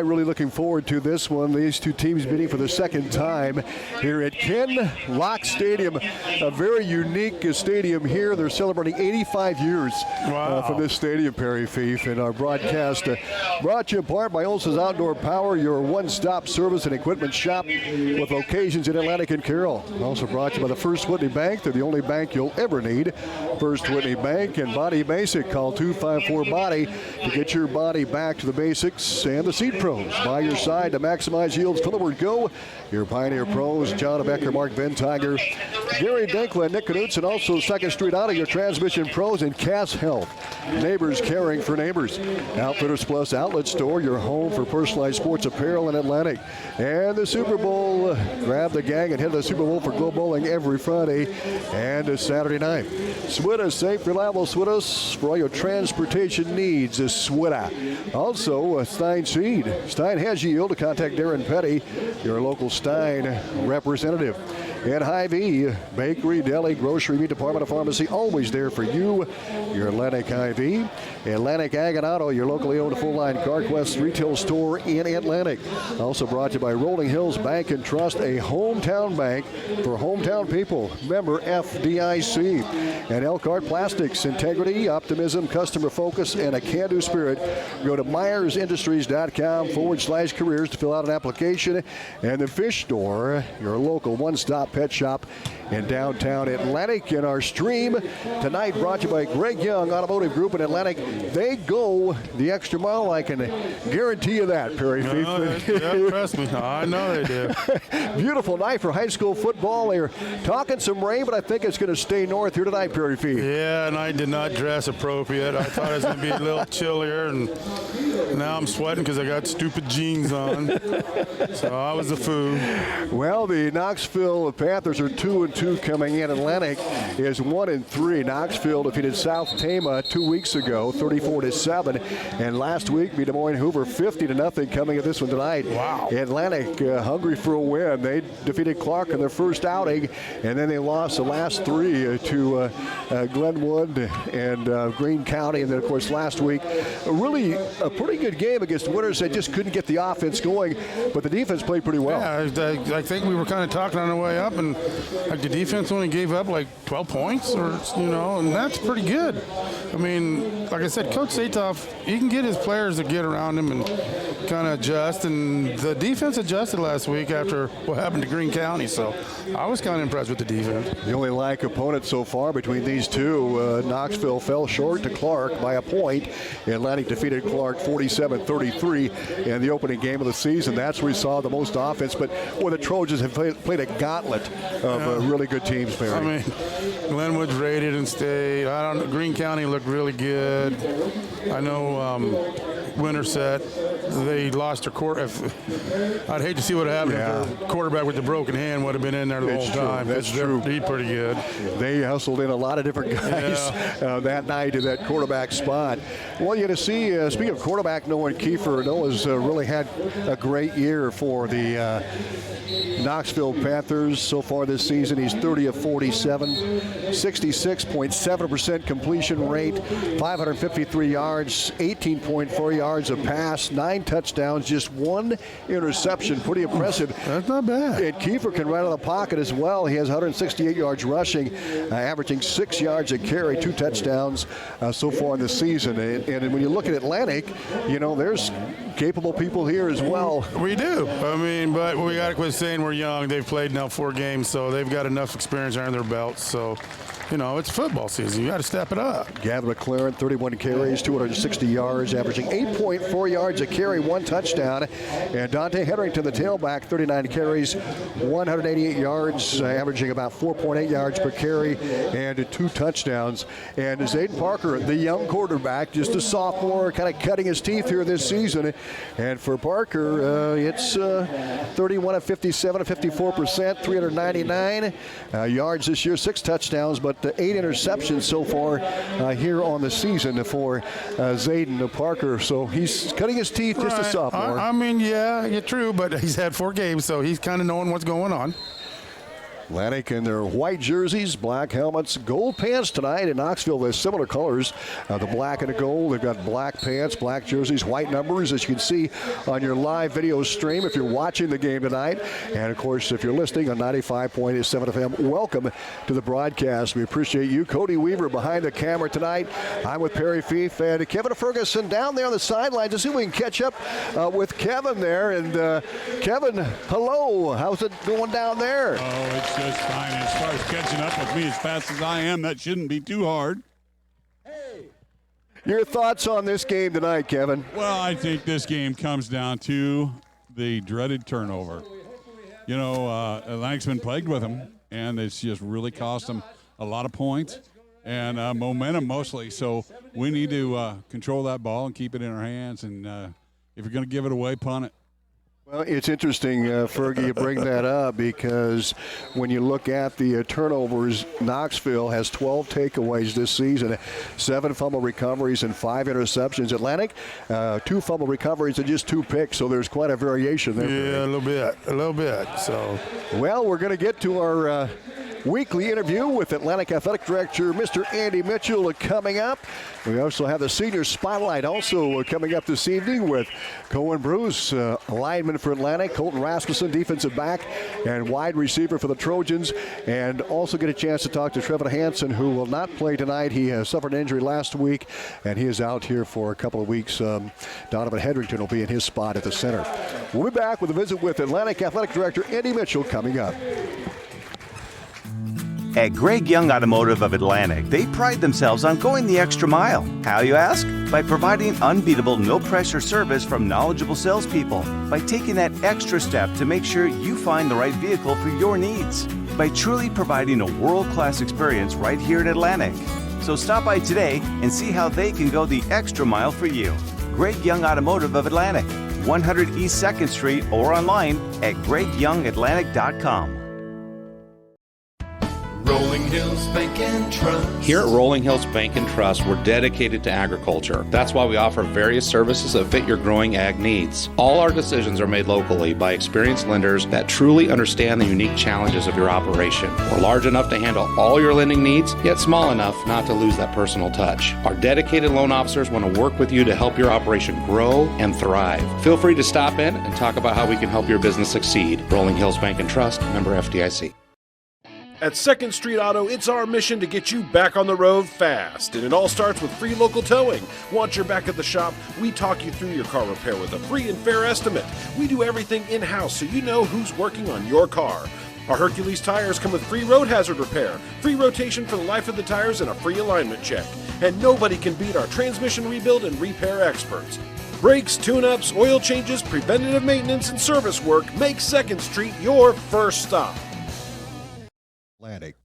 Really looking forward to this one. These two teams meeting for the second time here at Ken Lock Stadium, a very unique stadium here. They're celebrating 85 years from this stadium, Perry Fief. And our broadcast brought to you in part by Olson's Outdoor Power, your one-stop service and equipment shop with locations in Atlantic and Carroll. Also brought to you by the First Whitney Bank. They're the only bank you'll ever need. First Whitney Bank and Body Basic. Call 254-BODY to get your body back to the basics, and the Seed Pros by your side to maximize yields. For the word go, your Pioneer Pros, John Becker, Mark Van Tiger, Gary Denkla, and Nick Knudsen. Also 2nd Street Auto, your transmission pros, and Cass Health. Neighbors caring for neighbors. Outfitters Plus Outlet Store, your home for personalized sports apparel in Atlantic. And the Super Bowl. Grab the gang and head to the Super Bowl for Glow Bowling every Friday and Saturday night. Swida, safe, reliable Swidas for all your transportation needs. Swida. Also, Stein Seed. Stein has yield. Contact Darren Petty, your local Stein representative. And Hy-Vee, bakery, deli, grocery, meat department, of pharmacy, always there for you. Your Atlantic Hy-Vee. Atlantic Ag and Auto, your locally owned full-line CarQuest retail store in Atlantic. Also brought to you by Rolling Hills Bank and Trust, a hometown bank for hometown people. Member FDIC. And Elkhart Plastics, integrity, optimism, customer focus, and a can-do spirit. Go to MyersIndustries.com/careers to fill out an application. And the Fish Store, your local one-stop pet shop in downtown Atlantic. In our stream tonight, brought to you by Greg Young Automotive Group in Atlantic. They go the extra mile. I can guarantee you that, Perry. Trust me, I know they do. Beautiful night for high school football. They're talking some rain, but I think it's going to stay north here tonight, Perry Fief. Yeah, and I did not dress appropriate. I thought it was going to be a little chillier, and now I'm sweating because I got stupid jeans on. So I was a fool. Well, the Knoxville Panthers are 2-2 coming in. Atlantic is 1-3. Knoxville defeated South Tama 2 weeks ago, 34-7, and last week beat Des Moines Hoover 50-0 coming at this one tonight. Wow. Atlantic hungry for a win. They defeated Clark in their first outing, and then they lost the last three to Glenwood and Greene County, and then of course last week a pretty good game against Winters. They just couldn't get the offense going, but the defense played pretty well. Yeah, I think we were kind of talking on the way up, and the defense only gave up like 12 points, and that's pretty good. I mean, like I said, Coach Satoff, he can get his players to get around him and kind of adjust, and the defense adjusted last week after what happened to Greene County, so I was kind of impressed with the defense. The only like opponent so far between these two, Knoxville fell short to Clark by a point. Atlantic defeated Clark 47-33 in the opening game of the season. That's where we saw the most offense, but the Trojans have played a gauntlet of really good teams, Perry. I mean, Glenwood's rated and stayed. Greene County looked really good. I know Winterset, they lost their I'd hate to see what happened if their quarterback with the broken hand would have been in there the whole time. That's true. He's pretty good. They hustled in a lot of different guys that night to that quarterback spot. Well, you got to see, speaking of quarterback, Noah Kiefer, Noah's really had a great year for the Knoxville Panthers so far this season. He's 30 of 47, 66.7% completion rate, 553 yards, 18.4 yards a pass, 9 touchdowns, just 1 interception. Pretty impressive. That's not bad. And Kiefer can run out of the pocket as well. He has 168 yards rushing, averaging 6 yards a carry, 2 touchdowns so far in the season. And when you look at Atlantic, there's capable people here as well. We do. I mean, but we got to quit saying we're young. They've played now 4 games, so they've got enough experience under their belts. So, it's football season. You got to step it up. Gavin McLaren, 31 carries, 260 yards, averaging 8.4 yards a carry, 1 touchdown. And Dante Hetherington, the tailback, 39 carries, 188 yards, averaging about 4.8 yards per carry, and 2 touchdowns. And Zayden Parker, the young quarterback, just a sophomore, kind of cutting his teeth here this season. And for Parker, it's 31 of 57 of 54%, 399 yards this year, 6 touchdowns, but 8 interceptions so far here on the season for Zayden Parker. So he's cutting his teeth, just a sophomore. I mean, yeah, you're true, but he's had 4 games, so he's kind of knowing what's going on. Atlantic in their white jerseys, black helmets, gold pants tonight. In Knoxville, there's similar colors, the black and the gold. They've got black pants, black jerseys, white numbers, as you can see on your live video stream if you're watching the game tonight. And, of course, if you're listening on 95.7 FM, welcome to the broadcast. We appreciate you. Cody Weaver behind the camera tonight. I'm with Perry Fief and Kevin Ferguson down there on the sideline to see if we can catch up with Kevin there. And, Kevin, hello. How's it going down there? Oh, it's just fine. As far as catching up with me as fast as I am, that shouldn't be too hard. Your thoughts on this game tonight, Kevin? Well, I think this game comes down to the dreaded turnover. You know, Atlantic's been plagued with them, and it's just really cost them a lot of points and momentum mostly. So we need to control that ball and keep it in our hands. And if you're going to give it away, punt it. Well, it's interesting, Fergie, you bring that up because when you look at the turnovers, Knoxville has 12 takeaways this season, 7 fumble recoveries and 5 interceptions. Atlantic, 2 fumble recoveries and just 2 picks, so there's quite a variation there. Yeah, a little bit. So, well, we're going to get to our weekly interview with Atlantic Athletic Director Mr. Andy Mitchell coming up. We also have the Senior Spotlight also coming up this evening with Cohen Bruce, lineman for Atlantic, Colton Rasmussen, defensive back and wide receiver for the Trojans, and also get a chance to talk to Trevor Hansen, who will not play tonight. He suffered an injury last week, and he is out here for a couple of weeks. Donovan Hedrington will be in his spot at the center. We'll be back with a visit with Atlantic Athletic Director Andy Mitchell coming up. At Greg Young Automotive of Atlantic, they pride themselves on going the extra mile. How, you ask? By providing unbeatable no-pressure service from knowledgeable salespeople. By taking that extra step to make sure you find the right vehicle for your needs. By truly providing a world-class experience right here in Atlantic. So stop by today and see how they can go the extra mile for you. Greg Young Automotive of Atlantic, 100 East 2nd Street, or online at gregyoungatlantic.com. Rolling Hills Bank and Trust. Here at Rolling Hills Bank and Trust, we're dedicated to agriculture. That's why we offer various services that fit your growing ag needs. All our decisions are made locally by experienced lenders that truly understand the unique challenges of your operation. We're large enough to handle all your lending needs, yet small enough not to lose that personal touch. Our dedicated loan officers want to work with you to help your operation grow and thrive. Feel free to stop in and talk about how we can help your business succeed. Rolling Hills Bank and Trust, member FDIC. At 2nd Street Auto, it's our mission to get you back on the road fast. And it all starts with free local towing. Once you're back at the shop, we talk you through your car repair with a free and fair estimate. We do everything in-house so you know who's working on your car. Our Hercules tires come with free road hazard repair, free rotation for the life of the tires, and a free alignment check. And nobody can beat our transmission rebuild and repair experts. Brakes, tune-ups, oil changes, preventative maintenance, and service work make 2nd Street your first stop. Atlantic.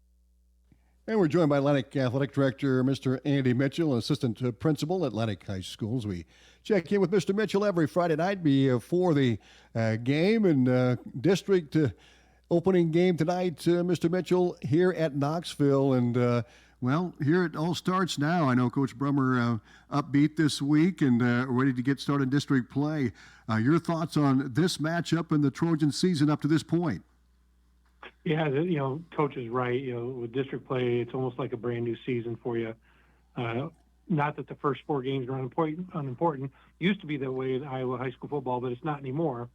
And we're joined by Atlantic Athletic Director Mr. Andy Mitchell, Assistant Principal at Atlantic High Schools. We check in with Mr. Mitchell every Friday night before the game and district opening game tonight, Mr. Mitchell, here at Knoxville. And, well, here it all starts now. I know Coach Brummer upbeat this week and ready to get started in district play. Your thoughts on this matchup and the Trojan season up to this point? Yeah, Coach is right. With district play, it's almost like a brand new season for you. Not that the first 4 games are unimportant. Used to be that way in Iowa high school football, but it's not anymore.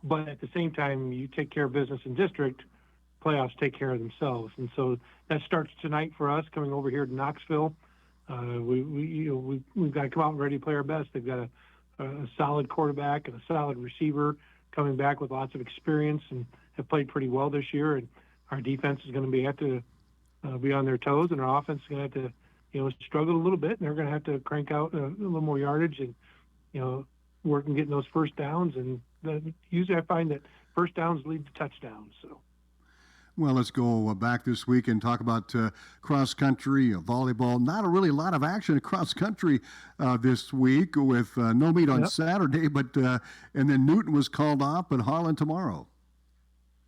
But at the same time, you take care of business in district, playoffs take care of themselves. And so that starts tonight for us coming over here to Knoxville. We've got to come out and ready to play our best. They've got a solid quarterback and a solid receiver coming back with lots of experience and have played pretty well this year, and our defense is going to have to be on their toes, and our offense is going to have to, struggle a little bit, and they're going to have to crank out a little more yardage and, work on getting those first downs. And usually I find that first downs lead to touchdowns. So. Well, let's go back this week and talk about cross country, volleyball. Not really a lot of action in cross country this week with no meet on Saturday, but and then Newton was called off, but Harlan tomorrow.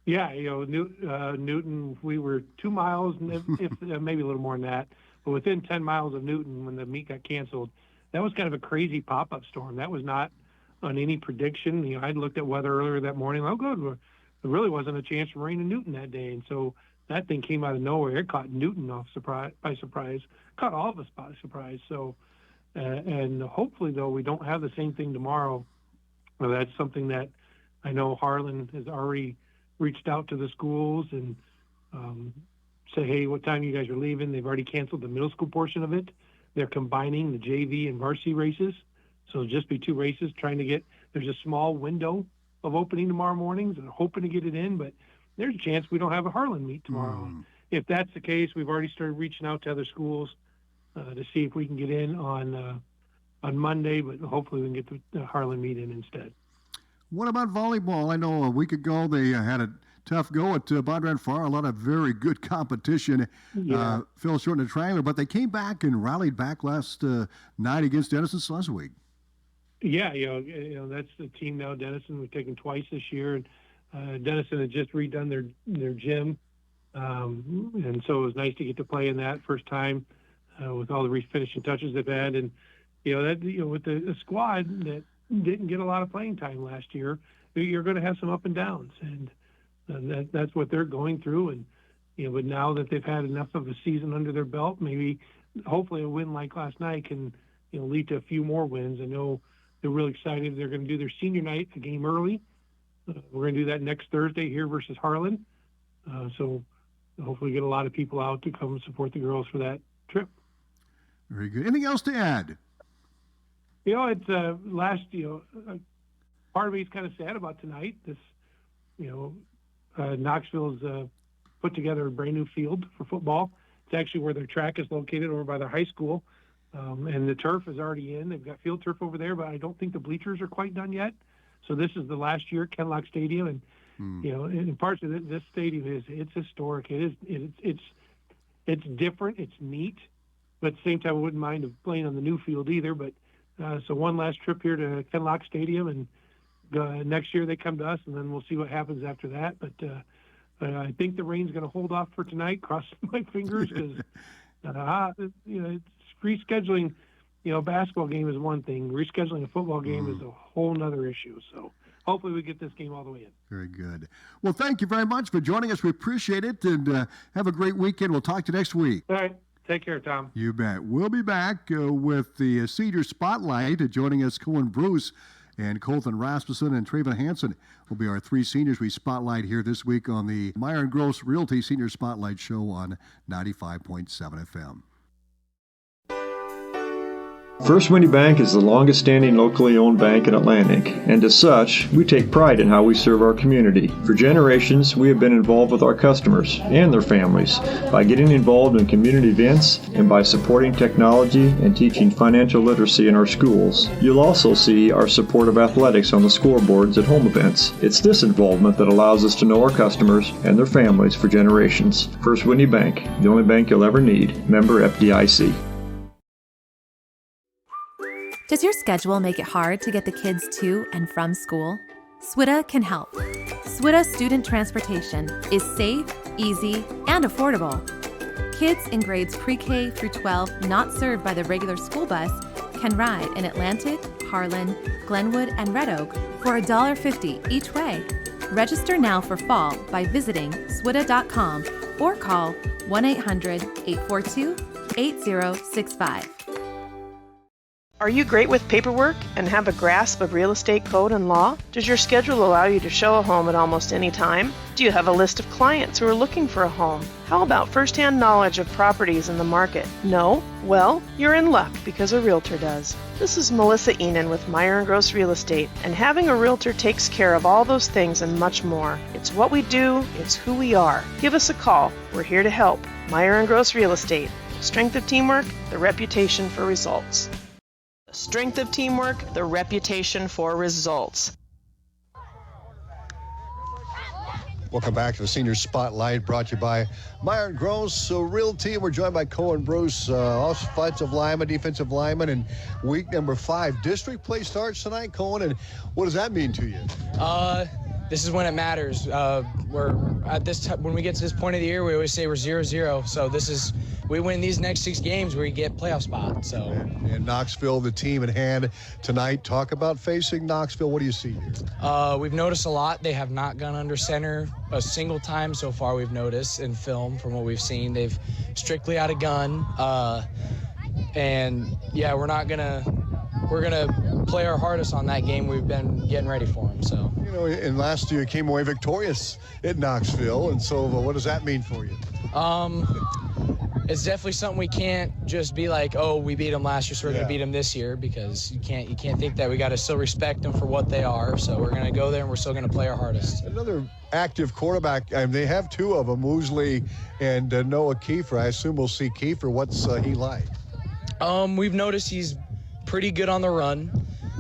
Yeah, Newton, we were 2 miles, if maybe a little more than that, but within 10 miles of Newton when the meet got canceled. That was kind of a crazy pop-up storm. That was not on any prediction. I'd looked at weather earlier that morning. Oh, good. There really wasn't a chance for rain in Newton that day. And so that thing came out of nowhere. It caught Newton by surprise, caught all of us by surprise. So, and hopefully, though, we don't have the same thing tomorrow. Well, that's something that I know Harlan has already reached out to the schools and said, hey, what time you guys are leaving? They've already canceled the middle school portion of it. They're combining the JV and varsity races. So it'll just be 2 races there's a small window of opening tomorrow mornings and hoping to get it in, but there's a chance we don't have a Harlan meet tomorrow. If that's the case, we've already started reaching out to other schools to see if we can get in on Monday, but hopefully we can get the Harlan meet in instead. What about volleyball? I know a week ago they had a tough go at Bondurant Farr, a lot of very good competition. Yeah. Fell short in the triangle, but they came back and rallied back last night against Denison Schleswig. Yeah, that's the team now. Denison, we've taken twice this year, and Denison had just redone their gym, and so it was nice to get to play in that first time with all the refinishing touches they've had, and with the squad that didn't get a lot of playing time last year, you're going to have some up and downs, and that's what they're going through, and but now that they've had enough of a season under their belt, maybe hopefully a win like last night can lead to a few more wins. I know they're really excited. They're going to do their senior night a game early. We're going to do that next Thursday here versus Harlan. So hopefully get a lot of people out to come support the girls for that trip. Very good. Anything else to add? It's part of me is kind of sad about tonight. This, Knoxville's put together a brand new field for football. It's actually where their track is located over by their high school. And the turf is already in. They've got field turf over there, but I don't think the bleachers are quite done yet. So this is the last year at Kenlock Stadium, and in parts of this stadium it's historic. It's different. It's neat, but at the same time, I wouldn't mind playing on the new field either. But so one last trip here to Kenlock Stadium, and next year they come to us, and then we'll see what happens after that. But I think the rain's going to hold off for tonight. Cross my fingers, because it's rescheduling. A basketball game is one thing. Rescheduling a football game is a whole nother issue. So hopefully we get this game all the way in. Very good. Well, thank you very much for joining us. We appreciate it, and have a great weekend. We'll talk to you next week. All right. Take care, Tom. You bet. We'll be back with the Senior Spotlight. Joining us, Cohen Bruce and Colton Rasmussen and Traven Hansen will be our 3 seniors we spotlight here this week on the Meyer & Gross Realty Senior Spotlight Show on 95.7 FM. First Winnie Bank is the longest-standing locally owned bank in Atlantic, and as such, we take pride in how we serve our community. For generations, we have been involved with our customers and their families by getting involved in community events and by supporting technology and teaching financial literacy in our schools. You'll also see our support of athletics on the scoreboards at home events. It's this involvement that allows us to know our customers and their families for generations. First Winnie Bank, the only bank you'll ever need. Member FDIC. Does your schedule make it hard to get the kids to and from school? SWITA can help. SWITA Student Transportation is safe, easy, and affordable. Kids in grades pre-K through 12 not served by the regular school bus can ride in Atlantic, Harlan, Glenwood, and Red Oak for $1.50 each way. Register now for fall by visiting swita.com or call 1-800-842-8065. Are you great with paperwork and have a grasp of real estate code and law? Does your schedule allow you to show a home at almost any time? Do you have a list of clients who are looking for a home? How about first-hand knowledge of properties in the market? No? Well, you're in luck because a realtor does. This is Melissa Enan with Meyer & Gross Real Estate, and having a realtor takes care of all those things and much more. It's what we do, it's who we are. Give us a call. We're here to help. Meyer & Gross Real Estate. Strength of teamwork, the reputation for results. Strength of teamwork, the reputation for results. Welcome back to the Senior Spotlight, brought to you by Meyer & Gross Realty. We're joined by Cohen Bruce, offensive lineman, defensive lineman, and week number 5. District play starts tonight, Cohen, and what does that mean to you? this is when it matters. We're at this when we get to this point of the year, we always say we're 0-0. So we win these next 6 games, we get playoff spot. So. And Knoxville, the team at hand tonight. Talk about facing Knoxville. What do you see here? We've noticed a lot. They have not gone under center a single time so far. We've noticed in film from what we've seen. They've strictly out of gun. And yeah, we're gonna play our hardest on that game. We've been getting ready for them. So. You know, and last year you came away victorious at Knoxville, and so what does that mean for you? It's definitely something we can't just be like, oh, we beat them last year, so we're gonna beat them this year, because you can't think that. We got to still respect them for what they are. So we're gonna go there and we're still gonna play our hardest. Another active quarterback, and they have 2 of them, Woosley and Noah Kiefer. I assume we'll see Kiefer. What's he like? We've noticed he's pretty good on the run,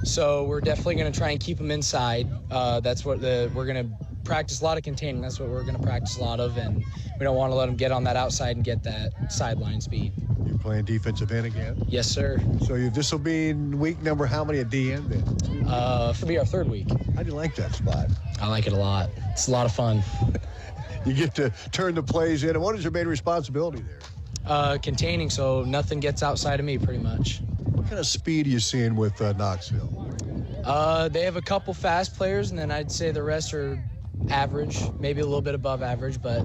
so we're definitely going to try and keep him inside. That's what we're going to practice a lot of containing. That's what we're going to practice a lot of, and we don't want to let him get on that outside and get that sideline speed. You're playing defensive end again? Yes, sir. So this will be in week number how many at D end then? It'll be our 3rd week. How do you like that spot? I like it a lot. It's a lot of fun. You get to turn the plays in. And what is your main responsibility there? Containing, so nothing gets outside of me pretty much. What kind of speed are you seeing with Knoxville? They have a couple fast players, and then I'd say the rest are average, maybe a little bit above average, but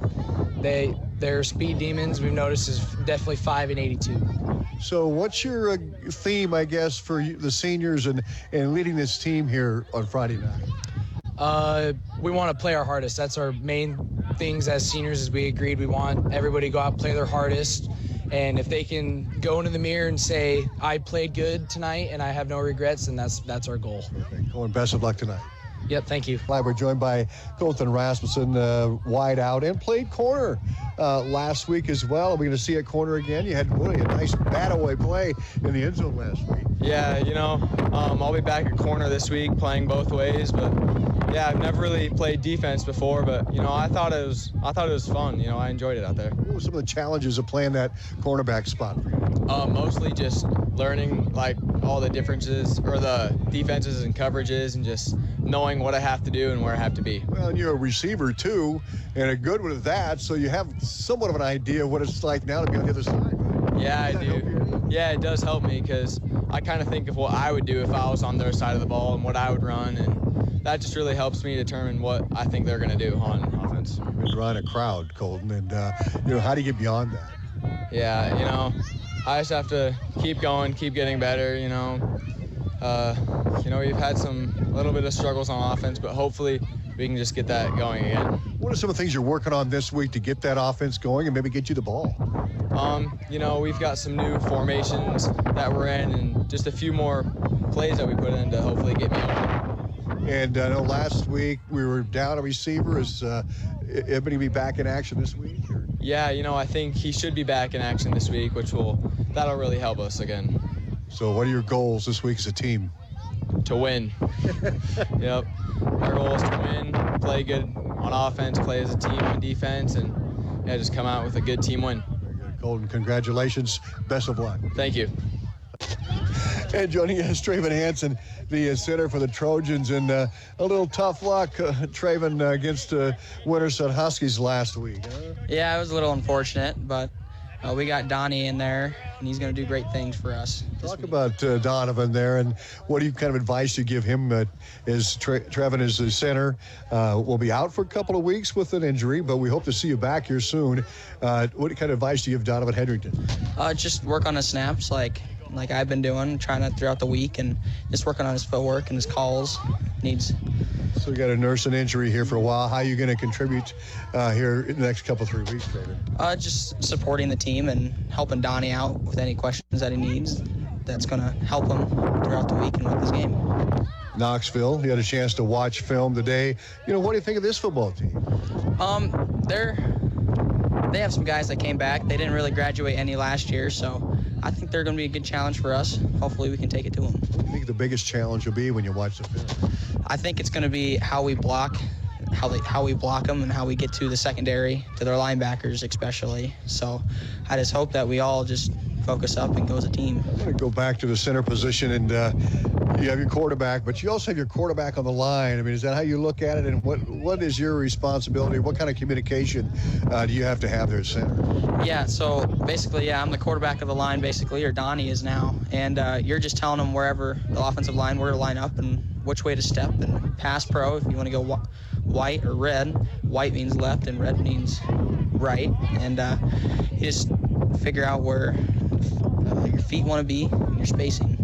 their speed demons, we've noticed, is definitely 5 and 82. So what's your theme, I guess, for the seniors and leading this team here on Friday night? We want to play our hardest. That's our main things as seniors, as we agreed. We want everybody to go out and play their hardest. And if they can go into the mirror and say, I played good tonight and I have no regrets, then that's our goal. Okay, Colin, best of luck tonight. Yep, thank you. We're joined by Colton Rasmussen, wide out, and played corner last week as well. Are we going to see a corner again? You had really a nice bat-away play in the end zone last week. Yeah, I'll be back at corner this week playing both ways, but yeah, I've never really played defense before, but I thought it was fun. I enjoyed it out there. What were some of the challenges of playing that cornerback spot for you? Mostly just learning all the differences or the defenses and coverages, and just knowing what I have to do and where I have to be. Well, and you're a receiver too, and a good one at that, so you have somewhat of an idea of what it's like now to be on the other side, right? Yeah, I do. Yeah, it does help me, because I kind of think of what I would do if I was on their side of the ball and what I would run, and that just really helps me determine what I think they're going to do on offense. You've been drawing a crowd, Colton, and how do you get beyond that? Yeah, I just have to keep going, keep getting better. We've had a little bit of struggles on offense, but hopefully we can just get that going again. What are some of the things you're working on this week to get that offense going and maybe get you the ball? We've got some new formations that we're in, and just a few more plays that we put in to hopefully get me open. And I know last week we were down a receiver. Is Ebony be back in action this week? Or? Yeah, I think he should be back in action this week, that'll really help us again. So what are your goals this week as a team? To win. Yep. Our goal is to win, play good on offense, play as a team on defense, and just come out with a good team win. Very good. Colton, congratulations. Best of luck. Thank you. And joining us, Traven Hansen, the center for the Trojans, and a little tough luck, Traven, against Winterset Huskies last week. Huh? Yeah, it was a little unfortunate, but we got Donnie in there, and he's going to do great things for us. Talk about Donovan there, and what kind of advice you give him as Trevin is the center. Will be out for a couple of weeks with an injury, but we hope to see you back here soon. What kind of advice do you give Donovan Hedrington? Just work on his snaps like I've been doing, trying to throughout the week, and just working on his footwork and his calls. So you got to nurse an injury here for a while. How are you going to contribute here in the next couple, 3 weeks, David? Just supporting the team and helping Donnie out with any questions that he needs. That's going to help him throughout the week and with his game. Knoxville, you had a chance to watch film today. What do you think of this football team? They have some guys that came back. They didn't really graduate any last year, so I think they're going to be a good challenge for us. Hopefully we can take it to them. What do you think the biggest challenge will be when you watch the film? I think it's going to be how we block, how we block them, and how we get to the secondary, to their linebackers especially. So I just hope that we all just focus up and go as a team. I'm going to go back to the center position, and You have your quarterback, but you also have your quarterback on the line. I mean, is that how you look at it? And what is your responsibility? What kind of communication do you have to have there at center? Yeah, so basically, I'm the quarterback of the line, basically, or Donnie is now. And you're just telling them wherever the offensive line, where to line up and which way to step and pass pro. If you want to go white or red, white means left and red means right. And you just figure out where your feet want to be and your spacing.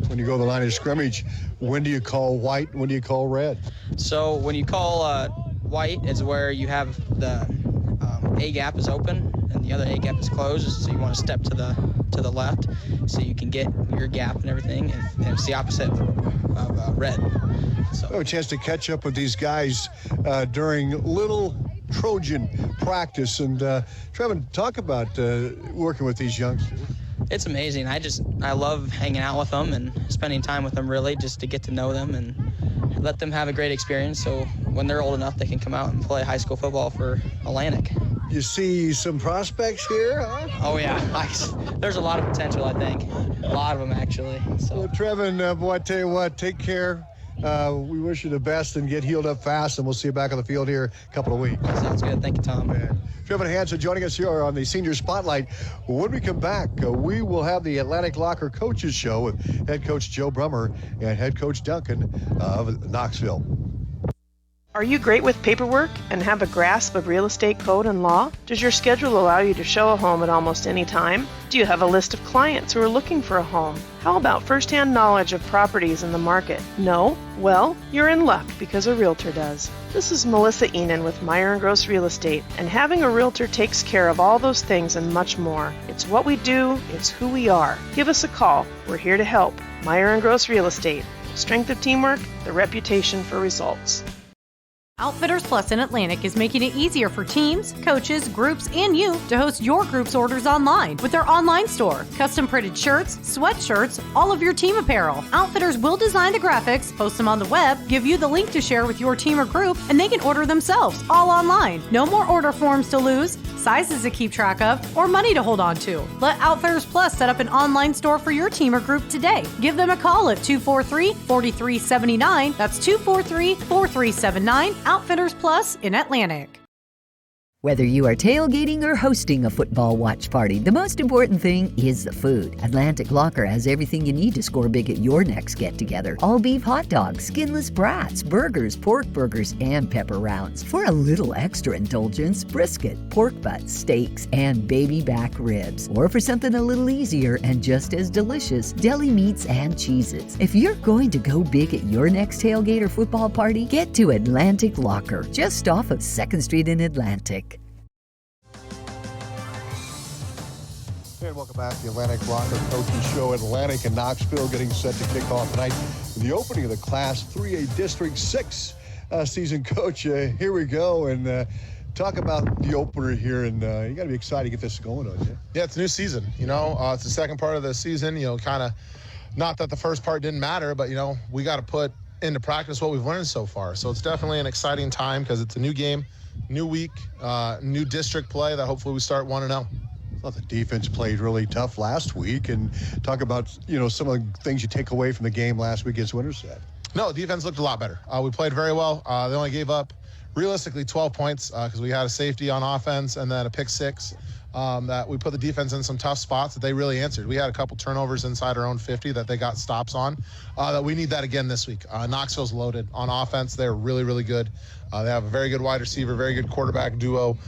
When you go to the line of scrimmage, when do you call white? When do you call red? So when you call white, it's where you have the A gap is open and the other A gap is closed. So you want to step to the left so you can get your gap and everything. And it's the opposite of red. So I have a chance to catch up with these guys during little Trojan practice. And Trevin, talk about working with these youngsters. It's amazing. I love hanging out with them and spending time with them, really, just to get to know them and let them have a great experience so when they're old enough they can come out and play high school football for Atlantic. You see some prospects here, huh? Oh, yeah. There's a lot of potential, I think. A lot of them, actually. So. Well, Trevin, boy, I tell you what, take care. We wish you the best and get healed up fast, and we'll see you back on the field here in a couple of weeks. Sounds good. Thank you, Tom. Trevin Hansen joining us here on the Senior Spotlight. When we come back, we will have the Atlantic Locker Coaches Show with head coach Joe Brummer and head coach Duncan of Knoxville. Are you great with paperwork and have a grasp of real estate code and law? Does your schedule allow you to show a home at almost any time? Do you have a list of clients who are looking for a home? How about first-hand knowledge of properties in the market? No? Well, you're in luck because a realtor does. This is Melissa Enan with Meyer & Gross Real Estate, and having a realtor takes care of all those things and much more. It's what we do, it's who we are. Give us a call. We're here to help. Meyer & Gross Real Estate. Strength of teamwork, the reputation for results. Outfitters Plus in Atlantic is making it easier for teams, coaches, groups, and you to host your group's orders online with their online store. Custom printed shirts, sweatshirts, all of your team apparel. Outfitters will design the graphics, post them on the web, give you the link to share with your team or group, and they can order themselves, all online. No more order forms to lose, sizes to keep track of, or money to hold on to. Let Outfitters Plus set up an online store for your team or group today. Give them a call at 243-4379. That's 243-4379. Outfitters Plus in Atlantic. Whether you are tailgating or hosting a football watch party, the most important thing is the food. Atlantic Locker has everything you need to score big at your next get-together. All beef hot dogs, skinless brats, burgers, pork burgers, and pepper rounds. For a little extra indulgence, brisket, pork butts, steaks, and baby back ribs. Or for something a little easier and just as delicious, deli meats and cheeses. If you're going to go big at your next tailgate or football party, get to Atlantic Locker, just off of 2nd Street in Atlantic. And welcome back to the Atlantic Locker Coaches Show. Atlantic and Knoxville getting set to kick off tonight. The opening of the Class 3A District 6 season. Coach, here we go. And talk about the opener here. And you got to be excited to get this going, don't you? Yeah, it's a new season. It's the second part of the season. Kind of, not that the first part didn't matter, but, we got to put into practice what we've learned so far. So it's definitely an exciting time because it's a new game, new week, new district play that hopefully we start 1-0. I thought the defense played really tough last week, and talk about, some of the things you take away from the game last week against Winterset. No, defense looked a lot better. We played very well. They only gave up, realistically, 12 points because we had a safety on offense and then a pick six. That we put the defense in some tough spots that they really answered. We had a couple turnovers inside our own 50 that they got stops on. That we need that again this week. Knoxville's loaded on offense. They're really, really good. They have a very good wide receiver, very good quarterback duo.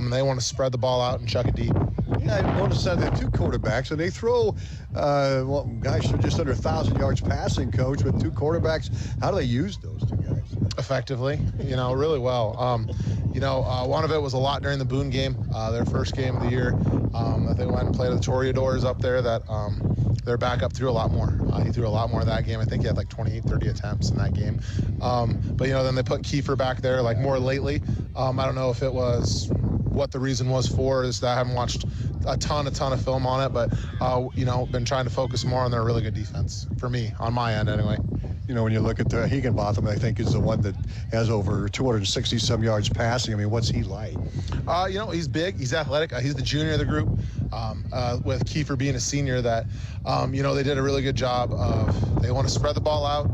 They want to spread the ball out and chuck it deep. Yeah, I noticed that they have two quarterbacks, and they throw, they're just under 1,000 yards passing, Coach, with two quarterbacks. How do they use those two guys? Effectively, really well. One of it was a lot during the Boone game, their first game of the year, that they went and played the Toreadors up there that their backup threw a lot more. He threw a lot more that game. I think he had like 28, 30 attempts in that game. Then they put Kiefer back there like more lately. I don't know if it was what the reason was for is that I haven't watched a ton of film on it, but, been trying to focus more on their really good defense for me, on my end anyway. You know, when you look at Higginbotham, I think is the one that has over 260 some yards passing. I mean, what's he like? You know, he's big, he's athletic. He's the junior of the group. With Kiefer being a senior, that you know, they did a really good job of, they want to spread the ball out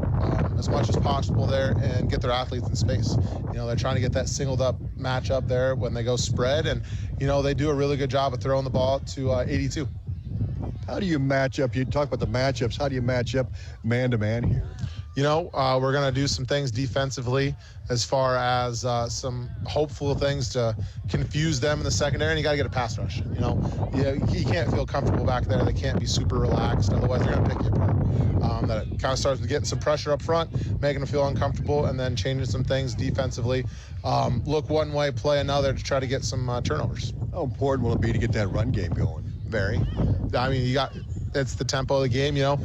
as much as possible there and get their athletes in space. You know, they're trying to get that singled up matchup there when they go spread, and you know, they do a really good job of throwing the ball to 82. How do you match up? You talk about the matchups. How do you match up man-to-man here? You know, we're going to do some things defensively as far as some hopeful things to confuse them in the secondary, and you got to get a pass rush. You know, you can't feel comfortable back there. They can't be super relaxed, otherwise they're going to pick you apart. That it kind of starts with getting some pressure up front, making them feel uncomfortable, and then changing some things defensively. Look one way, play another to try to get some turnovers. How important will it be to get that run game going? Very. I mean, it's the tempo of the game, you know.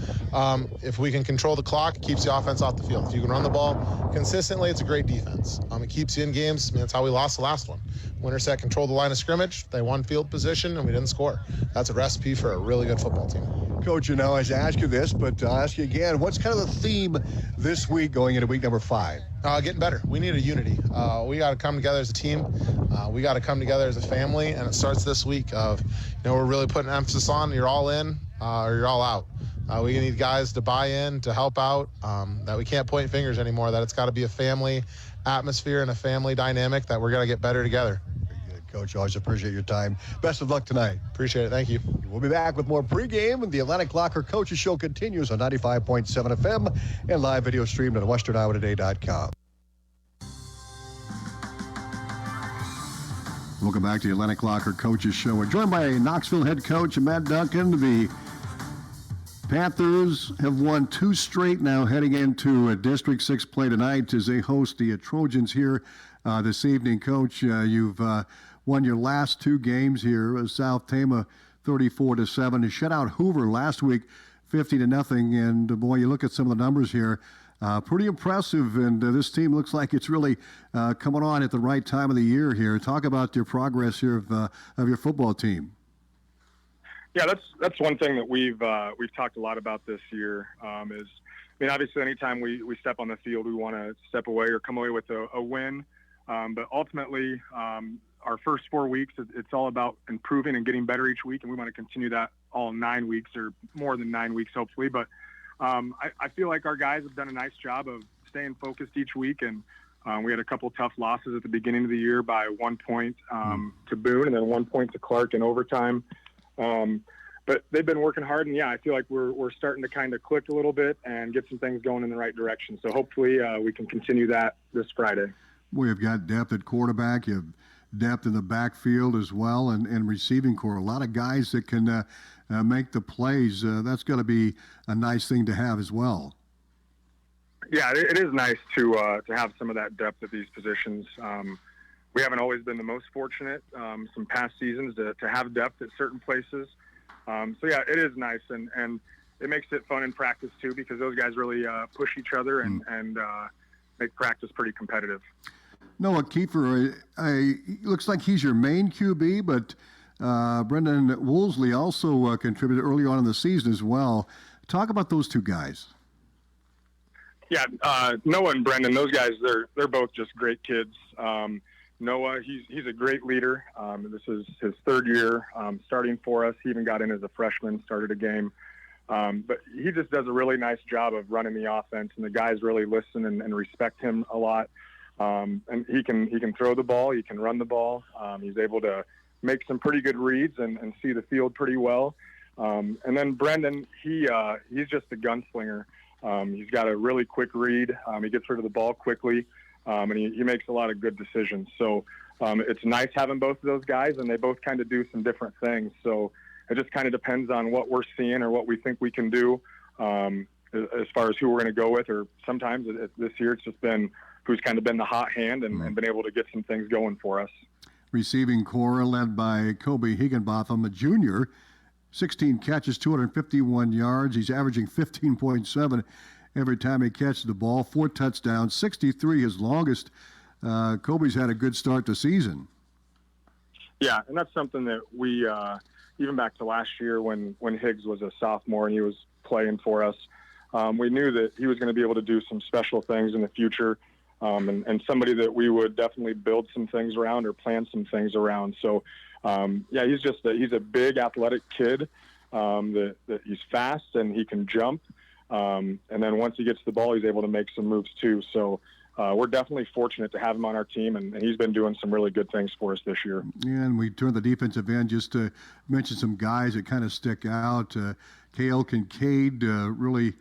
If we can control the clock, it keeps the offense off the field. If you can run the ball consistently, it's a great defense. It keeps you in games. I mean, that's how we lost the last one. Winterset controlled the line of scrimmage. They won field position, and we didn't score. That's a recipe for a really good football team. Coach, you know, I asked you this, but I'll ask you again. What's kind of the theme this week going into week number 5? Getting better. We need a unity. We got to come together as a team. We got to come together as a family, and it starts this week of, you know, we're really putting emphasis on you're all in or you're all out. We need guys to buy in, to help out, that we can't point fingers anymore, that it's got to be a family atmosphere and a family dynamic, that we're going to get better together. Very good, Coach. Always appreciate your time. Best of luck tonight. Appreciate it. Thank you. We'll be back with more pregame, and the Atlantic Locker Coaches Show continues on 95.7 FM and live video streamed on westerniowatoday.com. Welcome back to the Atlantic Locker Coaches Show. We're joined by Knoxville head coach Matt Duncan. The Panthers have won 2 straight now, heading into a District 6 play tonight as they host the Trojans here this evening. Coach, you've won your last 2 games here. South Tama 34-7. You shut out Hoover last week 50-0. And boy, you look at some of the numbers here. Pretty impressive, and this team looks like it's really coming on at the right time of the year here. Talk about your progress here of your football team. Yeah, that's one thing that we've talked a lot about this year. Obviously, anytime we step on the field, we want to step away or come away with a win. But ultimately, our first 4 weeks, it's all about improving and getting better each week, and we want to continue that all 9 weeks or more than 9 weeks, hopefully. But I feel like our guys have done a nice job of staying focused each week, and we had a couple tough losses at the beginning of the year by 1 point to Boone and then 1 point to Clark in overtime. But they've been working hard, and I feel like we're starting to kind of click a little bit and get some things going in the right direction. So hopefully we can continue that this Friday. We've got depth at quarterback. You have depth in the backfield as well, and receiving core. A lot of guys that can make the plays. That's going to be a nice thing to have as well. Yeah, it is nice to have some of that depth at these positions. We haven't always been the most fortunate some past seasons to have depth at certain places. It is nice, and it makes it fun in practice too, because those guys really push each other and make practice pretty competitive. Noah Kiefer, looks like he's your main QB, but Brendan Woolsey also contributed early on in the season as well. Talk about those 2 guys. Yeah, Noah and Brendan, those guys, they're both just great kids. Noah, he's a great leader. This is his 3rd year starting for us. He even got in as a freshman, started a game. But he just does a really nice job of running the offense, and the guys really listen and respect him a lot. And he can throw the ball, he can run the ball. He's able to make some pretty good reads and see the field pretty well. And then Brendan, he's just a gunslinger. He's got a really quick read. He gets rid of the ball quickly, and he makes a lot of good decisions. So it's nice having both of those guys, and they both kind of do some different things. So it just kind of depends on what we're seeing or what we think we can do as far as who we're going to go with. Or sometimes this year it's just been who's kind of been the hot hand and been able to get some things going for us. Receiving core led by Kobe Higginbotham, a junior, 16 catches, 251 yards. He's averaging 15.7 every time he catches the ball. 4 touchdowns, 63 his longest. Kobe's had a good start to season. Yeah, and that's something that we, even back to last year when Higgs was a sophomore and he was playing for us, we knew that he was going to be able to do some special things in the future, and somebody that we would definitely build some things around or plan some things around. So, he's a big athletic kid, that he's fast and he can jump. And then once he gets the ball, he's able to make some moves too. So we're definitely fortunate to have him on our team, and he's been doing some really good things for us this year. And we turn the defensive end, just to mention some guys that kind of stick out. Cale Kincaid, really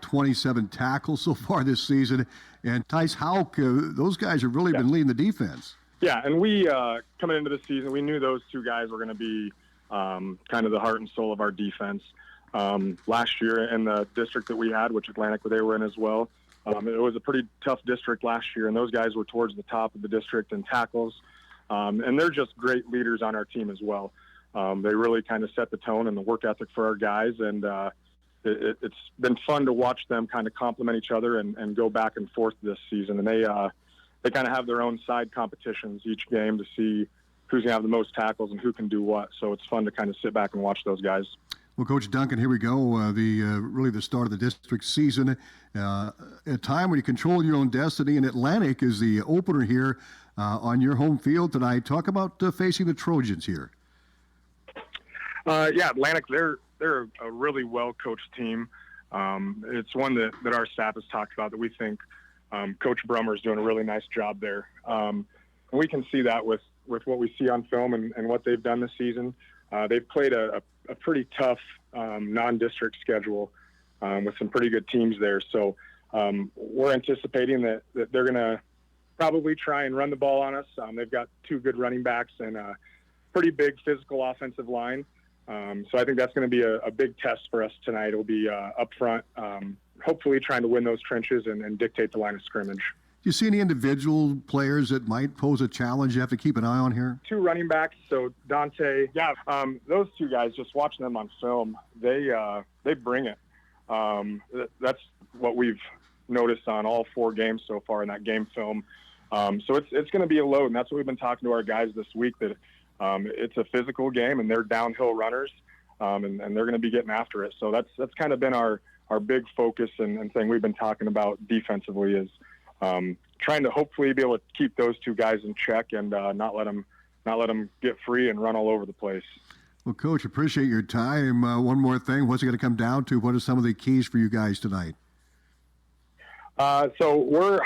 27 tackles so far this season. And Tice Houck, those guys have really been leading the defense. Yeah, and we, coming into the season, we knew those two guys were going to be kind of the heart and soul of our defense. Last year in the district that we had, which Atlantic they were in as well, it was a pretty tough district last year, and those guys were towards the top of the district in tackles. And they're just great leaders on our team as well. They really kind of set the tone and the work ethic for our guys, and it's been fun to watch them kind of complement each other and go back and forth this season. And they kind of have their own side competitions each game to see who's going to have the most tackles and who can do what. So it's fun to kind of sit back and watch those guys. Well, Coach Duncan, here we go. Really the start of the district season. A time when you control your own destiny, and Atlantic is the opener here on your home field tonight. Talk about facing the Trojans here. Atlantic, they're a really well-coached team. It's one that our staff has talked about, that we think Coach Brummer is doing a really nice job there. And we can see that with what we see on film and what they've done this season. They've played a pretty tough non-district schedule with some pretty good teams there. So we're anticipating that they're going to probably try and run the ball on us. They've got two good running backs and a pretty big physical offensive line. So I think that's going to be a big test for us tonight. It'll be up front, hopefully trying to win those trenches and dictate the line of scrimmage. Do you see any individual players that might pose a challenge you have to keep an eye on here? Two running backs, so Dante, those two guys, just watching them on film, they bring it. That's what we've noticed on all four games so far in that game film. So it's going to be a load, and that's what we've been talking to our guys this week, that it's a physical game, and they're downhill runners, and they're going to be getting after it. So that's kind of been our big focus and thing we've been talking about defensively is trying to hopefully be able to keep those two guys in check and not let them get free and run all over the place. Well, Coach, appreciate your time. One more thing, what's it going to come down to? What are some of the keys for you guys tonight? So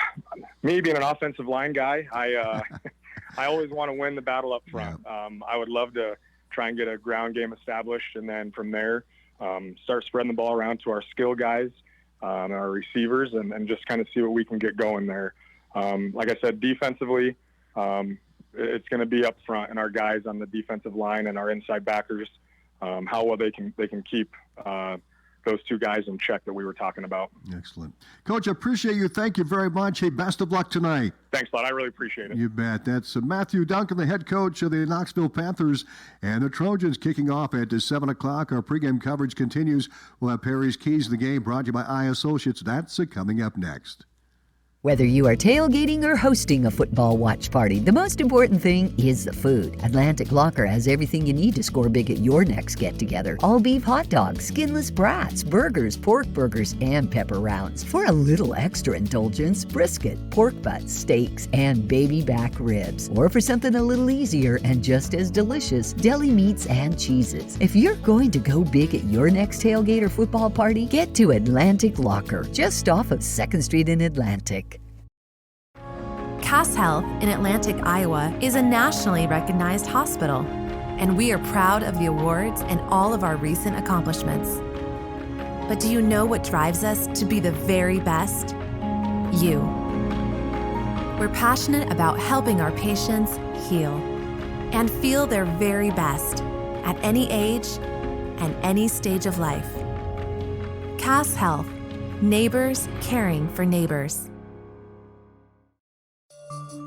me being an offensive line guy, I always want to win the battle up front. Yeah. I would love to try and get a ground game established, and then from there start spreading the ball around to our skill guys, our receivers, and just kind of see what we can get going there. Like I said, defensively, it's going to be up front, and our guys on the defensive line and our inside backers, how well they can keep those two guys in check that we were talking about. Excellent. Coach, I appreciate you. Thank you very much. Hey, best of luck tonight. Thanks a lot. I really appreciate it. You bet. That's Matthew Duncan, the head coach of the Knoxville Panthers, and the Trojans kicking off at 7 o'clock. Our pregame coverage continues. We'll have Perry's Keys to the Game brought to you by iAssociates. That's coming up next. Whether you are tailgating or hosting a football watch party, the most important thing is the food. Atlantic Locker has everything you need to score big at your next get-together. All beef hot dogs, skinless brats, burgers, pork burgers, and pepper rounds. For a little extra indulgence, brisket, pork butts, steaks, and baby back ribs. Or for something a little easier and just as delicious, deli meats and cheeses. If you're going to go big at your next tailgate or football party, get to Atlantic Locker, just off of 2nd Street in Atlantic. Cass Health in Atlantic, Iowa is a nationally recognized hospital, and we are proud of the awards and all of our recent accomplishments. But do you know what drives us to be the very best? You. We're passionate about helping our patients heal and feel their very best at any age and any stage of life. Cass Health, neighbors caring for neighbors.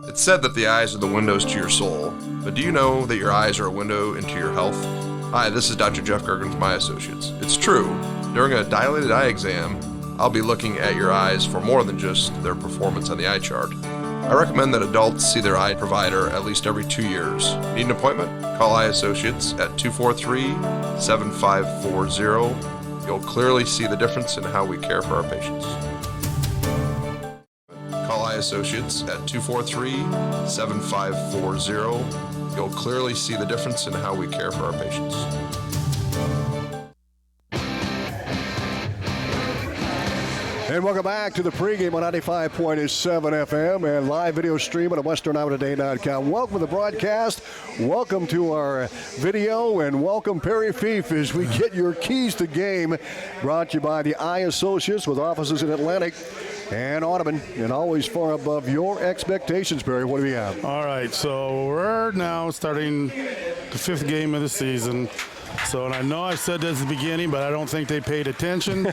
It's said that the eyes are the windows to your soul, but do you know that your eyes are a window into your health? Hi, this is Dr. Jeff Gergen from My Associates. It's true, during a dilated eye exam, I'll be looking at your eyes for more than just their performance on the eye chart. I recommend that adults see their eye provider at least every 2 years. Need an appointment? Call Eye Associates at 243-7540 You'll clearly see the difference in how we care for our patients. Call I Associates at 243-7540. You'll clearly see the difference in how we care for our patients. And welcome back to the pregame on 95.7 FM and live video stream on WesternIdahoToday.com. Welcome to the broadcast. Welcome to our video, and welcome Perry Fief as we get your keys to game. Brought to you by the I Associates with offices in Atlantic and Audubon, and always far above your expectations, Perry. What do we have? All right, so we're now starting the 5th game of the season. So, and I know I said this at the beginning, but I don't think they paid attention.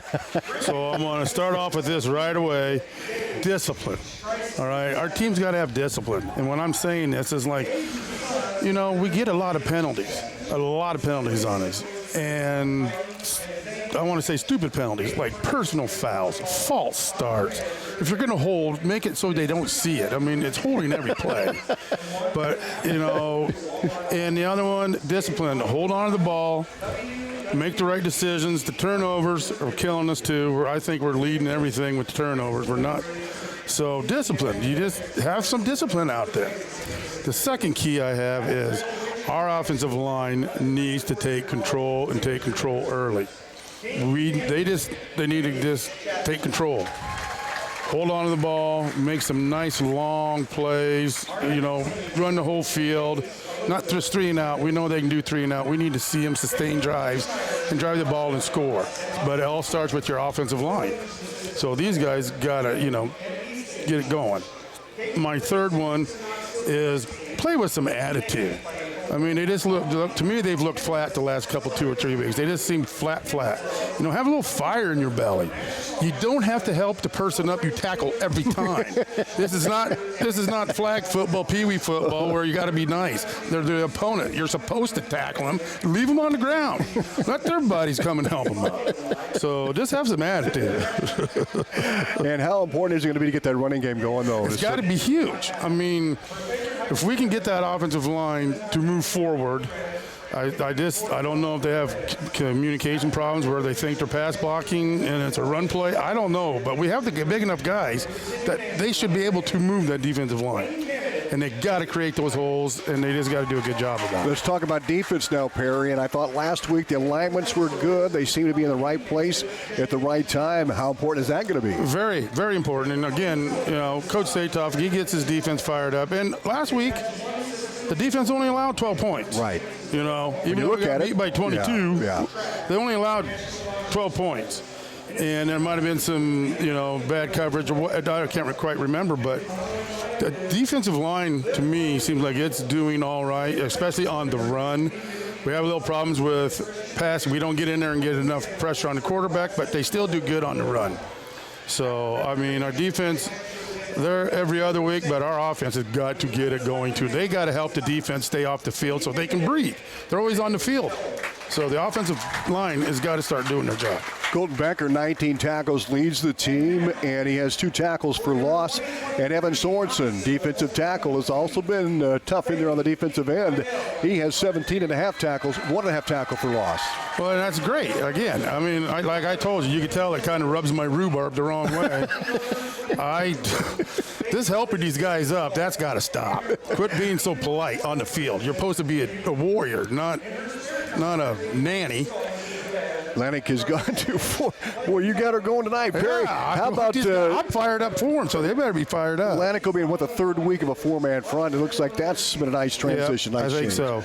So I'm going to start off with this right away. Discipline. All right, our team's got to have discipline. And when I'm saying this is like, you know, we get a lot of penalties on us. And I want to say stupid penalties, like personal fouls, false starts. If you're going to hold, make it so they don't see it. I mean, it's holding every play. But, you know, and the other one, discipline, to hold on to the ball, make the right decisions. The turnovers are killing us too. I think we're leading everything with the turnovers. We're not. So discipline, you just have some discipline out there. The second key I have is our offensive line needs to take control and take control early. They need to just take control. Hold on to the ball, make some nice long plays, you know, run the whole field. Not just 3 and out. We know they can do 3 and out. We need to see them sustain drives and drive the ball and score. But it all starts with your offensive line. So these guys got to, you know, get it going. My third one is play with some attitude. I mean, they just look, to me, they've looked flat the last couple, 2 or 3 weeks. They just seem flat. You know, have a little fire in your belly. You don't have to help the person up you tackle every time. This is not flag football, peewee football, where you got to be nice. They're the opponent. You're supposed to tackle them. Leave them on the ground. Let their buddies come and help them out. So just have some attitude. And how important is it going to be to get that running game going, though? It's got to be huge. I mean, if we can get that offensive line to move forward, I don't know if they have communication problems where they think they're pass blocking and it's a run play. I don't know, but we have the big enough guys that they should be able to move that defensive line. And they got to create those holes, and they just got to do a good job of that. Let's talk about defense now, Perry. And I thought last week the alignments were good. They seem to be in the right place at the right time. How important is that going to be? Very, very important. And again, you know, Coach Satoff, he gets his defense fired up. And last week, the defense only allowed 12 points. Right. You know, even though we got beat by 22, they only allowed 12 points. And there might have been some, you know, bad coverage or what, I can't quite remember, but the defensive line, to me, seems like it's doing all right, especially on the run. We have a little problems with passing. We don't get in there and get enough pressure on the quarterback, but they still do good on the run. So, I mean, our defense, they're every other week, but our offense has got to get it going, too. They got to help the defense stay off the field so they can breathe. They're always on the field. So the offensive line has got to start doing their job. Colton Becker, 19 tackles, leads the team, and he has 2 tackles for loss. And Evan Sorensen, defensive tackle, has also been tough in there on the defensive end. He has 17.5 tackles, 1.5 tackle for loss. Well, that's great. Again, I mean, like I told you, you can tell it kind of rubs my rhubarb the wrong way. This helping these guys up, that's got to stop. Quit being so polite on the field. You're supposed to be a warrior, not a nanny. Atlantic has gone to 4. Well, you got her going tonight, Perry. Yeah, how about I'm fired up for them, so they better be fired up. Atlantic will be in the 3rd week of a 4-man front. It looks like that's been a nice transition. Yep, I think so.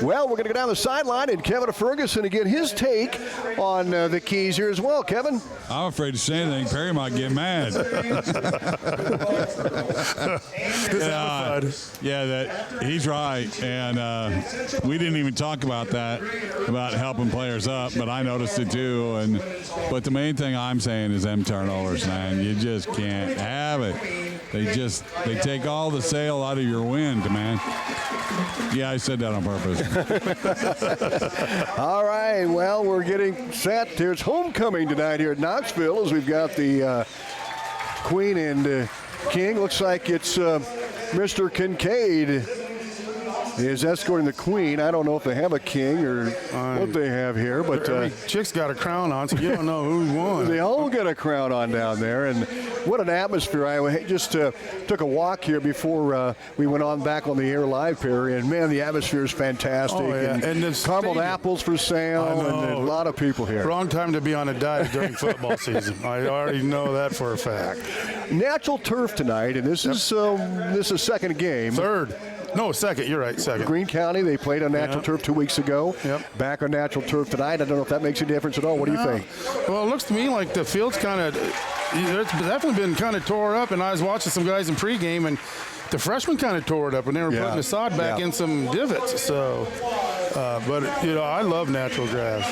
Well, we're going to go down the sideline and Kevin Ferguson to get his take on the keys here as well. Kevin? I'm afraid to say anything. Perry might get mad. He's right. And we didn't even talk about that, about helping players up, but I noticed it too. But the main thing I'm saying is them turnovers, man. You just can't have it. They take all the sail out of your wind, man. Yeah, I said that on purpose. All right, well, we're getting set. There's homecoming tonight here at Knoxville as we've got the Queen and King. Looks like it's Mr. Kincaid is escorting the queen. I don't know if they have a king or what they have here, but every chick's got a crown on, so you don't know who won. They all got a crown on down there, and what an atmosphere. I just took a walk here before we went on back on the air live here, and man, the atmosphere is fantastic. Oh, yeah. And the caramel stadium. apples for sale, and a lot of people here. Wrong time to be on a diet during football season. I already know that for a fact. Natural turf tonight, and this is second game. Third. No, second. You're right, second. Greene County, they played on natural turf 2 weeks ago. Yep. Back on natural turf tonight. I don't know if that makes a difference at all. What do you think? Well, it looks to me like the field's kind of, it's definitely been kind of tore up, and I was watching some guys in pregame, and the freshmen kind of tore it up, and they were putting the sod back in some divots. So, but, I love natural grass.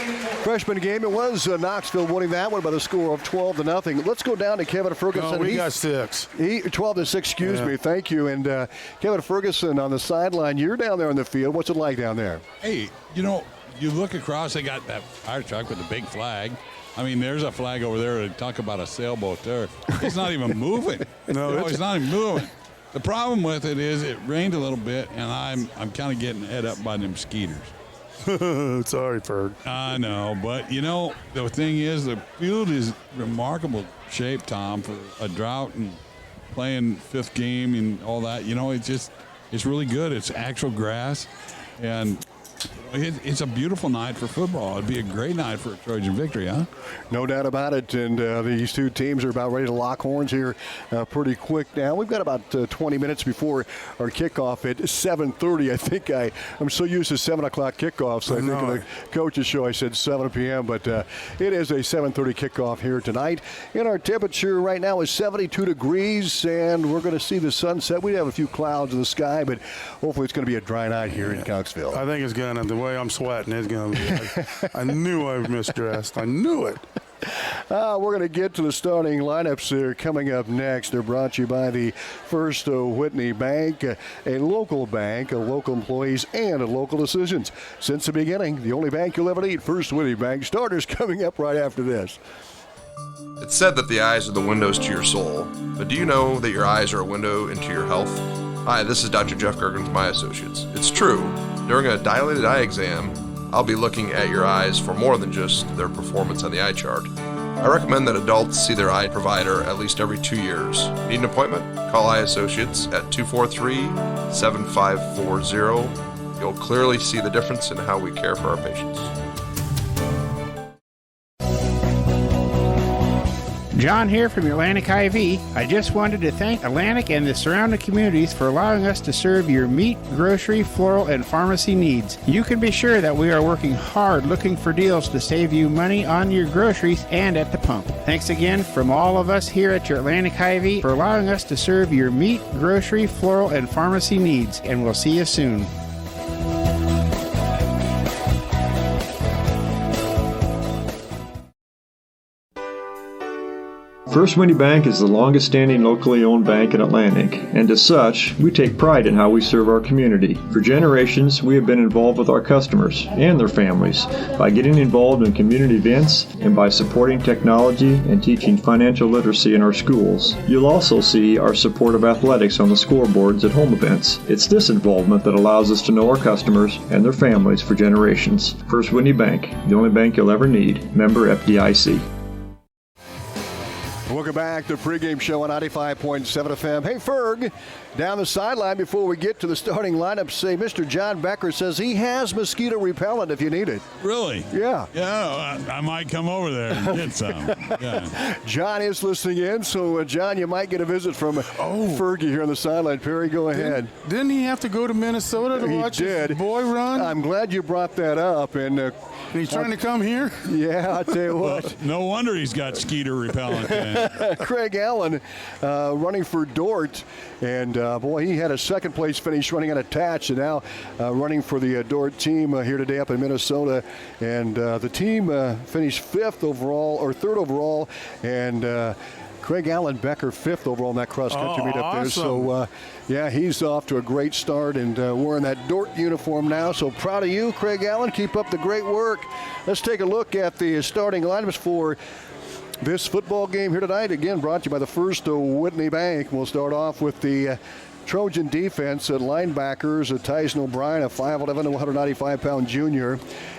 Freshman game, it was Knoxville winning that one by the score of 12-0. Let's go down to Kevin Ferguson. No, we got 6. 12-6, excuse me. Thank you. And Kevin Ferguson on the sideline. You're down there on the field. What's it like down there? Hey, you look across, they got that fire truck with the big flag. I mean, there's a flag over there to talk about a sailboat there. It's not even moving. It's not even moving. The problem with it is it rained a little bit, and I'm kind of getting ate up by them mosquitoes. Sorry, Ferg. I know, but the thing is, the field is remarkable shape, Tom, for a drought and playing fifth game and all that. It's really good. It's actual grass, and it's a beautiful night for football. It'd be a great night for a Trojan victory, huh? No doubt about it. And these two teams are about ready to lock horns here pretty quick now. We've got about 20 minutes before our kickoff at 7:30. I think I'm so used to 7 o'clock kickoffs. I think in the coach's show I said 7 p.m., but it is a 7:30 kickoff here tonight. And our temperature right now is 72 degrees, and we're going to see the sunset. We have a few clouds in the sky, but hopefully it's going to be a dry night here in Knoxville. I think it's going to. The way I'm sweating, it's going to be. I knew I was misdressed. I knew it. We're going to get to the starting lineups here coming up next. They're brought to you by the First Whitney Bank, a local bank, local employees, and local decisions. Since the beginning, the only bank you'll ever need, First Whitney Bank. Starters coming up right after this. It's said that the eyes are the windows to your soul, but do you know that your eyes are a window into your health? Hi, this is Dr. Jeff Gergen with my associates. It's true. During a dilated eye exam, I'll be looking at your eyes for more than just their performance on the eye chart. I recommend that adults see their eye provider at least every 2 years. Need an appointment? Call Eye Associates at 243-7540. You'll clearly see the difference in how we care for our patients. John here from Atlantic IV. I just wanted to thank Atlantic and the surrounding communities for allowing us to serve your meat, grocery, floral, and pharmacy needs. You can be sure that we are working hard looking for deals to save you money on your groceries and at the pump. Thanks again from all of us here at your Atlantic IV for allowing us to serve your meat, grocery, floral, and pharmacy needs, and we'll see you soon. First Whitney Bank is the longest standing locally owned bank in Atlantic, and as such, we take pride in how we serve our community. For generations, we have been involved with our customers and their families by getting involved in community events and by supporting technology and teaching financial literacy in our schools. You'll also see our support of athletics on the scoreboards at home events. It's this involvement that allows us to know our customers and their families for generations. First Whitney Bank, the only bank you'll ever need. Member FDIC. Welcome back to the pregame show on 95.7 FM. Hey, Ferg, down the sideline before we get to the starting lineup, say Mr. John Becker says he has mosquito repellent if you need it. Really? Yeah. Yeah, I might come over there and get some. Yeah. John is listening in, so John, you might get a visit from Fergie here on the sideline. Perry, go ahead. Didn't he have to go to Minnesota to watch his boy run? I'm glad you brought that up. And he's trying to come here? Yeah, I'll tell you what. Well, no wonder he's got skeeter repellent then. Craig Allen running for Dort, and boy, he had a second place finish running unattached, and now running for the Dort team here today up in Minnesota. And the team finished third overall, and Craig Allen Becker, 5th overall in that cross-country meet up there. So, yeah, he's off to a great start and wearing that Dort uniform now. So proud of you, Craig Allen. Keep up the great work. Let's take a look at the starting lineups for this football game here tonight. Again, brought to you by the First Whitney Bank. We'll start off with the Trojan defense at linebackers, Tyson O'Brien, a 5'11", 195-pound junior,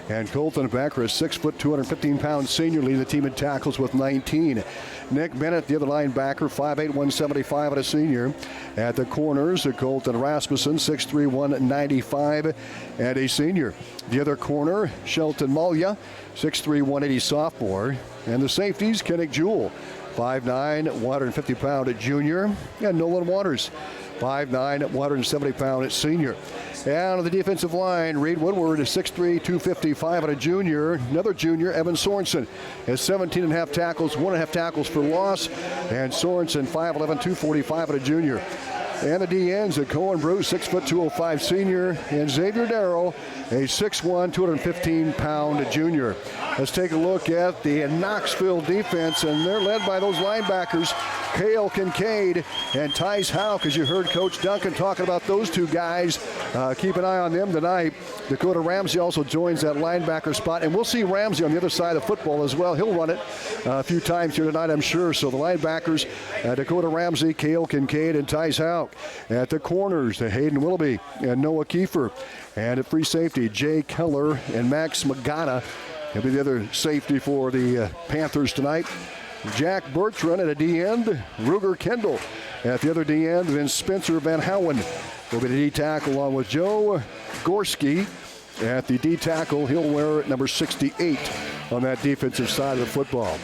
and Colton Becker, a 6', 215-pound senior, leading the team in tackles with 19. Nick Bennett, the other linebacker, 5'8", 175, and a senior. At the corners, Colton Rasmussen, 6'3", 195, and a senior. The other corner, Shelton Mulya, 6'3", 180, sophomore. And the safeties, Kennick Jewell, 5'9", 150-pound junior, and Nolan Waters, 5'9", 170-pound senior. And on the defensive line, Reed Woodward is 6'3", 255, and a junior. Another junior, Evan Sorensen, has 17.5 tackles, 1.5 tackles for loss. And Sorensen, 5'11", 245, and a junior. And the DNs at Cohen Bruce, 6', 205 senior, and Xavier Darrow, a 6'1", 215-pound junior. Let's take a look at the Knoxville defense, and they're led by those linebackers, Cale Kincaid and Tice Houck, as you heard Coach Duncan talking about those two guys. Keep an eye on them tonight. Dakota Ramsey also joins that linebacker spot, and we'll see Ramsey on the other side of the football as well. He'll run it a few times here tonight, I'm sure. So the linebackers, Dakota Ramsey, Cale Kincaid, and Tice Houck. At the corners, Hayden Willoughby and Noah Kiefer. And at free safety, Jay Keller and Max Magana. He'll be the other safety for the Panthers tonight. Jack Bertrand at a D-end, Ruger Kendall at the other D-end, then Spencer Van Howen will be the D-tackle along with Joe Gorski at the D-tackle. He'll wear number 68 on that defensive side of the football.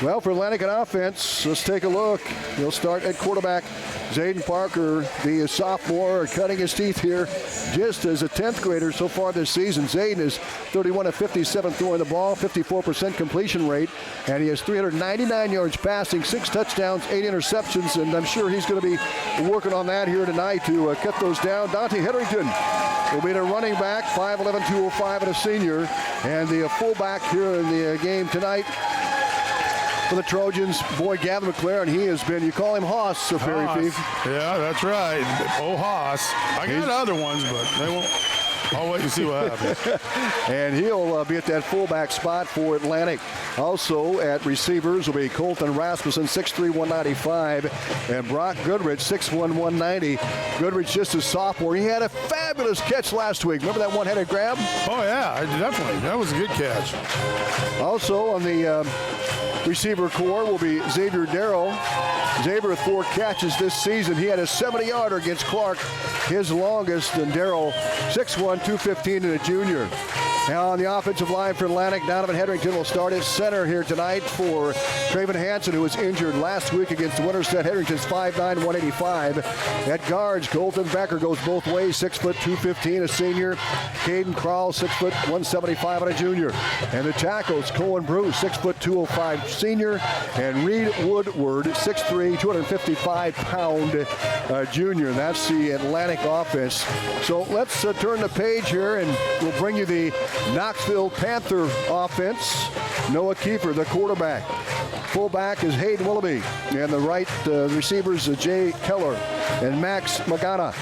Well, for Atlantic and offense, let's take a look. He'll start at quarterback. Zayden Parker, the sophomore, cutting his teeth here just as a 10th grader so far this season. Zayden is 31 of 57 throwing the ball, 54% completion rate, and he has 399 yards passing, 6 touchdowns, 8 interceptions, and I'm sure he's going to be working on that here tonight to cut those down. Dante Hetherington will be the running back, 5'11", 205, and a senior, and the fullback here in the game tonight for the Trojans, boy, Gavin McLaren, he has been, you call him Haas, Perry Fief. Yeah, that's right. Oh, Haas. I got other ones, but they won't. I'll wait and see what happens. And he'll be at that fullback spot for Atlantic. Also at receivers will be Colton Rasmussen, 6'3", 195, and Brock Goodrich, 6'1", 190. Goodrich just a sophomore. He had a fabulous catch last week. Remember that one-handed grab? Oh, yeah, definitely. That was a good catch. Also on the receiver core will be Xavier Darrow. Xavier with 4 catches this season. He had a 70-yarder against Clark, his longest, and Darrow 6'1", 215, and a junior. Now on the offensive line for Atlantic, Donovan Hetherington will start at center here tonight for Craven Hansen, who was injured last week against Winterset. Hetherington's 5'9", 185. At guards, Colton Becker goes both ways, 6', 215, a senior. Caden Crowell, 6', 175, and a junior. And the tackles, Cohen Bruce, 6', 205, senior. And Reed Woodward, 6'3", 255-pound junior. And that's the Atlantic offense. So let's turn the page here, and we'll bring you the Knoxville Panther offense. Noah Kiefer, the quarterback. Fullback is Hayden Willoughby. And the right receivers, Jay Keller and Max Magana.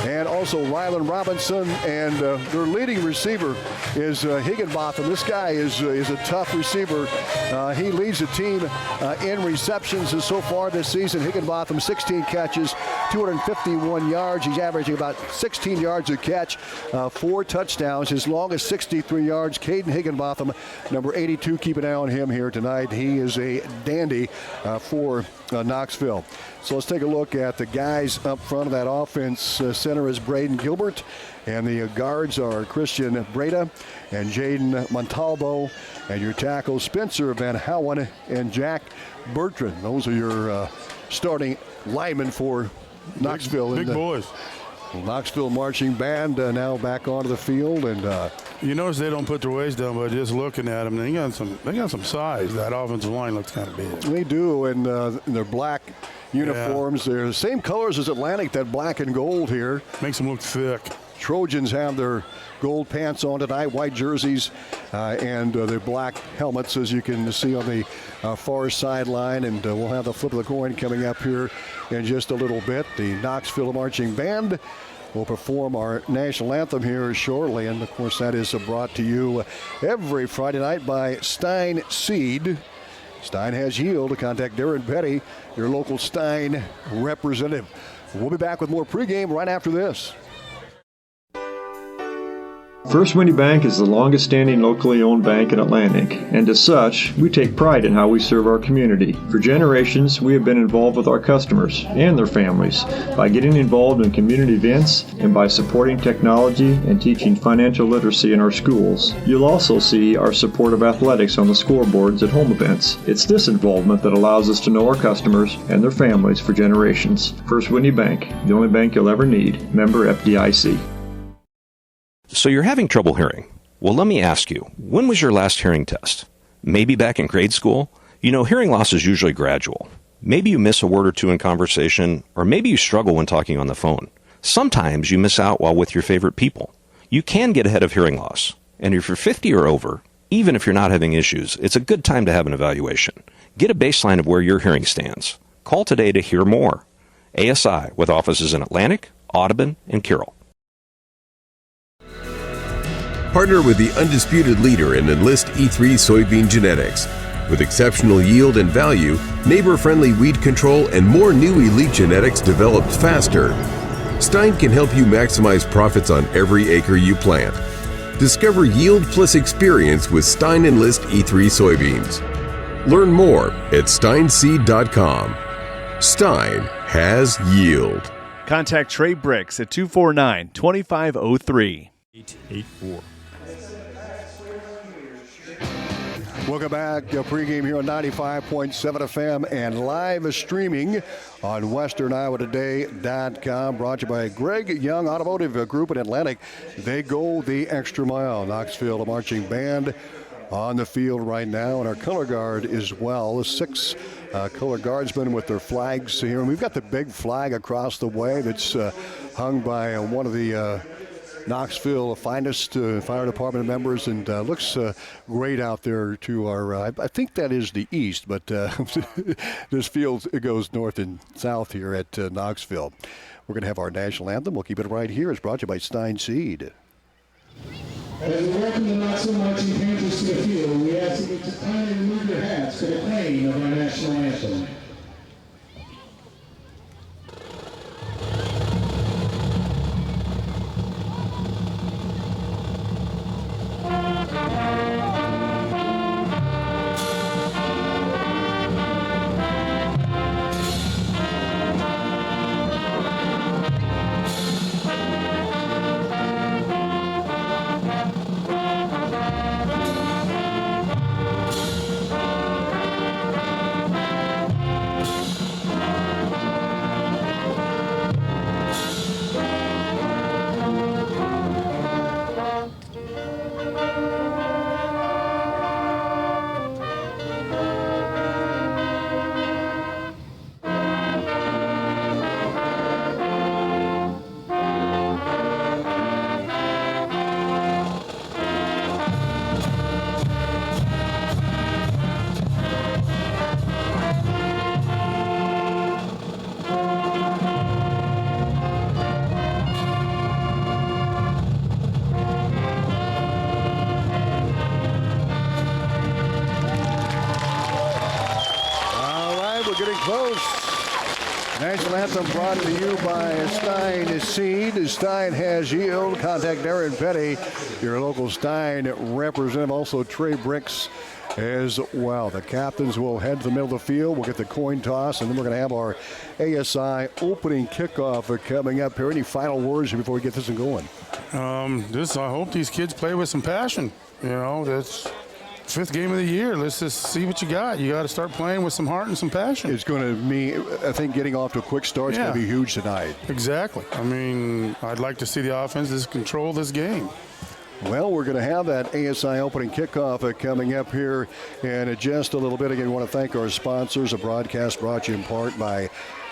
And also Rylan Robinson, and their leading receiver is Higginbotham. This guy is a tough receiver. He leads the team in receptions so far this season. Higginbotham, 16 catches, 251 yards. He's averaging about 16 yards a catch, 4 touchdowns. His longest 63 yards. Caden Higginbotham, number 82. Keep an eye on him here tonight. He is a dandy for Knoxville. So let's take a look at the guys up front of that offense. Center is Braden Gilbert, and the guards are Christian Breda and Jaden Montalvo, and your tackles Spencer Van Howen and Jack Bertrand. Those are your starting linemen for Knoxville. Big boys. Knoxville marching band now back onto the field, and you notice they don't put their waist down, but just looking at them, they got some size. That offensive line looks kind of big. They do, and they're black uniforms. They're the same colors as Atlantic, that black and gold here. Makes them look thick. Trojans have their gold pants on tonight, white jerseys, and their black helmets, as you can see on the far sideline. And we'll have the flip of the coin coming up here in just a little bit. The Knoxville Marching Band will perform our national anthem here shortly. And, of course, that is brought to you every Friday night by Stein Seed. Stein has yield. Contact Darren Petty, your local Stein representative. We'll be back with more pregame right after this. First Windy Bank is the longest standing locally owned bank in Atlantic, and as such, we take pride in how we serve our community. For generations, we have been involved with our customers and their families by getting involved in community events and by supporting technology and teaching financial literacy in our schools. You'll also see our support of athletics on the scoreboards at home events. It's this involvement that allows us to know our customers and their families for generations. First Windy Bank, the only bank you'll ever need. Member FDIC. So you're having trouble hearing. Well, let me ask you, when was your last hearing test? Maybe back in grade school? You know, hearing loss is usually gradual. Maybe you miss a word or two in conversation, or maybe you struggle when talking on the phone. Sometimes you miss out while with your favorite people. You can get ahead of hearing loss. And if you're 50 or over, even if you're not having issues, it's a good time to have an evaluation. Get a baseline of where your hearing stands. Call today to hear more. ASI, with offices in Atlantic, Audubon, and Carroll. Partner with the undisputed leader in Enlist E3 soybean genetics. With exceptional yield and value, neighbor-friendly weed control, and more new elite genetics developed faster, Stein can help you maximize profits on every acre you plant. Discover yield plus experience with Stein Enlist E3 soybeans. Learn more at steinseed.com. Stein has yield. Contact Trey Bricks at 249-2503. 884. Welcome back. Pregame here on 95.7 FM and live streaming on WesternIowaToday.com. Brought to you by Greg Young Automotive Group in Atlantic. They go the extra mile. Knoxville, a marching band on the field right now, and our color guard as well. 6 color guardsmen with their flags here. And we've got the big flag across the way that's hung by one of the Knoxville finest fire department members, and looks great out there to our, I think that is the east, but this field it goes north and south here at Knoxville. We're going to have our national anthem. We'll keep it right here. It's brought to you by Stein Seed. As we welcome the Knoxville Marching Panthers to the field, we ask that you kindly remove your hats for the playing of our national anthem. National Anthem brought to you by Stein Seed. Stein has yield. Contact Darren Petty, your local Stein representative. Also Trey Bricks as well. The captains will head to the middle of the field. We'll get the coin toss, and then we're going to have our ASI opening kickoff coming up here. Any final words before we get this one going? I hope these kids play with some passion. You know, that's 5th game of the year. Let's just see what you got. You got to start playing with some heart and some passion. It's going to mean, I think, getting off to a quick start is going to be huge tonight. Exactly. I mean, I'd like to see the offenses control this game. Well, we're going to have that ASI opening kickoff coming up here in just a little bit. Again, we want to thank our sponsors. A broadcast brought to you in part by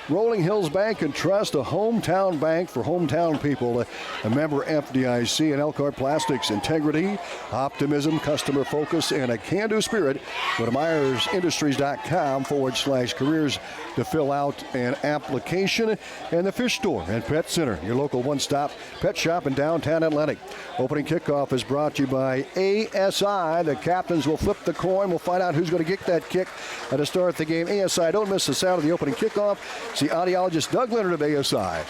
Rolling Hills Bank and Trust, a hometown bank for hometown people, a member FDIC, and Elkhart Plastics. Integrity, optimism, customer focus, and a can-do spirit. Go to MyersIndustries.com/careers to fill out an application. And the Fish Store and Pet Center, your local one-stop pet shop in downtown Atlantic. Opening kickoff is brought to you by ASI. The captains will flip the coin. We'll find out who's going to get that kick to start the game. ASI, don't miss the sound of the opening kickoff. the audiologist Doug Leonard of ASI.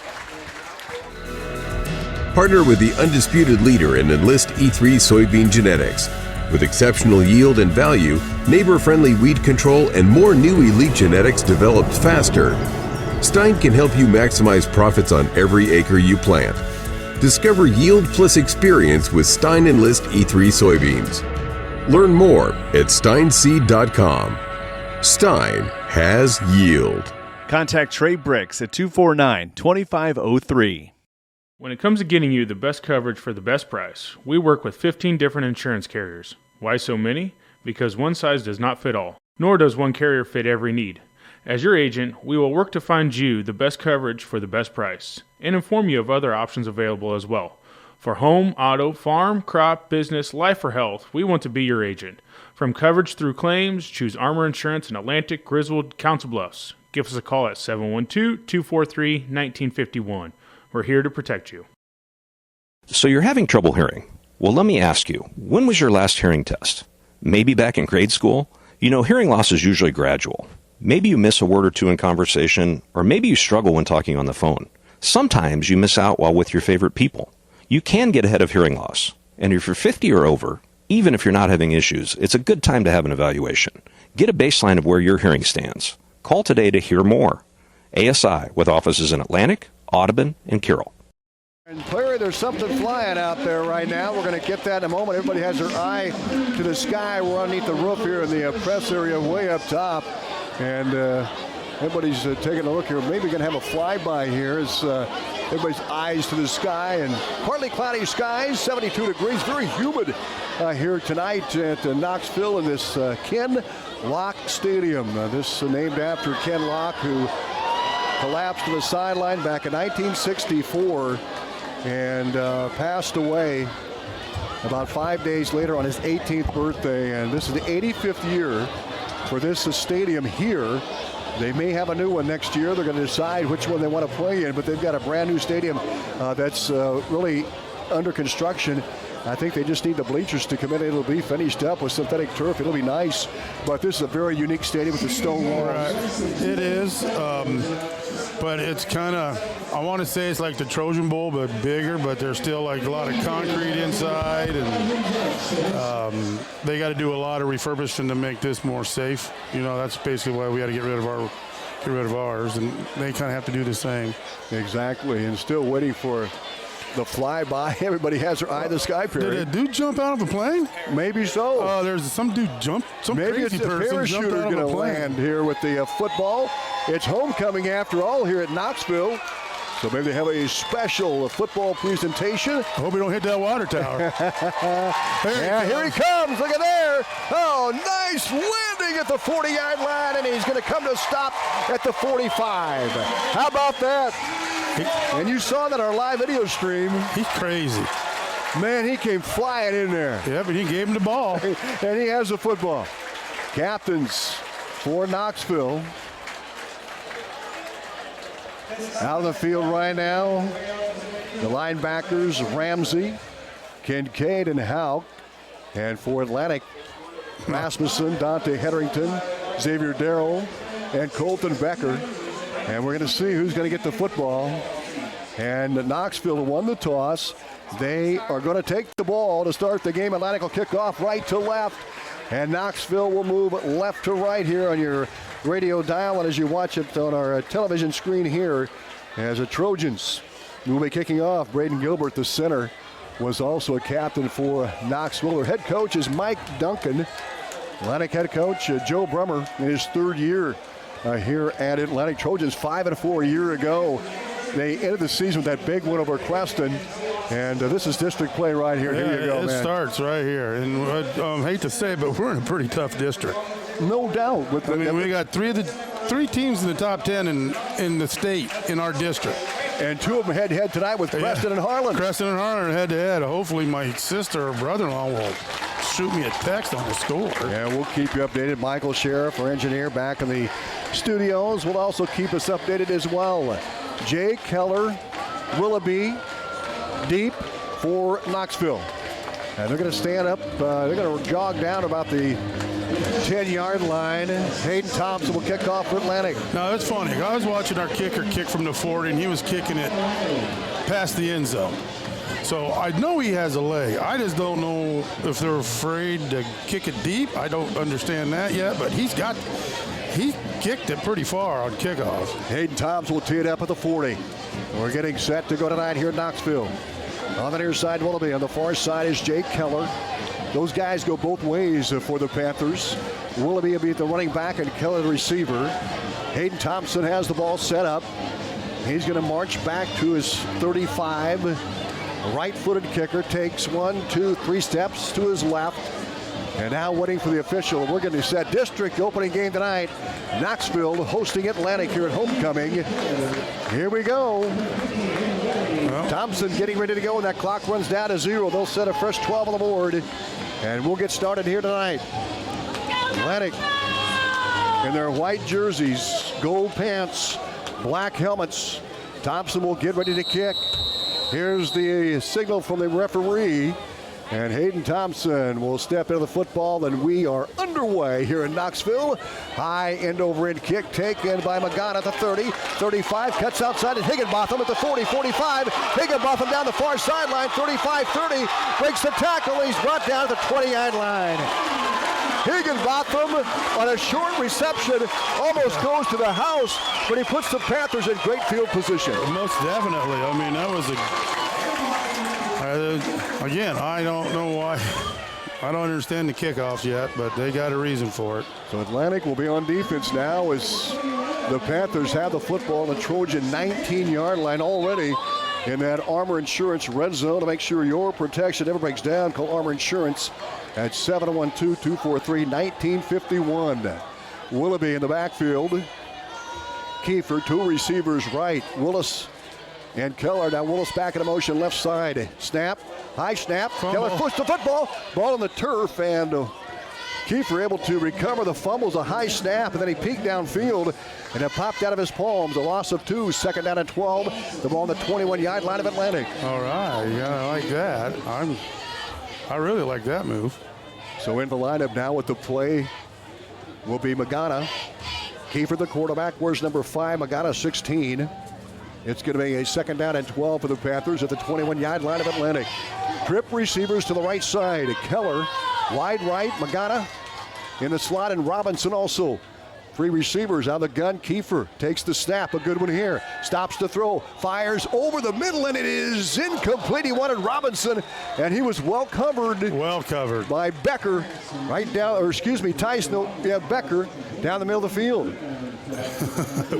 Partner with the undisputed leader in Enlist E3 soybean genetics. With exceptional yield and value, neighbor-friendly weed control, and more new elite genetics developed faster, Stein can help you maximize profits on every acre you plant. Discover yield plus experience with Stein Enlist E3 soybeans. Learn more at steinseed.com. Stein has yield. Contact Trey Bricks at 249-2503. When it comes to getting you the best coverage for the best price, we work with 15 different insurance carriers. Why so many? Because one size does not fit all, nor does one carrier fit every need. As your agent, we will work to find you the best coverage for the best price, and inform you of other options available as well. For home, auto, farm, crop, business, life, or health, we want to be your agent. From coverage through claims, choose Armor Insurance in Atlantic, Griswold, Council Bluffs. Give us a call at 712-243-1951. We're here to protect you. So you're having trouble hearing. Well, let me ask you, when was your last hearing test? Maybe back in grade school? You know, hearing loss is usually gradual. Maybe you miss a word or two in conversation, or maybe you struggle when talking on the phone. Sometimes you miss out while with your favorite people. You can get ahead of hearing loss. And if you're 50 or over, even if you're not having issues, it's a good time to have an evaluation. Get a baseline of where your hearing stands. Call today to hear more. ASI, with offices in Atlantic, Audubon, and Carroll. And Clary, there's something flying out there right now. We're going to get that in a moment. Everybody has their eye to the sky. We're underneath the roof here in the press area way up top. And everybody's taking a look here. Maybe going to have a flyby here as everybody's eyes to the sky. And partly cloudy skies, 72 degrees, very humid here tonight at Knoxville in this Ken Lock Stadium. This named after Ken Lock, who collapsed to the sideline back in 1964 and passed away about 5 days later on his 18th birthday. And this is the 85th year for this stadium here. They may have a new one next year. They're going to decide which one they want to play in, but they've got a brand new stadium that's really under construction. I think they just need the bleachers to come in. It'll be finished up with synthetic turf. It'll be nice, but this is a very unique stadium with the stone walls. Right. It is, but it's kind of, I want to say it's like the Trojan Bowl, but bigger, but there's still like a lot of concrete inside, and they got to do a lot of refurbishing to make this more safe. You know, that's basically why we got to get rid of ours, and they kind of have to do the same. Exactly, and still waiting for the flyby. Everybody has their eye to the sky, Perry. Did a dude jump out of a plane? Maybe so. There's some dude some Maybe crazy it's a person parachuter jumped out going of to a plane. land here with the football. It's homecoming after all here at Knoxville. So maybe they have a special football presentation. I hope we don't hit that water tower. Here he comes. Look at there. Oh, nice landing at the 40-yard line, and he's going to come to a stop at the 45. How about that? And you saw that on our live video stream. He's crazy. Man, he came flying in there. Yeah, but he gave him the ball. And he has the football. Captains for Knoxville. Out of the field right now, the linebackers, Ramsey, Kincaid, and Houck. And for Atlantic, Rasmussen, Dante Hetherington, Xavier Darrell, and Colton Becker. And we're going to see who's going to get the football. And Knoxville won the toss. They are going to take the ball to start the game. Atlantic will kick off right to left. And Knoxville will move left to right here on your radio dial, and as you watch it on our television screen here, as the Trojans will be kicking off. Braden Gilbert, the center, was also a captain for Knoxville. Their head coach is Mike Duncan. Atlantic head coach Joe Brummer in his third year here at Atlantic. Trojans 5-4 a year ago. They ended the season with that big win over Creston. And this is district play right here. Yeah, here you go, it man. Starts right here. And I hate to say it, but we're in a pretty tough district. No doubt. I mean, we got three teams in the top 10 in the state in our district. And two of them head-to-head tonight with Creston and Harlan. Creston and Harlan are head-to-head. Hopefully my sister or brother-in-law will shoot me a text on the score. Yeah, we'll keep you updated. Michael Sheriff, our engineer, back in the studios, will also keep us updated as well. Jay Keller, Willoughby, deep for Knoxville. And they're going to stand up. They're going to jog down about the 10-yard line. Hayden Thompson will kick off for Atlantic. Now, it's funny. I was watching our kicker kick from the 40, and he was kicking it past the end zone. So I know he has a leg. I just don't know if they're afraid to kick it deep. I don't understand that yet, but he kicked it pretty far on kickoff. Hayden Thompson will tee it up at the 40. We're getting set to go tonight here in Knoxville. On the near side, Willoughby. On the far side is Jake Keller. Those guys go both ways for the Panthers. Willoughby will be at the running back and Keller the receiver. Hayden Thompson has the ball set up. He's going to march back to his 35. Right-footed kicker takes 1, 2, 3 steps to his left. And now waiting for the official. We're going to set district opening game tonight. Knoxville hosting Atlantic here at homecoming. Here we go. Well, Thompson getting ready to go, and that clock runs down to 0. They'll set a fresh 12 on the board, and we'll get started here tonight. Atlantic in their white jerseys, gold pants, black helmets. Thompson will get ready to kick. Here's the signal from the referee, and Hayden Thompson will step into the football, and we are underway here in Knoxville. High end-over-end kick taken by Magana at the 30, 35, cuts outside at Higginbotham at the 40, 45. Higginbotham down the far sideline, 35, 30, breaks the tackle, he's brought down to the 20-yard line. Higginbotham on a short reception almost goes to the house, but he puts the Panthers in great field position. Most definitely. I mean, that was again, I don't know why. I don't understand the kickoffs yet, but they got a reason for it. So Atlantic will be on defense now as the Panthers have the football on the Trojan 19-yard line already in that Armor Insurance red zone. To make sure your protection never breaks down, call Armor Insurance at 712-243-1951. Willoughby in the backfield. Kiefer, 2 receivers right. Willis and Keller. Now Willis back in motion left side. Snap, high snap. Fumble. Keller pushed the football. Ball on the turf, and Kiefer able to recover the fumbles. A high snap, and then he peeked downfield, and it popped out of his palms. A loss of 2, second down and 12. The ball on the 21-yard line of Atlantic. All right, yeah, I like that. I really like that move. So in the lineup now with the play will be Magana. Kiefer, the quarterback, wears number 5, Magana 16. It's going to be a second down and 12 for the Panthers at the 21-yard line of Atlantic. Trip receivers to the right side. Keller, wide right, Magana in the slot, and Robinson also. 3 receivers out of the gun. Kiefer takes the snap, a good one here. Stops to throw, fires over the middle, and it is incomplete. He wanted Robinson, and he was well covered. Well covered. By Becker, right down, or excuse me, Tyson, Becker, down the middle of the field.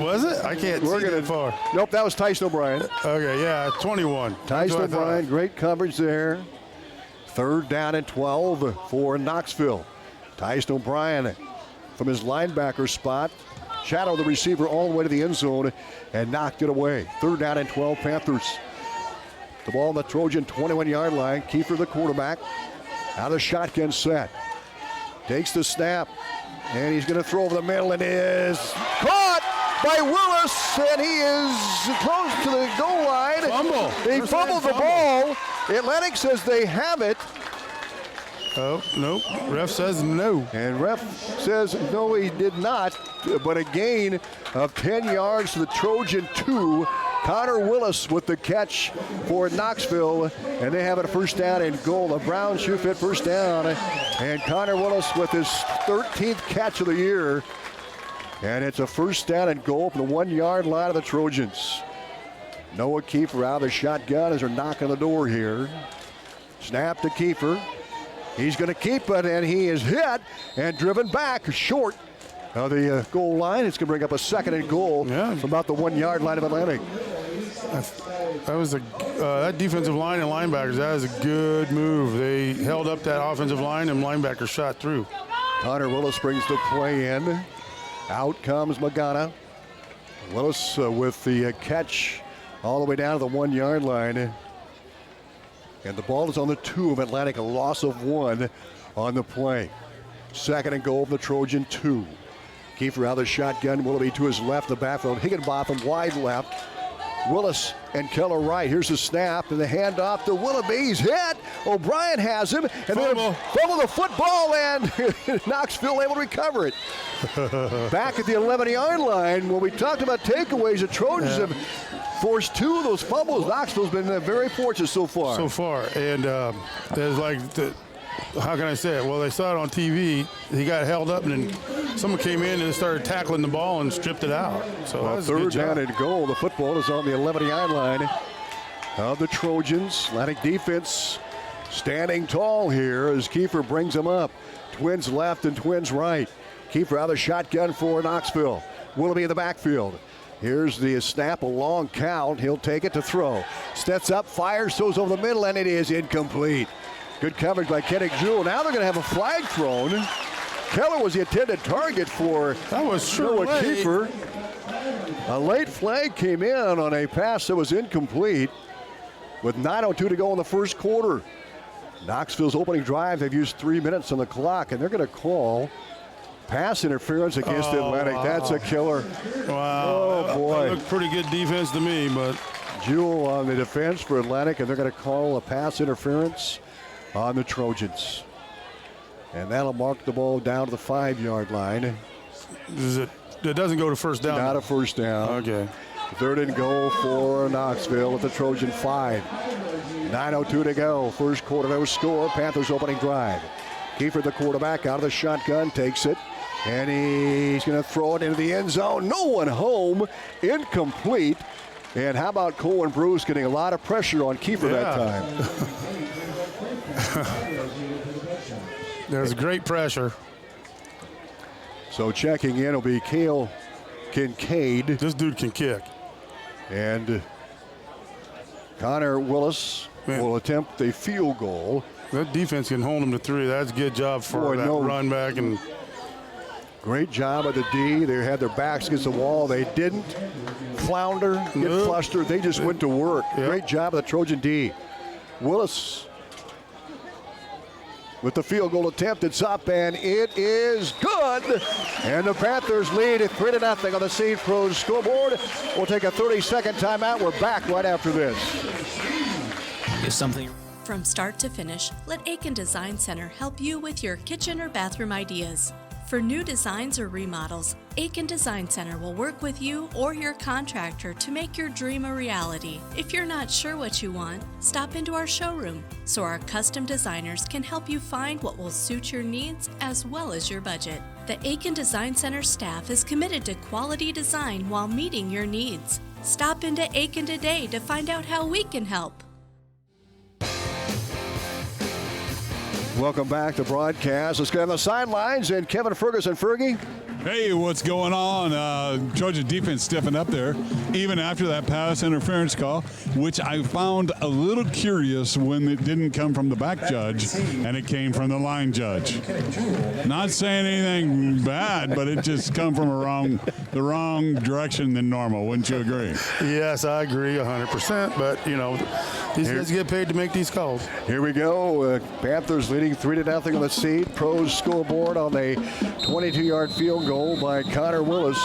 Was it? I can't see that far. Nope, that was Tyson O'Brien. Okay, yeah, 21. Tyson O'Brien, great coverage there. Third down and 12 for Knoxville. Tyson O'Brien from his linebacker spot, shadowed the receiver all the way to the end zone and knocked it away. Third down and 12 Panthers. The ball on the Trojan 21-yard line. Kiefer, the quarterback, out of the shotgun set. Takes the snap, and he's going to throw over the middle, and is caught by Willis, and he is close to the goal line. Fumble. He fumbled the ball. Atlantic says they have it. Oh, nope. Ref says no. And ref says no, he did not. But a gain of 10 yards to the Trojan 2. Connor Willis with the catch for Knoxville. And they have it first down and goal. The Browns shoot fit first down. And Connor Willis with his 13th catch of the year. And it's a first down and goal from the 1-yard line of the Trojans. Noah Kiefer out of the shotgun as they're knocking on the door here. Snap to Kiefer. He's going to keep it, and he is hit and driven back short of the goal line. It's going to bring up a second and goal from about the 1-yard line of Atlantic. That was that defensive line and linebackers, that was a good move. They held up that offensive line, and linebackers shot through. Connor Willis brings the play in. Out comes Magana. Willis with the catch all the way down to the 1-yard line. And the ball is on the 2 of Atlantic, a loss of 1 on the play. Second and goal from the Trojan 2. Kiefer out of the shotgun. Willoughby to his left, the backfield. Higginbotham wide left. Willis and Keller Wright. Here's the snap and the handoff to Willoughby. He's hit. O'Brien has him. And then fumble the football, and Knoxville able to recover it. Back at the 11-yard line, when we talked about takeaways, the Trojans have forced 2 of those fumbles. Knoxville's been very fortunate so far. And there's how can I say it? Well, they saw it on TV. He got held up, and then someone came in and started tackling the ball and stripped it out. So that was a good third job. down and goal. The football is on the 11-yard line of the Trojans. Atlantic defense standing tall here as Kiefer brings them up. Twins left and twins right. Kiefer out of the shotgun for Knoxville. Willoughby in the backfield. Here's the snap, a long count. He'll take it to throw. Steps up, fires, throws over the middle, and it is incomplete. Good coverage by Kennick Jewell. Now they're going to have a flag thrown. Keller was the intended target for Noah Kiefer. A late flag came in on a pass that was incomplete with 9:02 to go in the first quarter. Knoxville's opening drive, they've used 3 minutes on the clock, and they're going to call pass interference against Atlantic. Wow. That's a killer. Wow. Oh, boy. That looked pretty good defense to me, but. Jewell on the defense for Atlantic, and they're going to call a pass interference on the Trojans. And that'll mark the ball down to the 5-yard line. It doesn't go to first down? Not a first down. Okay. Third and goal for Knoxville at the Trojan 5. 9:02 to go. First quarter, no score. Panthers opening drive. Kiefer, the quarterback, out of the shotgun, takes it. And he's going to throw it into the end zone. No one home. Incomplete. And how about Cole and Bruce getting a lot of pressure on Kiefer that time? There's great pressure. So checking in will be Cale Kincaid. This dude can kick. And Connor Willis will attempt a field goal. That defense can hold him to 3. That's a good job for that run back. And great job of the D. They had their backs against the wall. They didn't flounder, get flustered. They just went to work. Yep. Great job of the Trojan D. Willis with the field goal attempt. It's up, and it is good. And the Panthers lead at 3-0 on the Seed Pros scoreboard. We'll take a 30-second timeout. We're back right after this. From start to finish, let Aiken Design Center help you with your kitchen or bathroom ideas. For new designs or remodels, Aiken Design Center will work with you or your contractor to make your dream a reality. If you're not sure what you want, stop into our showroom so our custom designers can help you find what will suit your needs as well as your budget. The Aiken Design Center staff is committed to quality design while meeting your needs. Stop into Aiken today to find out how we can help. Welcome back to broadcast. Let's get on the sidelines and Kevin Ferguson. Fergie. Hey, what's going on? Trojan defense stiffened up there, even after that pass interference call, which I found a little curious when it didn't come from the back judge and it came from the line judge. Not saying anything bad, but it just come from the wrong direction than normal. Wouldn't you agree? Yes, I agree 100%. But, these guys get paid to make these calls. Here we go. Panthers leading 3-0 on the Seed Pros scoreboard on a 22-yard field goal by Connor Willis.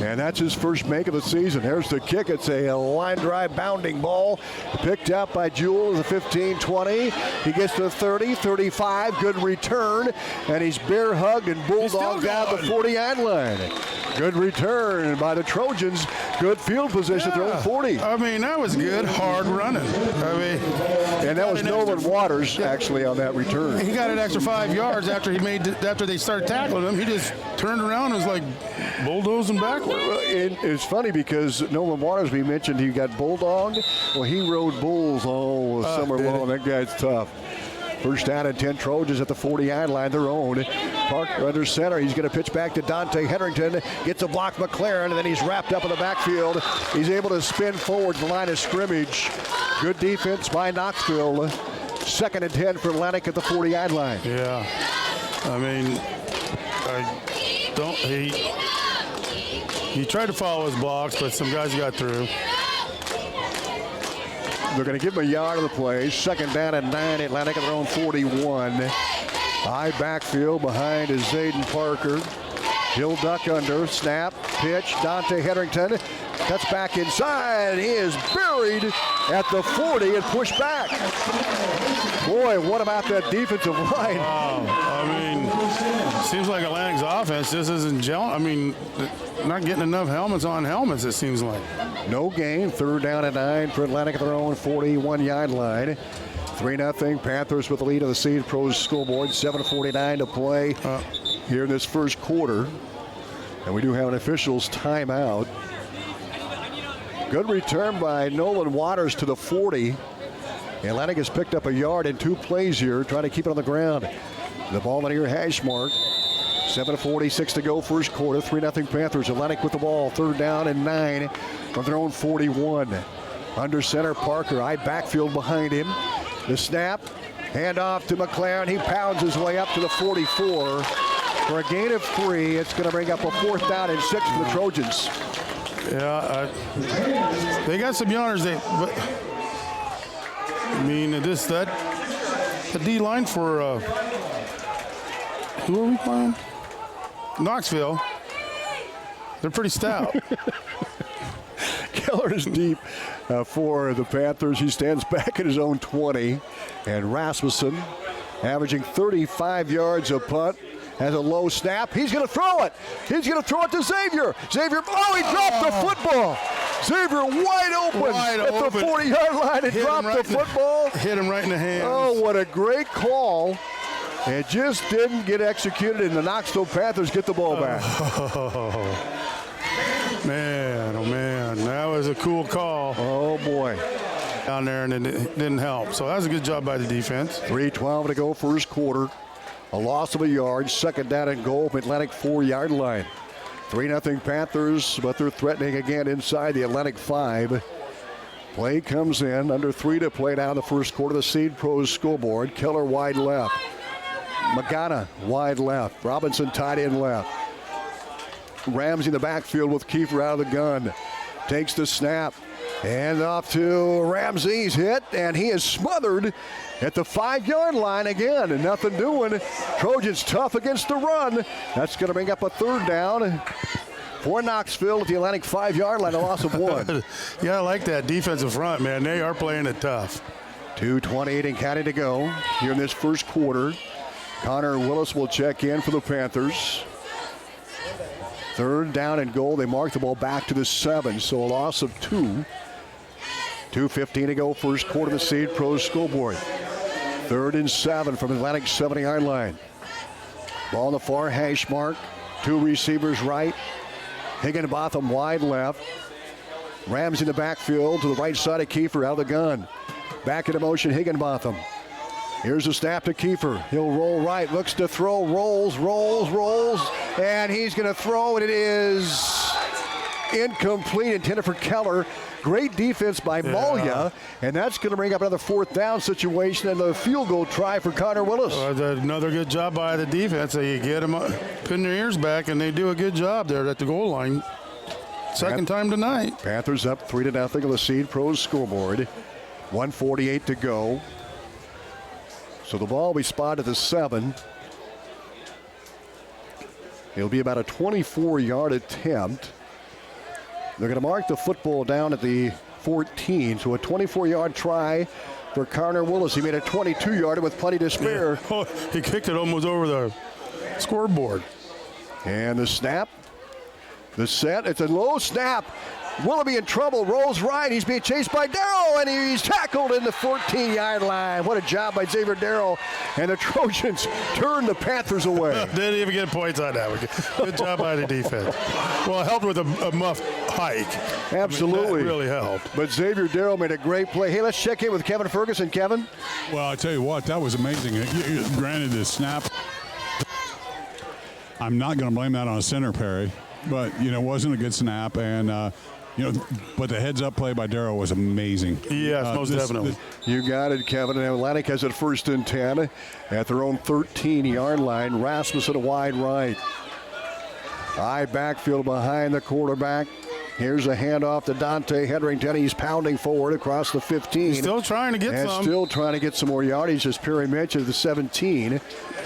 And that's his first make of the season. There's the kick. It's a line drive bounding ball. Picked up by Jewell at the 15-20. He gets to the 30, 35. Good return. And he's bear hugged and bulldogged down the 40-yard line. Good return by the Trojans. Good field position at their own 40. I mean, that was good, hard running. And that was Nolan Waters actually on that return. He got an extra 5 yards after they started tackling him. He just turned around and was like bulldozing backwards. It's funny because Nolan Waters, we mentioned he got bulldogged. Well, he rode bulls all summer long. That guy's tough. First down and 10 Trojans at the 40-yard line, their own. Parker under center. He's going to pitch back to Dante Hetherington. Gets a block McLaren, and then he's wrapped up in the backfield. He's able to spin forward to the line of scrimmage. Good defense by Knoxville. Second and 10 for Atlantic at the 40-yard line. Yeah. I mean, he tried to follow his blocks, but some guys got through. They're going to give him a yard of the play. Second down and 9. Atlantic at their own 41. High backfield behind is Zayden Parker. He'll duck under. Snap. Pitch. Dante Hetherington. Cuts back inside. He is buried at the 40 and pushed back. Boy, what about that defensive line? Wow. I mean, seems like Atlantic's offense just isn't gelling. I mean, not getting enough helmets on helmets, it seems like. No gain. 3rd down and 9 for Atlantic at their own 41-yard line. 3-0 Panthers with the lead of the Seed Pros scoreboard. 7:49 to play here in this first quarter. And we do have an official's timeout. Good return by Nolan Waters to the 40. Atlantic has picked up a yard in 2 plays here, trying to keep it on the ground. The ball near hash mark. 7:46 to go, first quarter. 3-0 Panthers. Atlantic with the ball. 3rd down and 9 from their own 41. Under center, Parker. High backfield behind him. The snap. Hand off to McLaren. He pounds his way up to the 44. For a gain of 3, it's going to bring up a 4th down and 6 for the Trojans. Yeah, they got some yarders. But I mean, the D line for who are we playing? Knoxville. They're pretty stout. Keller is deep for the Panthers. He stands back at his own 20. And Rasmussen, averaging 35 yards a punt, has a low snap. He's going to throw it. He's going to throw it to Xavier. Xavier, he dropped the football. Xavier wide open at the 40-yard line and dropped the football. Hit him right in the hands. Oh, what a great call. It just didn't get executed, and the Knoxville Panthers get the ball back. Man, that was a cool call. Oh, boy. Down there, and it didn't help. So that was a good job by the defense. 3:12 to go, first quarter. A loss of a yard, 2nd down and goal from Atlantic 4-yard line. 3-0 Panthers, but they're threatening again inside the Atlantic 5. Play comes in, under 3 to play now in the first quarter. The Seed Pros scoreboard. Keller wide left. Magana wide left. Robinson tight end left. Ramsey in the backfield with Kiefer out of the gun. Takes the snap. And off to Ramsey. He's hit, and he is smothered at the 5-yard line again, and nothing doing. Trojans tough against the run. That's going to bring up a 3rd down for Knoxville at the Atlantic 5-yard line, a loss of 1. Yeah, I like that defensive front, man. They are playing it tough. 2:28 and counting to go here in this first quarter. Connor Willis will check in for the Panthers. 3rd down and goal. They mark the ball back to the 7, so a loss of 2. 2:15 to go, first quarter of the Seed Pros scoreboard. 3rd and 7 from Atlantic 70-yard line. Ball on the far hash mark. 2 receivers right. Higginbotham wide left. Ramsey in the backfield to the right side of Kiefer out of the gun. Back into motion, Higginbotham. Here's the snap to Kiefer. He'll roll right, looks to throw, rolls, and he's going to throw, and it is incomplete, intended for Keller. Great defense by Malya, and that's going to bring up another 4th down situation and a field goal try for Connor Willis. Another good job by the defense. They get them putting their ears back, and they do a good job there at the goal line. Second time tonight. Panthers up 3-0 on the Seed Pros scoreboard. 1:48 to go. So the ball will be spotted at the 7. It'll be about a 24-yard attempt. They're going to mark the football down at the 14, so a 24-yard try for Connor Willis. He made a 22-yarder with plenty to spare. Yeah. Oh, he kicked it almost over the scoreboard. And the snap, the set, it's a low snap. Willoughby in trouble, rolls right. He's being chased by Darrow, and he's tackled in the 14-yard line. What a job by Xavier Darrow. And the Trojans turn the Panthers away. Didn't even get points on that one. Good job by the defense. Well, it helped with a muff hike. Absolutely. I mean, that really helped. But Xavier Darrow made a great play. Hey, let's check in with Kevin Ferguson. Kevin? Well, I tell you what, that was amazing. Granted, the snap, I'm not going to blame that on center Perry, but, it wasn't a good snap. And, but the heads-up play by Darrow was amazing. Yes, most definitely. You got it, Kevin. And Atlantic has it 1st and 10 at their own 13-yard line. Rasmussen wide right. High backfield behind the quarterback. Here's a handoff to Dante Hedrington. He's pounding forward across the 15. Still trying to get some. Still trying to get some more yardage, as Perry mentioned, the 17.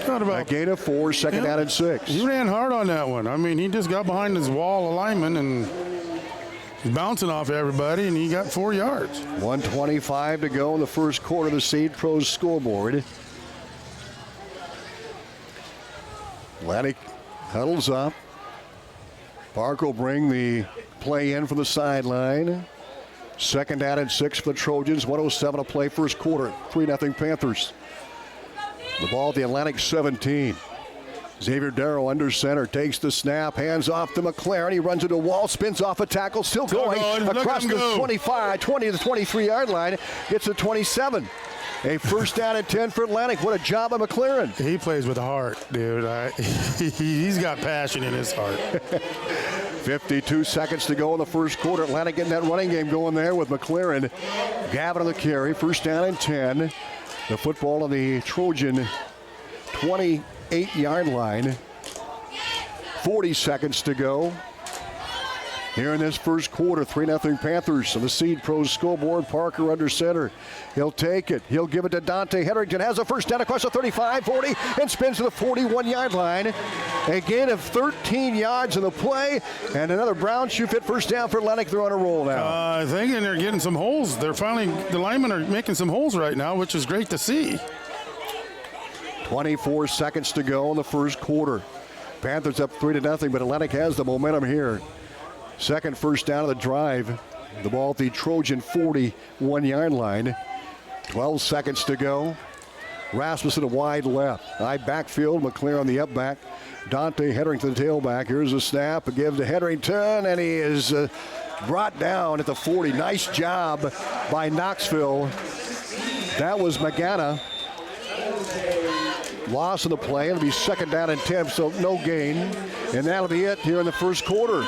Not about a gain of 4, 2nd down and 6. He ran hard on that one. I mean, he just got behind his wall alignment, and He's bouncing off everybody, and he got 4 yards. 1:25 to go in the first quarter of the Seed Pros scoreboard. Atlantic huddles up. Park will bring the play in from the sideline. Second down and 6 for the Trojans. 1:07 to play first quarter. 3-0 Panthers. The ball at the Atlantic 17. Xavier Darrow under center, takes the snap, hands off to McLaren. He runs into a wall, spins off a tackle, still going across the 25, 20 to the 23-yard line, gets to 27. A first down and 10 for Atlantic. What a job of McLaren. He plays with heart, dude. He's got passion in his heart. 52 seconds to go in the first quarter. Atlantic getting that running game going there with McLaren. Gavin on the carry, first down and 10. The football on the Trojan 28-yard line. 40 seconds to go here in this first quarter. 3-0 Panthers on the Seed Pros scoreboard. Parker under center. He'll take it. He'll give it to Dante Hetherington. Has a first down across the 35, 40, and spins to the 41-yard line. A gain of 13 yards in the play, and another brown shoe fit first down for Atlantic. They're on a roll now. I think they're getting some holes. They're finally, the linemen are making some holes right now, which is great to see. 24 seconds to go in the first quarter. Panthers up 3-0, but Atlantic has the momentum here. Second first down of the drive. The ball at the Trojan 41-yard line. 12 seconds to go. Rasmussen a wide left. High backfield. McClare on the up back. Dante Hetherington the tailback. Here's a snap. A give to Hetherington, and he is brought down at the 40. Nice job by Knoxville. That was Magana. Loss of the play. It'll be second down and 10, so no gain. And that'll be it here in the first quarter.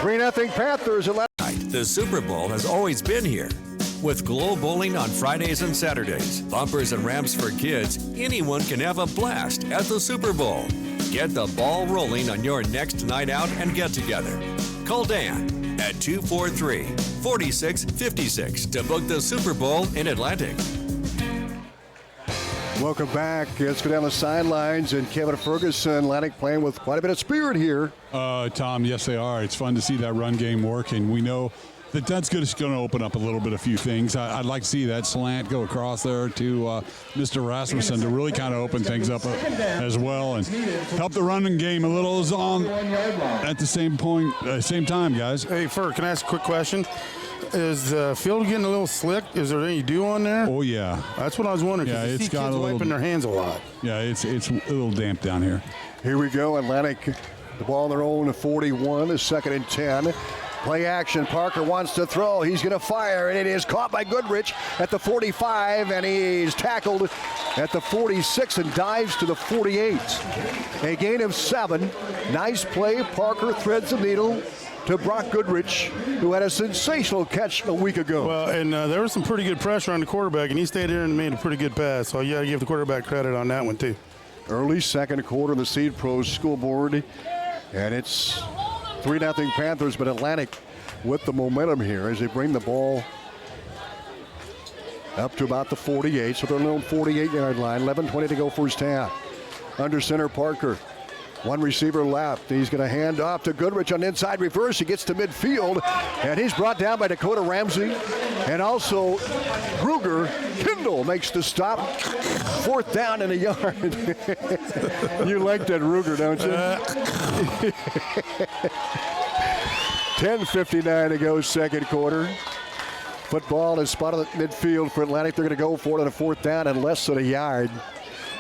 3-0 Panthers. The Super Bowl has always been here. With Glow Bowling on Fridays and Saturdays, bumpers and ramps for kids, anyone can have a blast at the Super Bowl. Get the ball rolling on your next night out and get together. Call Dan at 243-4656 to book the Super Bowl in Atlantic. Welcome back. Let's go down the sidelines, and Kevin Ferguson, Atlantic playing with quite a bit of spirit here. Tom, yes, they are. It's fun to see that run game working. We know that that's going to open up a few things. I'd like to see that slant go across there to Mr. Rasmussen to really kind of open things up as well and help the running game a little on at the same time, guys. Hey, Fer, can I ask a quick question? Is the field getting a little slick? Is there any dew on there? Oh, yeah. That's what I was wondering. Yeah, it's got kids wiping their hands a lot. Yeah, it's a little damp down here. Here we go. Atlantic, the ball on their own, 41, is second and 10. Play action. Parker wants to throw. He's going to fire, and it is caught by Goodrich at the 45, and he's tackled at the 46 and dives to the 48. A gain of 7. Nice play. Parker threads the needle to Brock Goodrich, who had a sensational catch a week ago. Well, and there was some pretty good pressure on the quarterback, and he stayed there and made a pretty good pass. So you got to give the quarterback credit on that one, too. Early second quarter of the Seed Pros scoreboard, and it's 3-0 Panthers, but Atlantic with the momentum here as they bring the ball up to about the 48, so they're on their own 48-yard line. 11:20 to go first half. Under center, Parker. One receiver left. He's going to hand off to Goodrich on inside reverse. He gets to midfield, and he's brought down by Dakota Ramsey. And also, Ruger Kindle makes the stop. Fourth down and a yard. You like that Ruger, don't you? 10:59 to go, second quarter. Football is spotted at midfield for Atlantic. They're going to go for it on a fourth down and less than a yard.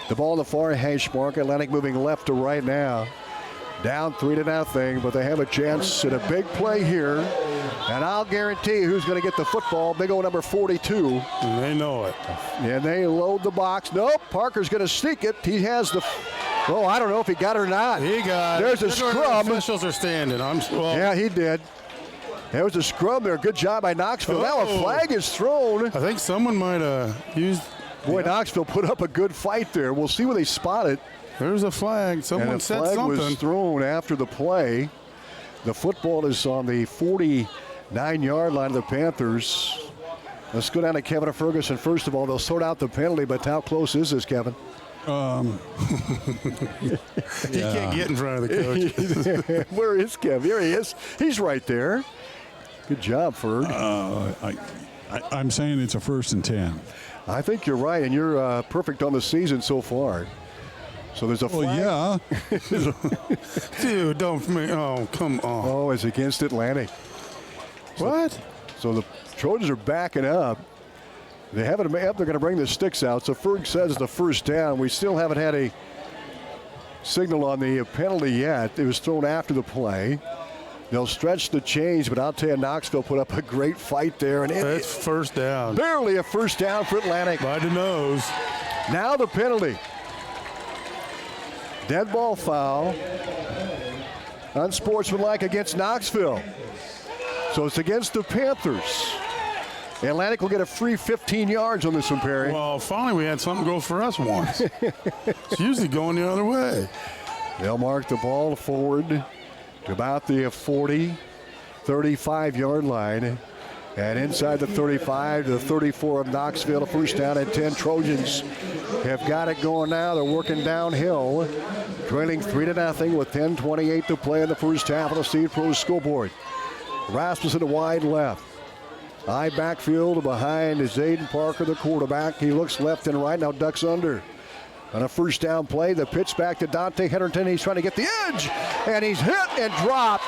The ball in the far hash mark. Atlantic moving left to right now. Down 3-0, but they have a chance at a big play here. And I'll guarantee you who's going to get the football. Big old number 42. And they know it. And they load the box. Nope, Parker's going to sneak it. He has the... Oh, I don't know if he got it or not. He got it. There's a scrum. The officials are standing. Yeah, he did. There was a scrum there. Good job by Knoxville. Now a flag is thrown. I think someone might have used... Boy, Knoxville put up a good fight there. We'll see where they spot it. There's a flag. Someone said something. And a flag was thrown after the play. The football is on the 49-yard line of the Panthers. Let's go down to Kevin Ferguson. First of all, they'll sort out the penalty, but how close is this, Kevin? He can't get in front of the coach. Where is Kevin? Here he is. He's right there. Good job, Ferg. I'm saying it's a 1st and 10. I think you're right, and you're perfect on the season so far. So there's a flag. Well, yeah. Dude, don't make. Oh, come on. Oh, it's against Atlantic. What? So the Trojans are backing up. They haven't. They're going to bring the sticks out. So Ferg says it's the 1st down. We still haven't had a signal on the penalty yet. It was thrown after the play. They'll stretch the change, but I'll tell you, Knoxville put up a great fight there. And it's 1st down. Barely a 1st down for Atlantic. By the nose. Now the penalty. Dead ball foul. Unsportsmanlike against Knoxville. So it's against the Panthers. Atlantic will get a free 15 yards on this one, Perry. Well, finally we had something go for us once. It's usually going the other way. They'll mark the ball forward to about the 40, 35-yard line. And inside the 35 to the 34 of Knoxville, a 1st down and 10. Trojans have got it going now. They're working downhill, trailing 3-0 with 10:28 to play in the 1st half of the Seed Pro scoreboard. Rasmussen to wide left. High backfield behind is Zayden Parker, the quarterback. He looks left and right, now ducks under. On a 1st down play, the pitch back to Dante Hetherington. He's trying to get the edge, and he's hit and dropped.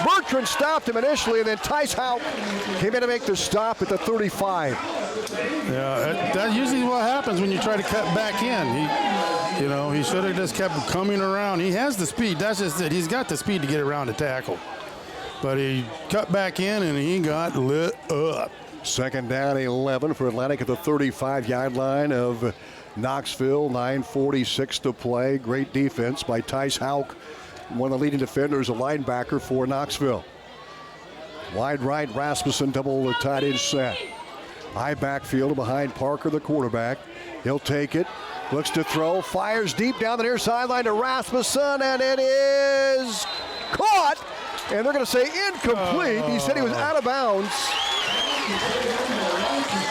Bertrand stopped him initially, and then Tice Houck came in to make the stop at the 35. Yeah, that's usually what happens when you try to cut back in. He should have just kept coming around. He has the speed. That's just it. He's got the speed to get around the tackle. But he cut back in, and he got lit up. 2nd down, 11 for Atlantic at the 35-yard line of Knoxville. 9:46 to play. Great defense by Tice Houck, one of the leading defenders, a linebacker for Knoxville. Wide right, Rasmussen, double the tight end set. High backfield behind Parker, the quarterback. He'll take it, looks to throw, fires deep down the near sideline to Rasmussen, and it is caught. And they're going to say incomplete. He said he was out of bounds.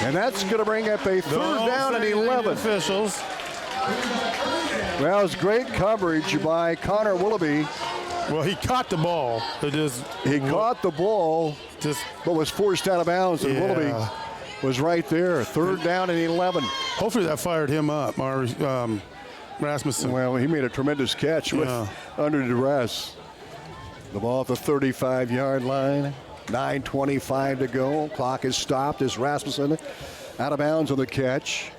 And that's going to bring up a 3rd down and 11. Officials. Well, it was great coverage by Connor Willoughby. Well, he caught the ball. He caught the ball, but was forced out of bounds, and Willoughby was right there. 3rd down and 11. Hopefully that fired him up, Rasmussen. Well, he made a tremendous catch with under duress. The ball at the 35-yard line. 9:25 to go. Clock is stopped as Rasmussen out of bounds on the catch.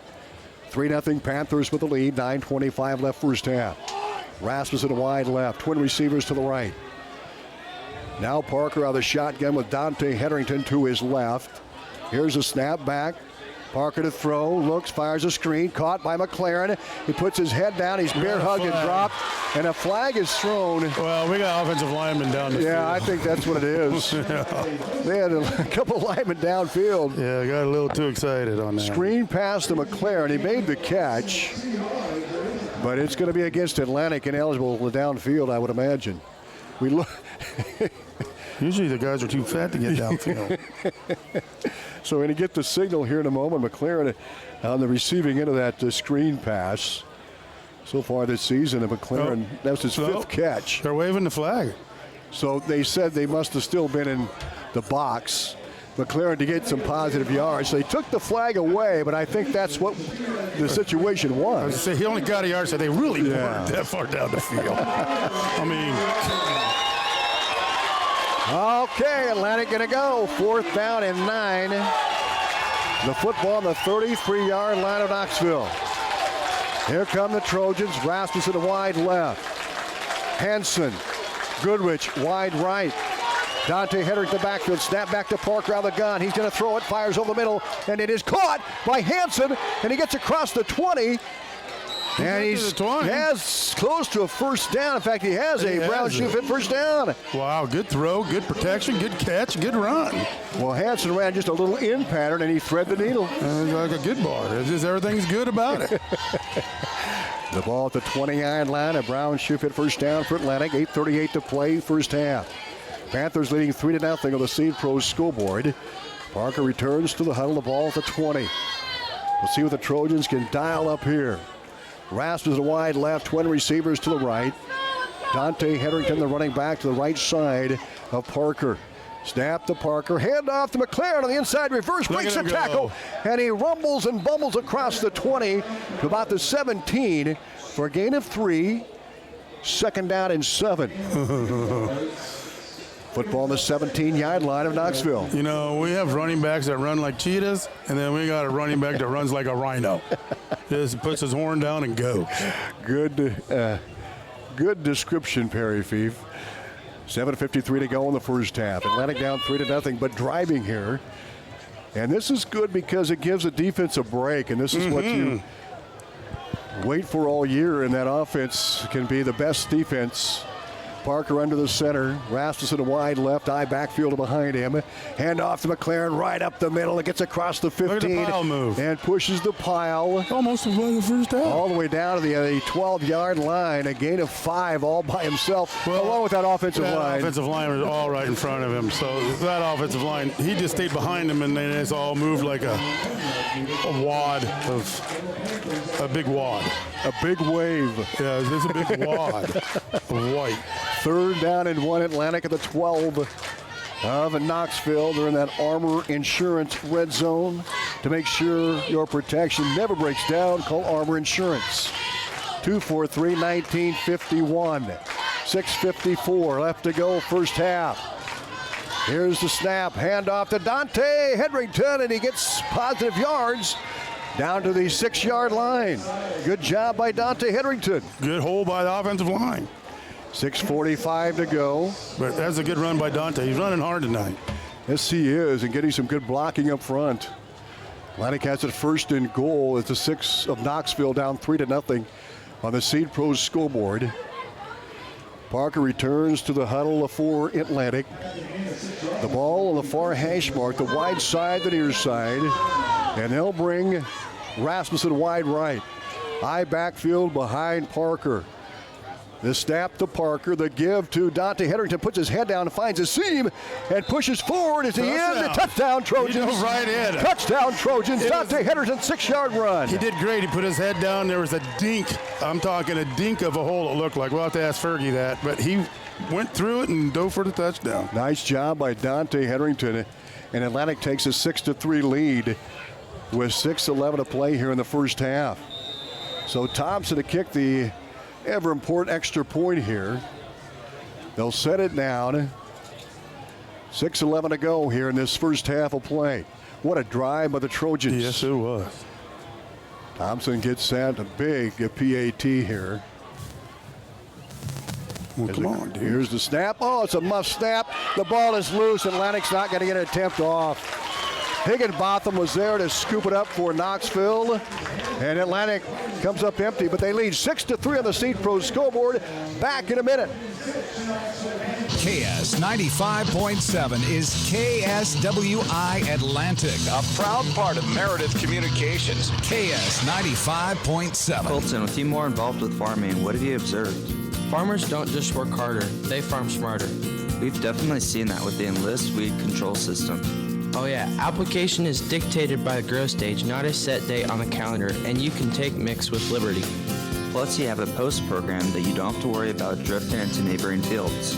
3-0 Panthers with the lead. 9:25 left 1st half. Rasmussen wide left. Twin receivers to the right. Now Parker out of the shotgun with Dante Hetherington to his left. Here's a snap back. Parker to throw, looks, fires a screen, caught by McLaren. He puts his head down, he's bear hugged and dropped, and a flag is thrown. Well, we got offensive linemen down the field. Yeah, I think that's what it is. They had a couple of linemen downfield. Yeah, got a little too excited on that. Screen pass to McLaren, he made the catch, but it's going to be against Atlantic and eligible downfield, I would imagine. We look. Usually the guys are too fat to get downfield. So we're going to get the signal here in a moment. McLaren on the receiving end of that screen pass. So far this season, and McLaren, that was his 5th catch. They're waving the flag. So they said they must have still been in the box. McLaren to get some positive yards. So they took the flag away, but I think that's what the situation was. I was say he only got a yard, so they really weren't that far down the field. I mean. Okay, Atlantic going to go. 4th down and 9. The football on the 33-yard line of Knoxville. Here come the Trojans. Rasmussen to wide left. Hanson, Goodrich, wide right. Dante Hetherington the backfield. Snap back to Parker out of the gun. He's going to throw it. Fires over the middle. And it is caught by Hanson. And he gets across the 20. And he has close to a 1st down. In fact, he has a Brown shoe fit 1st down. Wow, good throw, good protection, good catch, good run. Well, Hanson ran just a little in pattern, and he threaded the needle. Like a good bar. It's just everything's good about it. The ball at the 20-yard line. A Brown shoe fit 1st down for Atlantic. 8:38 to play, 1st half. Panthers leading 3-0 on the Seed Pro scoreboard. Parker returns to the huddle. The ball at the 20. We'll see what the Trojans can dial up here. Rasmussen wide left, twin receivers to the right. Dante Hetherington, the running back, to the right side of Parker. Snap to Parker, hand off to McLaren on the inside reverse, breaks the tackle, and he rumbles and bumbles across the 20 to about the 17 for a gain of 3. Second down and 7. Football on the 17-yard line of Knoxville. You know, we have running backs that run like cheetahs, and then we got a running back that runs like a rhino. Just puts his horn down and go. Good description, Perry Fief. 7:53 to go in the first half. Atlantic down 3-0, but driving here. And this is good because it gives the defense a break, and this is what you wait for all year, and that offense can be the best defense. Parker under the center. Rasmussen wide left, eye backfield behind him. Hand off to McLaren right up the middle. It gets across the 15. Look at the pile move. And pushes the pile. Almost like the first half. All the way down to the 12-yard line. A gain of 5 all by himself, along with that offensive line. Offensive line was all right in front of him. So that offensive line, he just stayed behind him, and then it's all moved like a wad of a big wad. A big wave. Yeah, there's a big wad of white. 3rd down and 1, Atlantic at the 12 of Knoxville. They're in that Armor Insurance red zone. To make sure your protection never breaks down, call Armor Insurance. 243-1951. 6:54 left to go, first half. Here's the snap, handoff to Dante Hedrington, and he gets positive yards down to the 6-yard line. Good job by Dante Hedrington. Good hold by the offensive line. 6:45 to go. But that's a good run by Dante. He's running hard tonight. Yes, he is, and getting some good blocking up front. Atlantic has it first and goal. It's the 6 of Knoxville down 3-0 on the Seed Pros scoreboard. Parker returns to the huddle for Atlantic. The ball on the far hash mark, the wide side, the near side, and they'll bring Rasmussen wide right. High backfield behind Parker. The snap to Parker, the give to Dante Hedrington, puts his head down and finds a seam and pushes forward at the end. Touchdown Trojans. He dove right in. Touchdown Trojans. Dante Hedrington, 6-yard run. He did great. He put his head down. There was a dink. I'm talking a dink of a hole it looked like. We'll have to ask Fergie that. But he went through it and dove for the touchdown. Nice job by Dante Hedrington. And Atlantic takes a 6-3 lead with 6:11 to play here in the first half. So Thompson to kick the ever important extra point here. They'll set it down. 6:11 to go here in this first half of play. What a drive by the Trojans. Yes, it was. Thompson gets sent a big PAT here. Well, come on, dude. Here's the snap. Oh, it's a muff snap. The ball is loose. Atlantic's not going to get an attempt off. Higginbotham was there to scoop it up for Knoxville. And Atlantic comes up empty, but they lead 6-3 on the Seed Pros scoreboard. Back in a minute. KS 95.7 is KSWI Atlantic, a proud part of Meredith Communications. KS 95.7. Colton, with you more involved with farming, what have you observed? Farmers don't just work harder, they farm smarter. We've definitely seen that with the Enlist weed control system. Oh yeah, application is dictated by the grow stage, not a set date on the calendar, and you can take mix with liberty. Plus you have a post program that you don't have to worry about drifting into neighboring fields.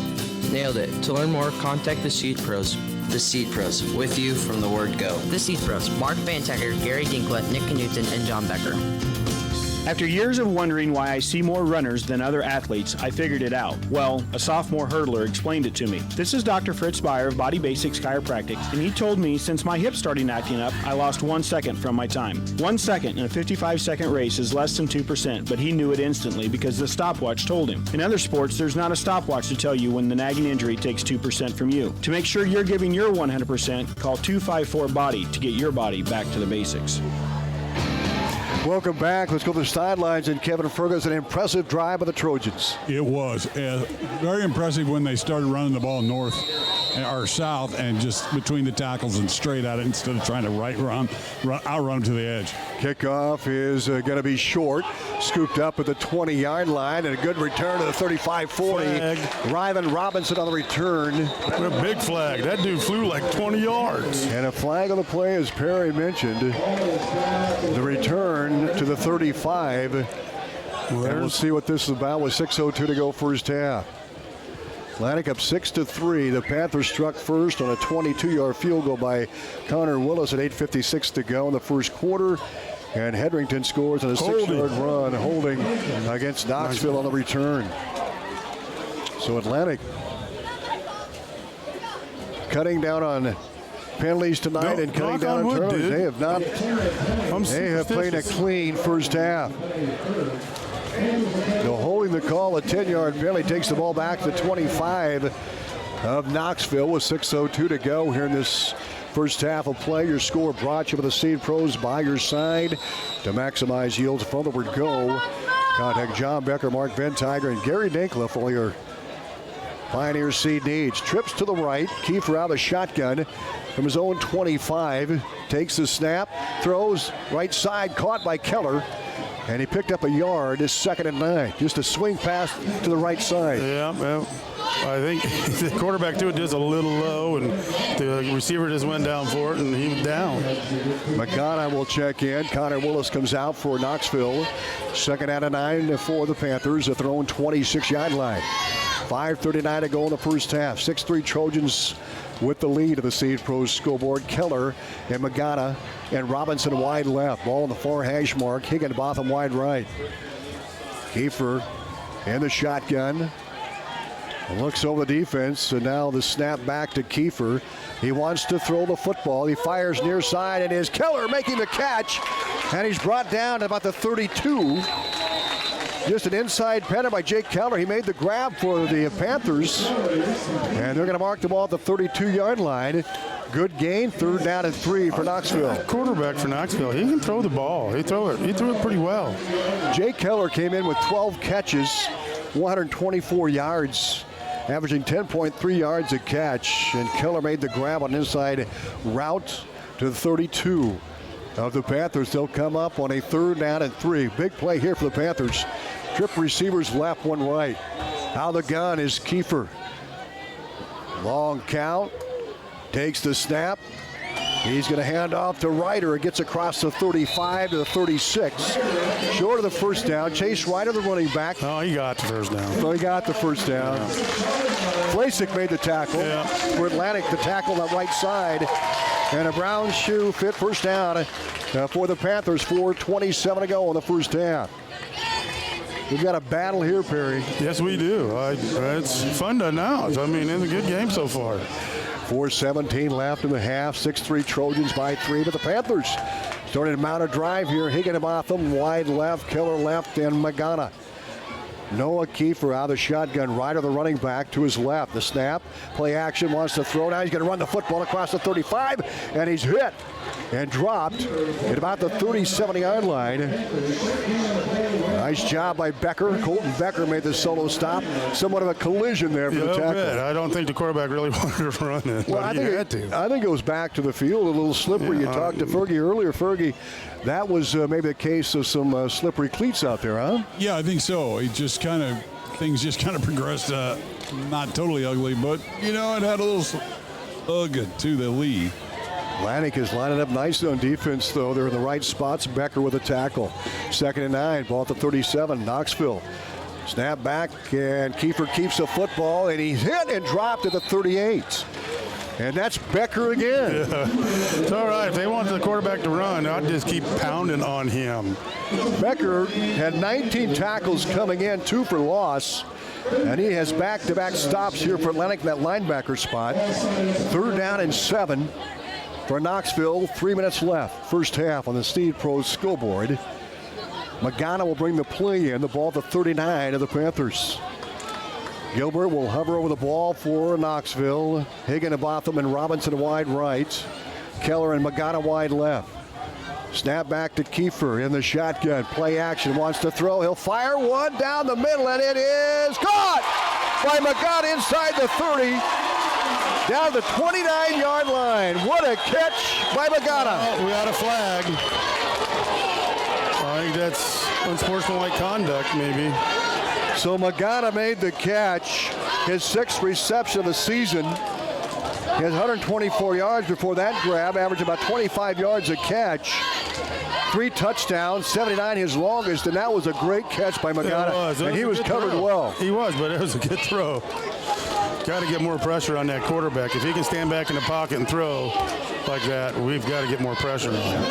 Nailed it. To learn more, contact the Seed Pros. The Seed Pros, with you from the word go. The Seed Pros, Mark Vantacker, Gary Dinklett, Nick Knutson, and John Becker. After years of wondering why I see more runners than other athletes, I figured it out. Well, a sophomore hurdler explained it to me. This is Dr. Fritz Beyer of Body Basics Chiropractic, and he told me since my hips started acting up, I lost 1 second from my time. 1 second in a 55-second race is less than 2%, but he knew it instantly because the stopwatch told him. In other sports, there's not a stopwatch to tell you when the nagging injury takes 2% from you. To make sure you're giving your 100%, call 254-BODY to get your body back to the basics. Welcome back. Let's go to the sidelines and Kevin Ferguson. An impressive drive by the Trojans. It was very impressive when they started running the ball north or south and just between the tackles and straight at it instead of trying to outrun them to the edge. Kickoff is going to be short. Scooped up at the 20-yard line, and a good return to the 35-40. Ryvan Robinson on the return. A big flag. That dude flew like 20 yards. And a flag on the play, as Perry mentioned. The return to the 35. And we'll see what this is about with 6:02 to go first half. Atlantic up 6-3. The Panthers struck first on a 22-yard field goal by Connor Willis at 8:56 to go in the first quarter. And Hedrington scores on a 6-yard run, holding against Knoxville on the return. So Atlantic cutting down on penalties tonight and cutting down on turnovers. They have not. They have played a clean first half. So holding the call, a 10-yard penalty takes the ball back to 25 of Knoxville with 6:02 to go here in this first half of play. Your score brought you with the Seed Pros by your side to maximize yields from the word go. Contact John Becker, Mark Ventiger, and Gary Dinkla for all your Pioneer seed needs. Trips to the right. Kiefer out of the shotgun from his own 25. Takes the snap. Throws right side. Caught by Keller. And he picked up a yard. It's 2nd and 9. Just a swing pass to the right side. Yeah, well, I think the quarterback threw it just a little low, and the receiver just went down for it, and he was down. Magana will check in. Connor Willis comes out for Knoxville. 2nd out of 9 for the Panthers at their own 26-yard line. 5:39 to go in the first half. 6-3 Trojans with the lead of the Seed Pros scoreboard. Keller and Magana and Robinson wide left. Ball on the far hash mark. Higginbotham wide right. Kiefer in the shotgun. Looks over the defense, and now the snap back to Kiefer. He wants to throw the football. He fires near side, and is Keller making the catch. And he's brought down to about the 32. Just an inside penalty by Jake Keller. He made the grab for the Panthers. And they're going to mark the ball at the 32-yard line. Good gain, 3rd down and 3 for Knoxville. Quarterback for Knoxville, he can throw the ball. He threw it pretty well. Jake Keller came in with 12 catches, 124 yards, averaging 10.3 yards a catch. And Keller made the grab on an inside route to the 32 of the Panthers. They'll come up on a 3rd down and 3. Big play here for the Panthers. Trip receivers left, one right. Out of the gun is Kiefer. Long count. Takes the snap. He's going to hand off to Ryder. It gets across the 35 to the 36. Short of the first down. Chase Ryder, the running back. Oh, he got the first down. So he got the first down. Yeah. Flasick made the tackle. Yeah. For Atlantic, the tackle on the right side. And a brown shoe fit first down for the Panthers. 4:27 to go in the first half. We've got a battle here, Perry. Yes, we do. It's fun to announce. I mean, it's a good game so far. 4:17 left in the half. 6-3 Trojans by 3. But the Panthers starting to mount a drive here. Higginbotham wide left, Keller left, and Magana. Noah Kiefer out of the shotgun. Ryder, the running back, to his left. The snap, play action, wants to throw. Now he's going to run the football across the 35, and he's hit and dropped at about the 37-yard line. Nice job by Becker. Colton Becker made the solo stop. Somewhat of a collision there for the tackle. Bit. I don't think the quarterback really wanted to run it. Well, I think it goes back to the field, a little slippery. You talked to Fergie earlier. Fergie, that was maybe a case of some slippery cleats out there, huh? Yeah, I think so. Things just kind of progressed, not totally ugly, but, it had a little ugly to the lead. Atlantic is lining up nicely on defense, though. They're in the right spots. Becker with a tackle. 2nd and 9, ball at the 37, Knoxville. Snap back, and Kiefer keeps the football, and he's hit and dropped at the 38. And that's Becker again. Yeah. It's all right. If they want the quarterback to run, I'd just keep pounding on him. Becker had 19 tackles coming in, 2 for loss. And he has back-to-back stops here for Atlantic in that linebacker spot. 3rd down and 7 for Knoxville. 3 minutes left. First half on the Seed Pros scoreboard. Magana will bring the play in. The ball at the 39 of the Panthers. Gilbert will hover over the ball for Knoxville. Higginbotham and Robinson wide right. Keller and Magana wide left. Snap back to Kiefer in the shotgun. Play action, wants to throw. He'll fire one down the middle, and it is caught by Magana inside the 30. Down the 29-yard line. What a catch by Magana. Oh, we got a flag. I think that's unsportsmanlike conduct, maybe. So Magana made the catch, his 6th reception of the season. He has 124 yards before that grab, average about 25 yards a catch. 3 touchdowns, 79 his longest, and that was a great catch by Magana. And he was covered well. He was, but it was a good throw. got to get more pressure on that quarterback. If he can stand back in the pocket and throw like that, we've got to get more pressure on him.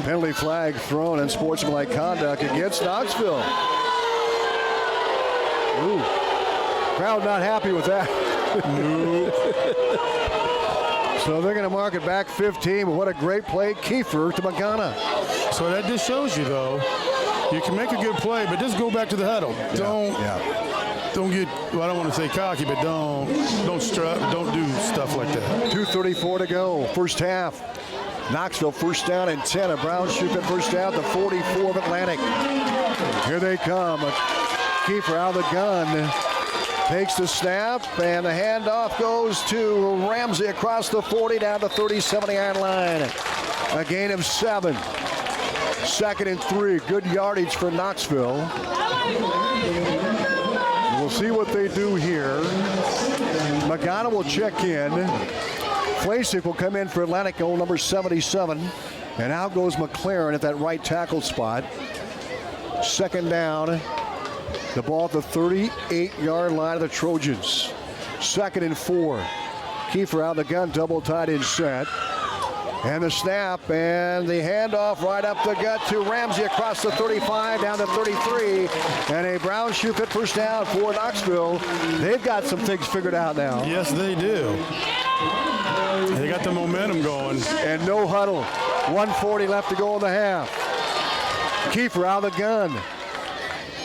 Penalty flag thrown and sportsmanlike conduct against Knoxville. Ooh. Crowd not happy with that. So they're going to mark it back 15. But what a great play, Kiefer to Magana. So that just shows you, though, you can make a good play, but just go back to the huddle. Don't get, well, I don't want to say cocky, but don't do stuff like that. 2:34 to go, first half. Knoxville first down and 10. A Brown shoot at first down to 44 of Atlantic. Here they come. Kiefer out of the gun. Takes the snap, and the handoff goes to Ramsey across the 40 down the 37-yard line. A gain of 7. 2nd and 3. Good yardage for Knoxville. We'll see what they do here. Magana will check in. Flasic will come in for Atlantic, goal number 77. And out goes McLaren at that right tackle spot. 2nd down. The ball at the 38-yard line of the Trojans. 2nd and 4. Kiefer out of the gun, double tight end set. And the snap and the handoff right up the gut to Ramsey across the 35 down to 33. And a Brown shoe fit first down for Knoxville. They've got some things figured out now. Yes, they do. They got the momentum going. And no huddle. 1:40 left to go in the half. Kiefer out of the gun.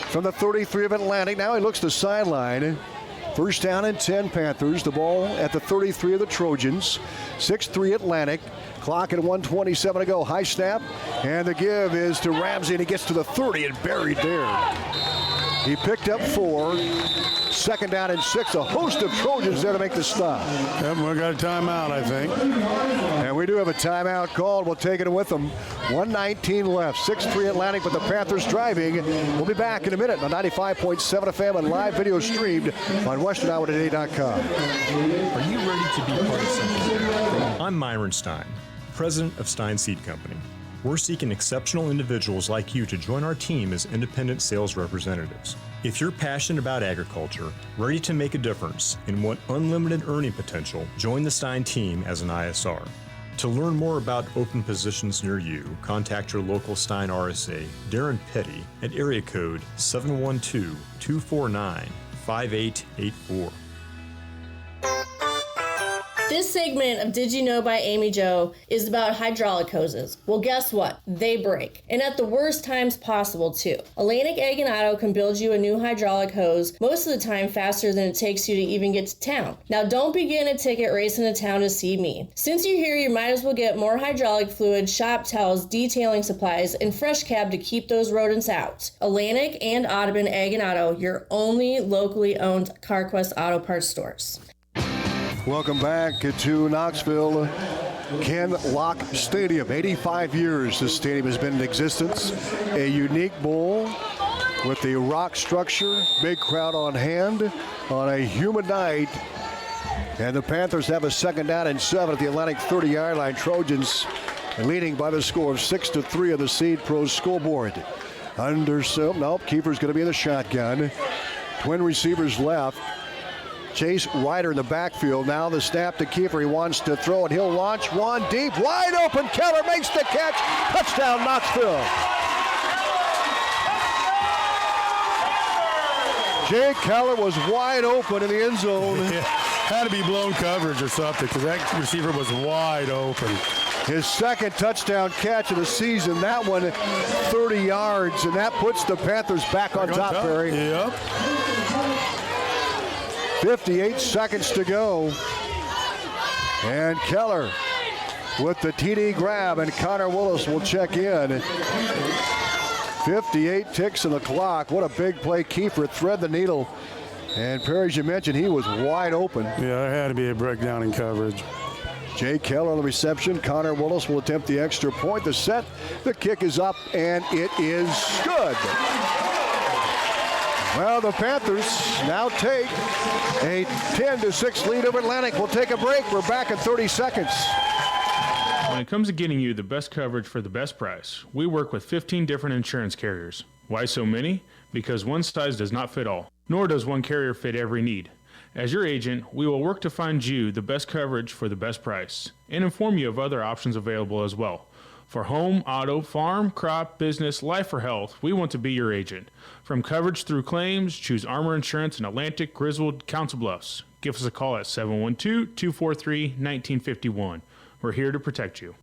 From the 33 of Atlantic. Now he looks to sideline. First down and 10 Panthers. The ball at the 33 of the Trojans. 6-3 Atlantic. Clock at 1:27 to go. High snap. And the give is to Ramsey, and he gets to the 30 and buried there. He picked up 4. 2nd down and 6. A host of Trojans there to make the stop. Yep, we got a timeout, I think. And we do have a timeout called. We'll take it with them. 1:19 left. 6-3 Atlantic, but the Panthers driving. We'll be back in a minute on 95.7 FM and live video streamed on WesternIowaToday.com. Are you ready to be part of something? I'm Myron Stein, president of Stein Seed Company. We're seeking exceptional individuals like you to join our team as independent sales representatives. If you're passionate about agriculture, ready to make a difference, and want unlimited earning potential, join the Stein team as an ISR. To learn more about open positions near you, contact your local Stein RSA, Darren Petty, at area code 712-249-5884. This segment of Did You Know by Amy Jo is about hydraulic hoses. Well, guess what? They break. And at the worst times possible, too. Atlantic Ag and Auto can build you a new hydraulic hose most of the time faster than it takes you to even get to town. Now, don't begin a ticket racing to town to see me. Since you're here, you might as well get more hydraulic fluid, shop towels, detailing supplies, and fresh cab to keep those rodents out. Atlantic and Audubon Ag and Auto, your only locally owned CarQuest Auto Parts stores. Welcome back to Knoxville, Ken Lock Stadium. 85 years this stadium has been in existence. A unique bowl with the rock structure, big crowd on hand on a humid night. And the Panthers have a 2nd down and 7 at the Atlantic 30-yard line. Trojans leading by the score of 6-3 of the Seed Pro scoreboard. Kiefer's going to be in the shotgun. Twin receivers left. Chase Ryder in the backfield. Now the snap to Kiefer. He wants to throw it. He'll launch one deep. Wide open. Keller makes the catch. Touchdown, Knoxville. Jay Keller was wide open in the end zone. Yeah, had to be blown coverage or something because that receiver was wide open. His 2nd touchdown catch of the season. That one 30 yards, and that puts the Panthers back on top, Barry. Yep. 58 seconds to go. And Keller with the TD grab, and Connor Willis will check in. 58 ticks on the clock. What a big play. Kiefer thread the needle. And Perry, as you mentioned, he was wide open. Yeah, there had to be a breakdown in coverage. Jay Keller on the reception. Connor Willis will attempt the extra point. The set, the kick is up, and it is good. Well, the Panthers now take a 10-6 lead over Atlantic. We'll take a break. We're back in 30 seconds. When it comes to getting you the best coverage for the best price, we work with 15 different insurance carriers. Why so many? Because one size does not fit all, nor does one carrier fit every need. As your agent, we will work to find you the best coverage for the best price and inform you of other options available as well. For home, auto, farm, crop, business, life, or health, we want to be your agent. From coverage through claims, choose Armor Insurance in Atlantic, Griswold, Council Bluffs. Give us a call at 712-243-1951. We're here to protect you.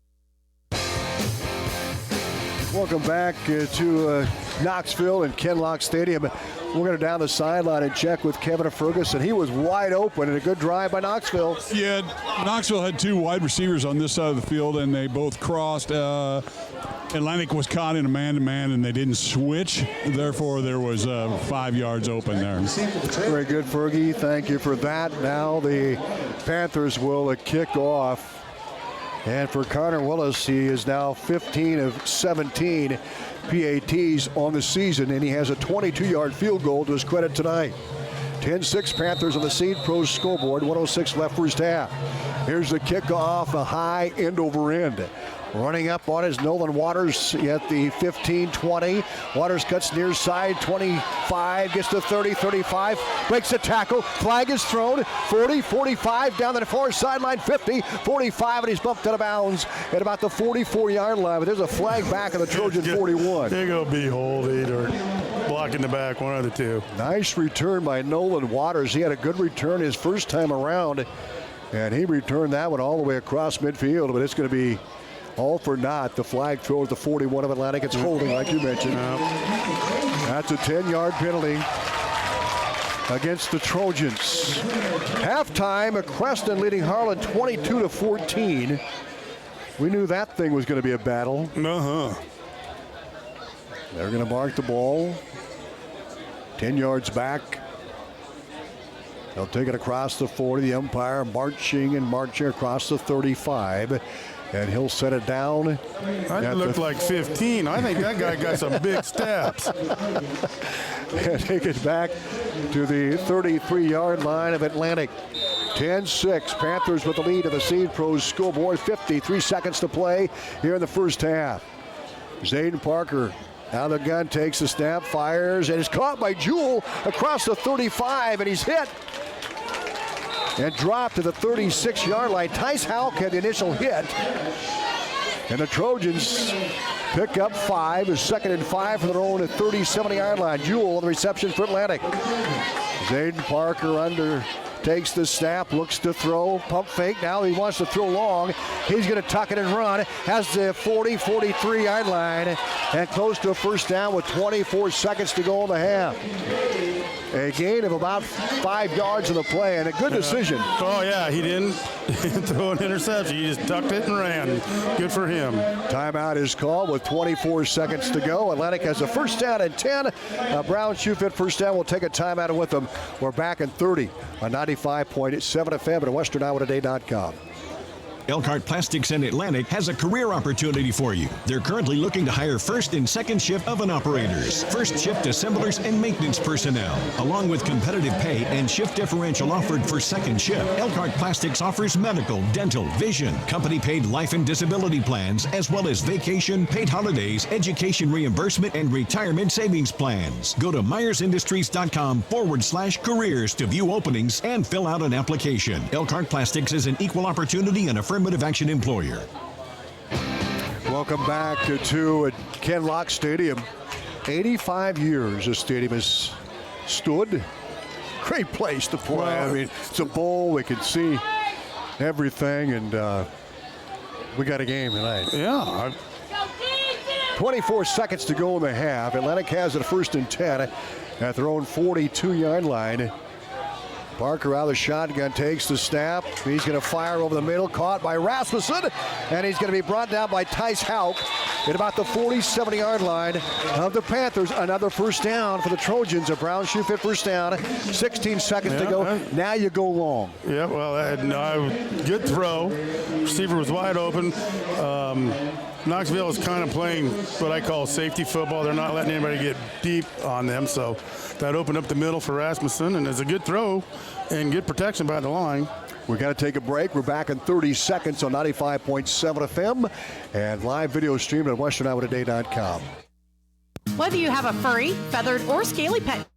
Welcome back to Knoxville and Ken Lock Stadium. We're going to down the sideline and check with Kevin Ferguson. He was wide open and a good drive by Knoxville. Yeah, Knoxville had two wide receivers on this side of the field, and they both crossed. Atlantic was caught in a man-to-man, and they didn't switch. Therefore, there was 5 yards open there. Very good, Fergie. Thank you for that. Now the Panthers will kick off. And for Connor Willis, he is now 15 of 17 PATs on the season, and he has a 22-yard field goal to his credit tonight. 10-6 Panthers on the Seed Pros scoreboard, 106 left first half. Here's the kickoff, a high end over end. Running up on is Nolan Waters at the 15-20. Waters cuts near side, 25, gets to 30, 35, breaks the tackle. Flag is thrown, 40, 45, down the far sideline, 50, 45, and he's bumped out of bounds at about the 44-yard line. But there's a flag back on the Trojan 41. They're going to be holding or blocking the back, one of the two. Nice return by Nolan Waters. He had a good return his first time around, and he returned that one all the way across midfield, but it's going to be all for naught. The flag throw at the 41 of Atlantic. It's holding, like you mentioned. That's a 10-yard penalty against the Trojans. Halftime, Creston leading Harlan 22-14. We knew that thing was going to be a battle. They're going to mark the ball. 10 yards back. They'll take it across the 40. The umpire marching across the 35. And he'll set it down. That looked like 15. I think that guy got some big steps. And take it back to the 33-yard line of Atlantic. 10-6. Panthers with the lead of the Seed Pros scoreboard. 53 seconds to play here in the first half. Zayden Parker out of the gun, takes the snap, fires, and is caught by Jewell across the 35, and he's hit. And dropped to the 36-yard line. Tice Houck had the initial hit. And the Trojans pick up 5. A 2nd and 5 for their own at 37-yard line. Jewell on the reception for Atlantic. Zayden Parker takes the snap, looks to throw, pump fake. Now he wants to throw long. He's going to tuck it and run. Has the 40, 43-yard line. And close to a first down with 24 seconds to go in the half. A gain of about 5 yards in the play, and a good decision. Oh, yeah, he didn't throw an interception. He just tucked it and ran. Good for him. Timeout is called with 24 seconds to go. Atlantic has a first down and 10. Brown Shoefit first down. We'll take a timeout with them. We're back in 30 on 95.7 FM at WesternIowaToday.com. Elkhart Plastics in Atlantic has a career opportunity for you. They're currently looking to hire first and second shift oven operators, first shift assemblers and maintenance personnel, along with competitive pay and shift differential offered for second shift. Elkhart Plastics offers medical, dental, vision, company paid life and disability plans, as well as vacation, paid holidays, education reimbursement, and retirement savings plans. Go to MyersIndustries.com/careers to view openings and fill out an application. Elkhart Plastics is an equal opportunity and affirmative action employer. Welcome back to Ken Lock Stadium. 85 years the stadium has stood. Great place to play. I mean, it's a bowl. We can see everything, and we got a game tonight. Yeah. 24 seconds to go in the half. Atlantic has it first and 10 at their own 42-yard line. Parker out of the shotgun, takes the snap. He's going to fire over the middle, caught by Rasmussen, and he's going to be brought down by Tice Houck at about the 47-yard line of the Panthers. Another first down for the Trojans. A Brown Shoefit first down. 16 seconds to go. Now you go long. Yeah, well, good throw. Receiver was wide open. Knoxville is kind of playing what I call safety football. They're not letting anybody get deep on them, so that opened up the middle for Rasmussen, and it's a good throw and good protection by the line. We're going to take a break. We're back in 30 seconds on 95.7 FM and live video streamed at WesternIowaToday.com. Whether you have a furry, feathered, or scaly pet,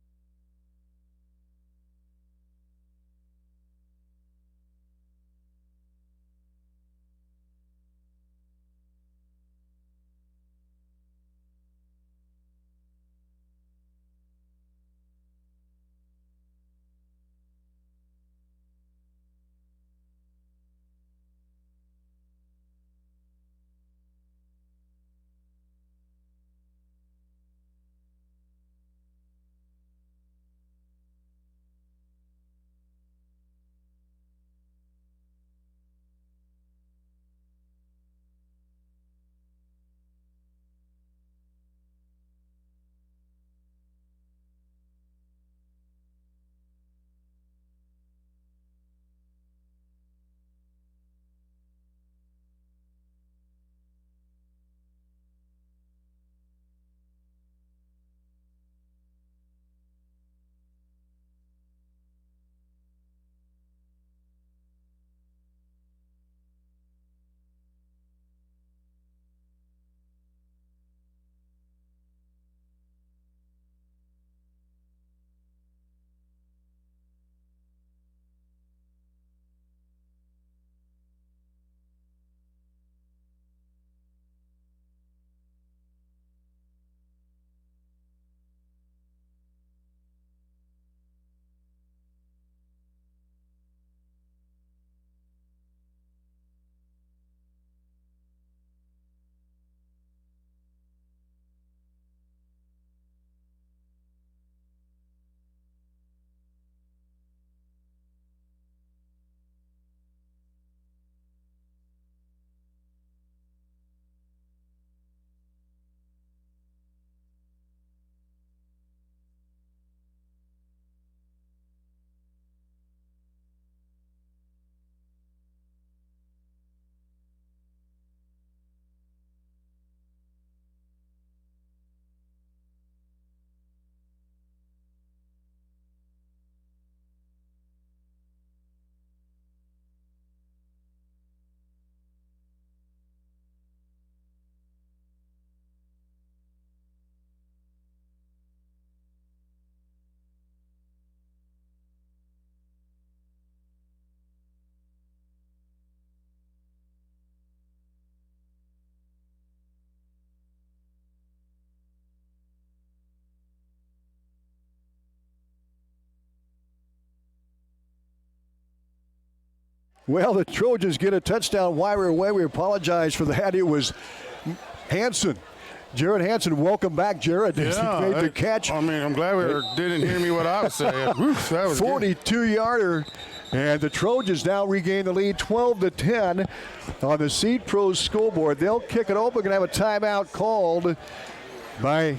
Well, the Trojans get a touchdown while we're away. We apologize for that. It was Hansen. Jared Hansen, welcome back, Jared. Made the catch. I mean, I'm glad didn't hear me what I was saying. Oof, that was 42-yarder. And the Trojans now regain the lead 12-10 on the Seed Pros scoreboard. They'll kick it open. Going to have a timeout called by,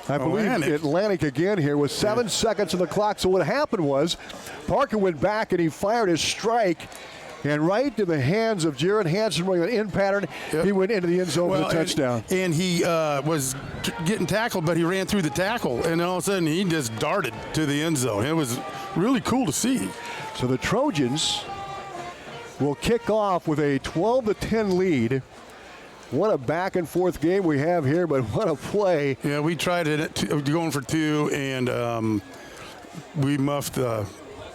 I believe, Atlantic again here with 7 seconds on the clock. So what happened was Parker went back and he fired his strike. And right to the hands of Jared Hansen running an in pattern, he went into the end zone for the touchdown. And he was getting tackled, but he ran through the tackle. And all of a sudden, he just darted to the end zone. It was really cool to see. So the Trojans will kick off with a 12-10 lead. What a back-and-forth game we have here, but what a play. Yeah, we tried it going for two, and we muffed the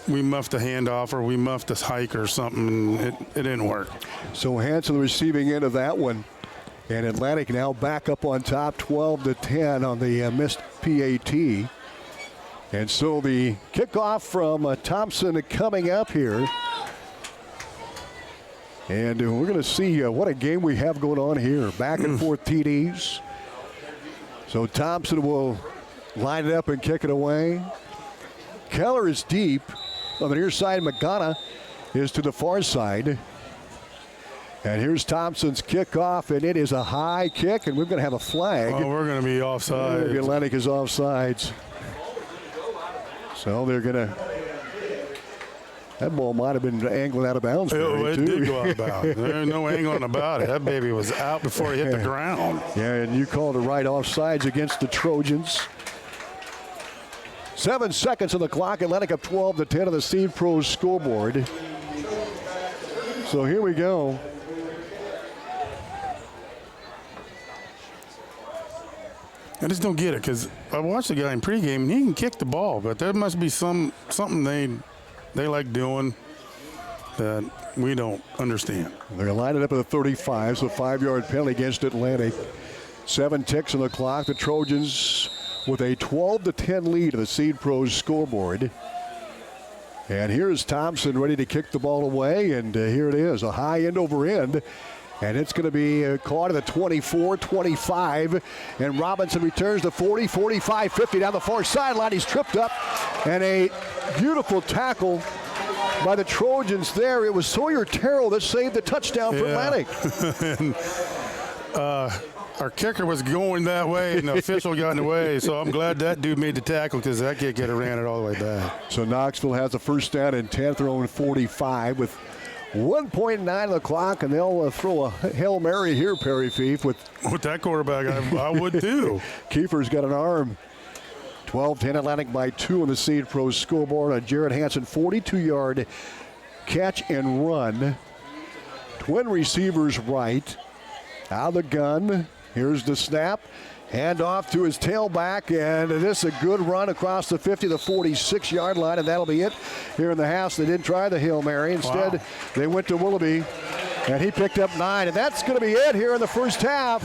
handoff, or we muffed this hike or something. It didn't work. So Hansen the receiving end of that one. And Atlantic now back up on top, 12-10 on the missed PAT. And so the kickoff from Thompson coming up here. And we're going to see what a game we have going on here. Back and forth TDs. So Thompson will line it up and kick it away. Keller is deep on the near side. Magana is to the far side. And here's Thompson's kickoff, and it is a high kick, and we're going to have a flag. Oh, we're going to be offside. The Atlantic is offsides. So they're going to. That ball might have been angling out of bounds. It did go out of bounds. There's no angling about it. That baby was out before he hit the ground. Yeah, and you called it right offsides against the Trojans. 7 seconds on the clock. Atlantic up 12-10 on the Seed Pros scoreboard. So here we go. I just don't get it, because I watched the guy in pregame, and he can kick the ball, but there must be something they like doing that we don't understand. They're lining up at the 35, so 5-yard penalty against Atlantic. 7 ticks on the clock. The Trojans with a 12-10 lead of the Seed Pros scoreboard. And here's Thompson ready to kick the ball away, and here it is, a high end over end. And it's going to be caught at the 24, 25. And Robinson returns to 40, 45, 50 down the far sideline. He's tripped up. And a beautiful tackle by the Trojans there. It was Sawyer Terrell that saved the touchdown for Atlantic. And, our kicker was going that way, and the official got in the way. So I'm glad that dude made the tackle, because that kid could have ran it all the way back. So Knoxville has a first down and 10th, their own 45 with 1.9 on the clock, and they'll throw a Hail Mary here, Perry Fief. With that quarterback, I would too. Kiefer's got an arm. 12-10 Atlantic by 2 on the Seed Pros scoreboard. On Jared Hansen, 42-yard catch and run. Twin receivers right. Out of the gun. Here's the snap. Hand off to his tailback, and this is a good run across the 50, the 46-yard line, and that'll be it here in the house. They didn't try the Hail Mary. Instead, they went to Willoughby, and he picked up 9. And that's going to be it here in the first half.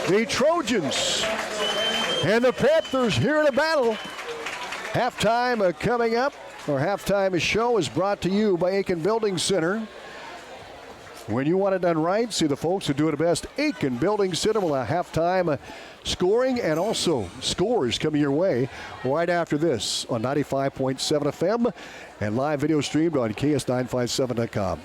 The Trojans and the Panthers here in a battle. Halftime coming up. Our halftime show is brought to you by Aiken Building Center. When you want it done right, see the folks who do it best. Aiken Building Center will have halftime scoring and also scores coming your way right after this on 95.7 FM and live video streamed on KS957.com.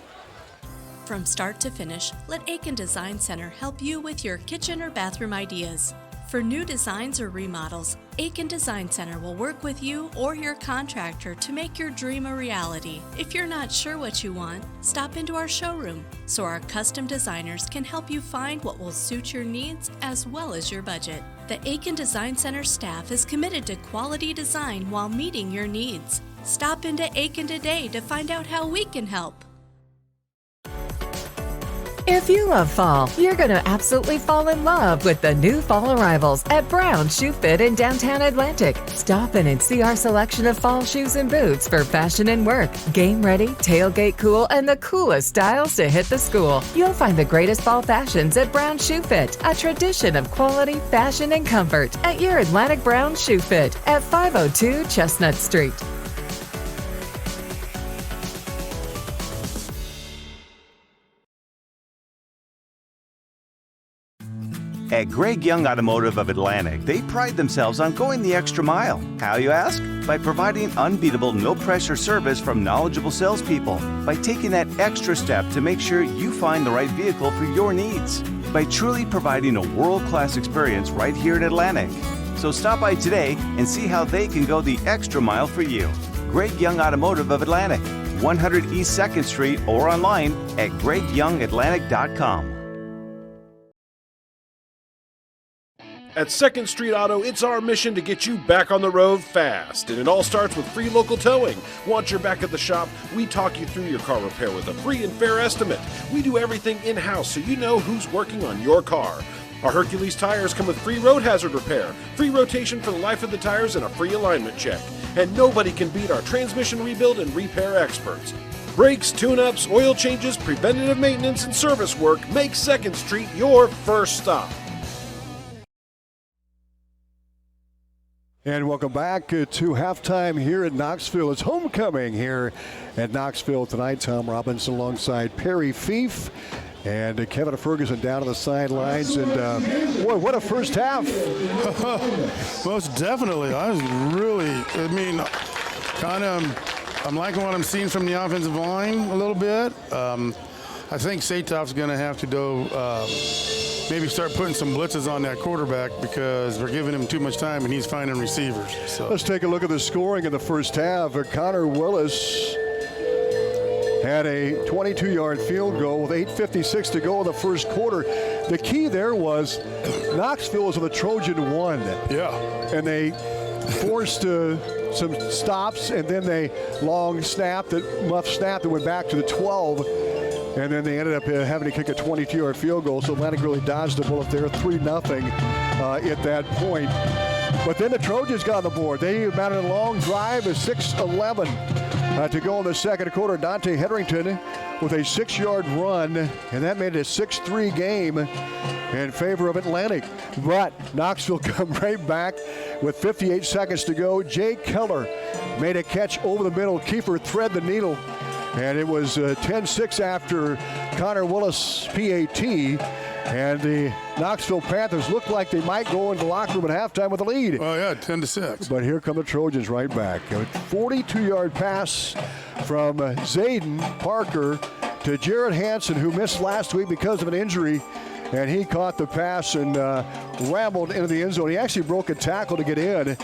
From start to finish, let Aiken Design Center help you with your kitchen or bathroom ideas. For new designs or remodels, Aiken Design Center will work with you or your contractor to make your dream a reality. If you're not sure what you want, stop into our showroom so our custom designers can help you find what will suit your needs as well as your budget. The Aiken Design Center staff is committed to quality design while meeting your needs. Stop into Aiken today to find out how we can help. If you love fall, you're going to absolutely fall in love with the new fall arrivals at Brown Shoe Fit in downtown Atlantic. Stop in and see our selection of fall shoes and boots for fashion and work. Game ready, tailgate cool, and the coolest styles to hit the school. You'll find the greatest fall fashions at Brown Shoe Fit, a tradition of quality, fashion, and comfort at your Atlantic Brown Shoe Fit at 502 Chestnut Street. At Greg Young Automotive of Atlantic, they pride themselves on going the extra mile. How, you ask? By providing unbeatable no-pressure service from knowledgeable salespeople. By taking that extra step to make sure you find the right vehicle for your needs. By truly providing a world-class experience right here in Atlantic. So stop by today and see how they can go the extra mile for you. Greg Young Automotive of Atlantic, 100 East 2nd Street, or online at gregyoungatlantic.com. At 2nd Street Auto, it's our mission to get you back on the road fast. And it all starts with free local towing. Once you're back at the shop, we talk you through your car repair with a free and fair estimate. We do everything in-house so you know who's working on your car. Our Hercules tires come with free road hazard repair, free rotation for the life of the tires, and a free alignment check. And nobody can beat our transmission rebuild and repair experts. Brakes, tune-ups, oil changes, preventative maintenance, and service work make 2nd Street your first stop. And welcome back to halftime here at Knoxville. It's homecoming here at Knoxville tonight. Tom Robinson alongside Perry Fief and Kevin Ferguson down on the sidelines. And boy, what a first half. Most definitely. I'm liking what I'm seeing from the offensive line a little bit. I think Satof's going to have to go maybe start putting some blitzes on that quarterback because we're giving him too much time and he's finding receivers. So let's take a look at the scoring in the first half. Connor Willis had a 22-yard field goal with 8:56 to go in the first quarter. The key there was Knoxville was on the Trojan 1. Yeah. And they forced some stops, and then they muff snap that went back to the 12. And then they ended up having to kick a 22-yard field goal. So Atlantic really dodged the bullet there, 3-0 at that point. But then the Trojans got on the board. They mounted a long drive, a 6:11 to go in the second quarter. Dante Hetherington with a 6-yard run, and that made it a 6-3 game in favor of Atlantic. But Knoxville come right back with 58 seconds to go. Jay Keller made a catch over the middle. Kiefer thread the needle. And it was 10-6 after Connor Willis PAT. And the Knoxville Panthers looked like they might go into the locker room at halftime with a lead. Oh, yeah, 10-6. But here come the Trojans right back. A 42-yard pass from Zayden Parker to Jared Hansen, who missed last week because of an injury. And he caught the pass and rambled into the end zone. He actually broke a tackle to get in.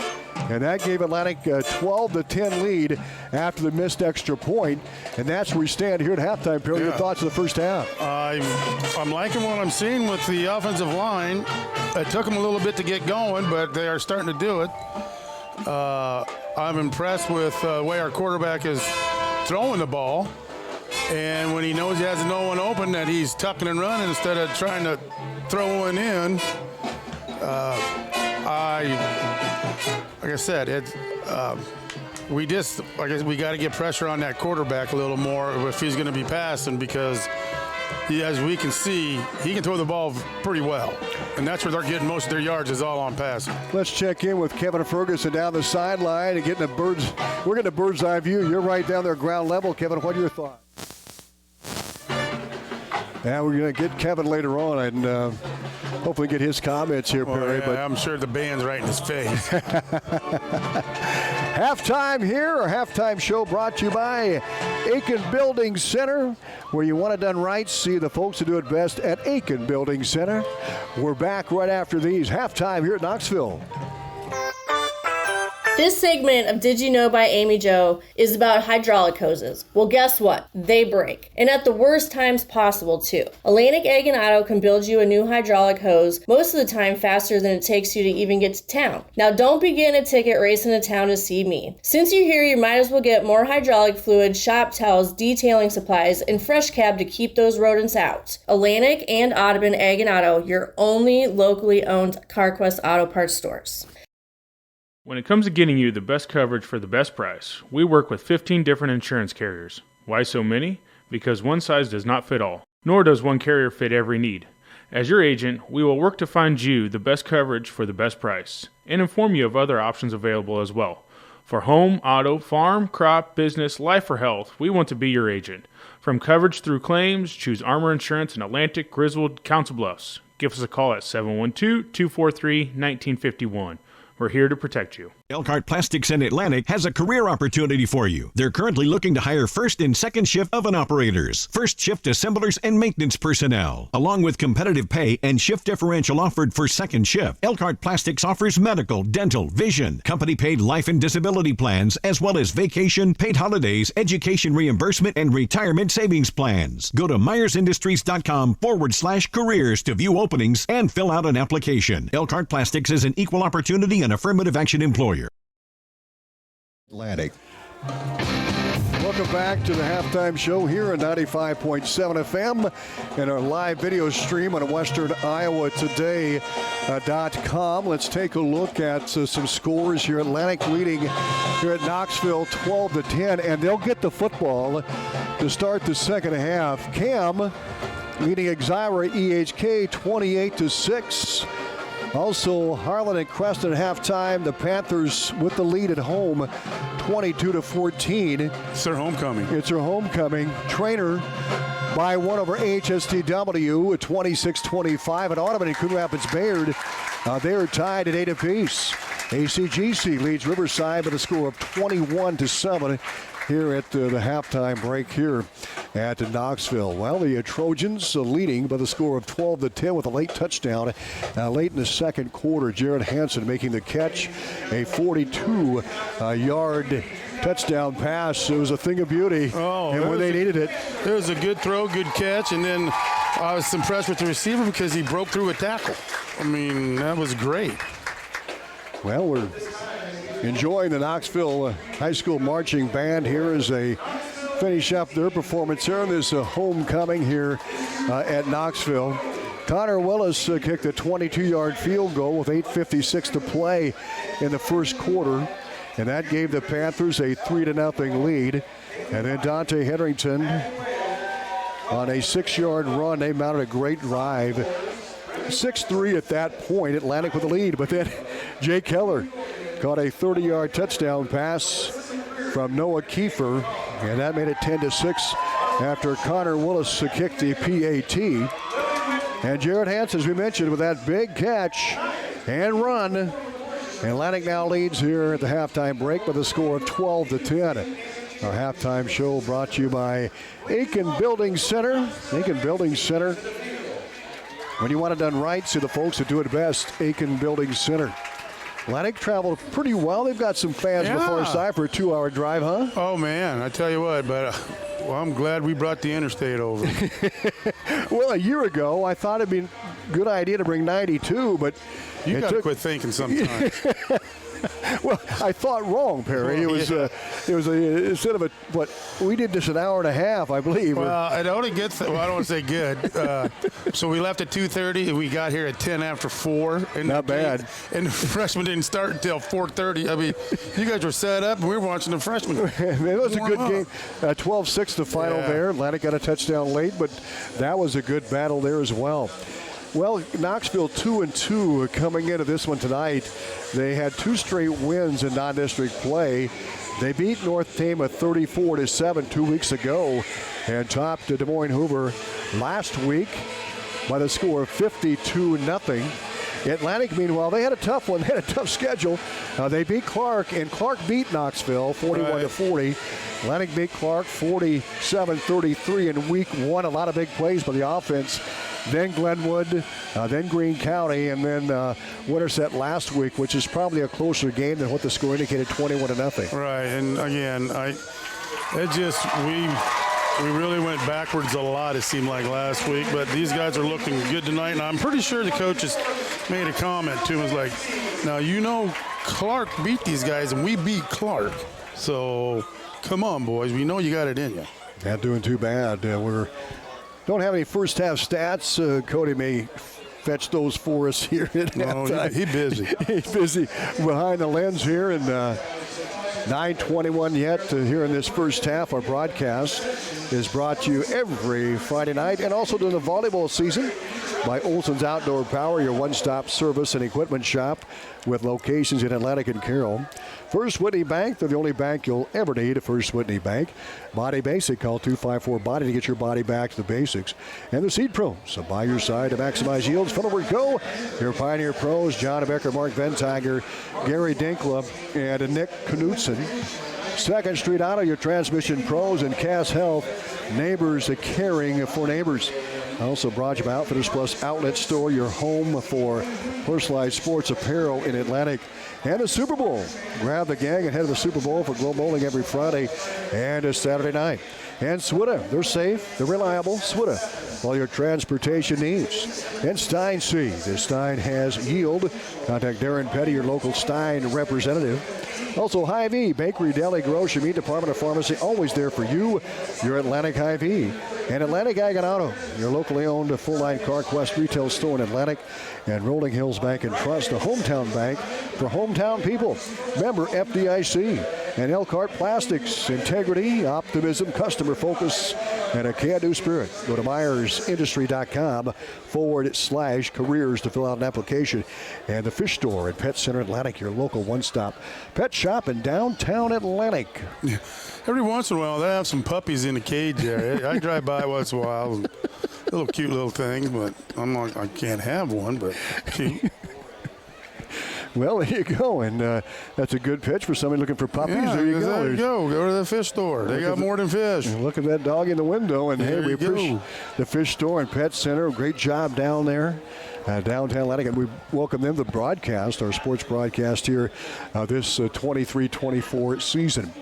And that gave Atlantic a 12-10 lead after the missed extra point. And that's where we stand here at halftime, Perry. Yeah. Your thoughts of the first half? I'm liking what I'm seeing with the offensive line. It took them a little bit to get going, but they are starting to do it. I'm impressed with the way our quarterback is throwing the ball. And when he knows he has no one open, that he's tucking and running instead of trying to throw one in. Like I said, we got to get pressure on that quarterback a little more if he's going to be passing, because as we can see, he can throw the ball pretty well. And that's where they're getting most of their yards, is all on passing. Let's check in with Kevin Ferguson down the sideline and we're getting a bird's eye view. You're right down there ground level. Kevin, what are your thoughts? Yeah, we're going to get Kevin later on and hopefully get his comments here, Perry. Yeah, but I'm sure the band's right in his face. Halftime here, our halftime show brought to you by Aiken Building Center. Where you want it done right, see the folks who do it best at Aiken Building Center. We're back right after these. Halftime here at Knoxville. This segment of Did You Know by Amy Jo is about hydraulic hoses. Well, guess what? They break. And at the worst times possible, too. Atlantic Egg and Auto can build you a new hydraulic hose most of the time faster than it takes you to even get to town. Now, don't begin a ticket racing to town to see me. Since you're here, you might as well get more hydraulic fluid, shop towels, detailing supplies, and fresh cab to keep those rodents out. Atlantic and Audubon Egg and Auto, your only locally owned CarQuest Auto Parts stores. When it comes to getting you the best coverage for the best price, we work with 15 different insurance carriers. Why so many? Because one size does not fit all, nor does one carrier fit every need. As your agent, we will work to find you the best coverage for the best price, and inform you of other options available as well. For home, auto, farm, crop, business, life, or health, we want to be your agent. From coverage through claims, choose Armor Insurance in Atlantic, Griswold, Council Bluffs. Give us a call at 712-243-1951. We're here to protect you. Elkhart Plastics in Atlantic has a career opportunity for you. They're currently looking to hire first and second shift oven operators, first shift assemblers, and maintenance personnel, along with competitive pay and shift differential offered for second shift. Elkhart Plastics offers medical, dental, vision, company-paid life and disability plans, as well as vacation, paid holidays, education reimbursement, and retirement savings plans. Go to MyersIndustries.com/careers to view openings and fill out an application. Elkhart Plastics is an equal opportunity and affirmative action employer. Atlantic. Welcome back to the halftime show here at 95.7 FM and our live video stream on WesternIowaToday.com. Let's take a look at some scores here. Atlantic leading here at Knoxville 12-10, and they'll get the football to start the second half. Cam leading Exira EHK 28-6. Also, Harlan and Creston at halftime. The Panthers with the lead at home, 22-14. It's their homecoming. It's their homecoming. Trainer by one over HSTW at 26-25. And Audubon and Coon Rapids Bayard, they are tied at 8 apiece. ACGC leads Riverside with a score of 21-7. Here at the halftime break here at Knoxville. Well, the Trojans leading by the score of 12-10 with a late touchdown late in the second quarter. Jared Hansen making the catch, a 42-yard touchdown pass. It was a thing of beauty, and when they needed it. It was a good throw, good catch, and then I was impressed with the receiver because he broke through a tackle. I mean, that was great. Well, we're enjoying the Knoxville High School Marching Band here as they finish up their performance here in this homecoming here at Knoxville. Connor Willis kicked a 22-yard field goal with 8:56 to play in the first quarter, and that gave the Panthers a 3-0 lead. And then Dante Hetherington on a 6-yard run. They mounted a great drive. 6-3 at that point, Atlantic with the lead, but then Jay Keller caught a 30-yard touchdown pass from Noah Kiefer, and that made it 10-6 after Connor Willis kicked the PAT. And Jared Hansen, as we mentioned, with that big catch and run. Atlantic now leads here at the halftime break with a score of 12-10. Our halftime show brought to you by Aiken Building Center. Aiken Building Center. When you want it done right, see the folks that do it best, Aiken Building Center. Atlantic traveled pretty well. They've got some fans before side for a 2-hour drive, huh? Oh, man, I tell you what, but I'm glad we brought the interstate over. Well, a year ago, I thought it'd be a good idea to bring 92, but you got to quit thinking sometimes. Well, I thought wrong, Perry. It was instead of we did this an hour and a half, I believe. Well, it only gets, I don't want to say good. So we left at 2:30, and we got here at 10 after 4. And not bad. And the freshmen didn't start until 4:30. I mean, you guys were set up, and we were watching the freshmen. It was a good game. 12-6 the final there. Atlantic got a touchdown late, but that was a good battle there as well. Well, Knoxville 2-2 coming into this one tonight. They had 2 straight wins in non-district play. They beat North Tama 34-7 2 weeks ago and topped Des Moines Hoover last week by the score of 52-0. Atlantic, meanwhile, they had a tough one. They had a tough schedule. They beat Clark, and Clark beat Knoxville 41-40. Atlantic beat Clark 47-33 in week 1. A lot of big plays by the offense. Then Glenwood, then Greene County, and then Winterset last week, which is probably a closer game than what the score indicated, 21-0. Right, and again, we really went backwards a lot, it seemed like, last week, but these guys are looking good tonight, and I'm pretty sure the coaches made a comment to him, was like, now, Clark beat these guys, and we beat Clark, so come on, boys, we know you got it in you. Not doing too bad. Don't have any first half stats. Cody may fetch those for us here at halftime. He's busy. He's busy behind the lens here, and 9:21 yet here in this first half. Our broadcast is brought to you every Friday night and also during the volleyball season by Olson's Outdoor Power, your one-stop service and equipment shop with locations in Atlantic and Carroll. First Whitney Bank, they're the only bank you'll ever need. First Whitney Bank. Body Basic, call 254-BODY to get your body back to the basics. And the Seed Pros, so by your side to maximize yields. From over go, your Pioneer Pros, John Becker, Mark Ventiger, Gary Dinkla, and Nick Knutson. 2nd Street Auto, your transmission pros, and Cass Health, neighbors caring for neighbors. Also brought you by Outfitters Plus Outlet Store, your home for personalized sports apparel in Atlantic. And the Super Bowl. Grab the gang ahead of the Super Bowl for Glow Bowling every Friday and a Saturday night. And Swida, they're safe, they're reliable. Swida, all your transportation needs. And Stein C. The Stein has yield. Contact Darren Petty, your local Stein representative. Also, Hy-Vee, bakery, deli, grocery, meat department, or pharmacy, always there for you. Your Atlantic Hy-Vee. And Atlantic Ag and Auto, your locally owned full-line CarQuest retail store in Atlantic. And Rolling Hills Bank and Trust, a hometown bank for hometown people. Member FDIC. And Elkhart Plastics, integrity, optimism, customer focus, and a can-do spirit. Go to MyersIndustry.com/careers to fill out an application. And the Fish Store at Pet Center Atlantic, your local one-stop pet shop in downtown Atlantic. Every once in a while, they have some puppies in the cage there. I drive by once in a while, and little cute little things, but I'm like, I can't have one, but cute. Well, there you go, and that's a good pitch for somebody looking for puppies. Yeah, there you go. There you go. Go to the fish store. They got more than fish. Look at that dog in the window, and there hey, we appreciate the Fish Store and Pet Center. Great job down there. Downtown Atlantic, and we welcome them to broadcast, our sports broadcast here this 23-24 season.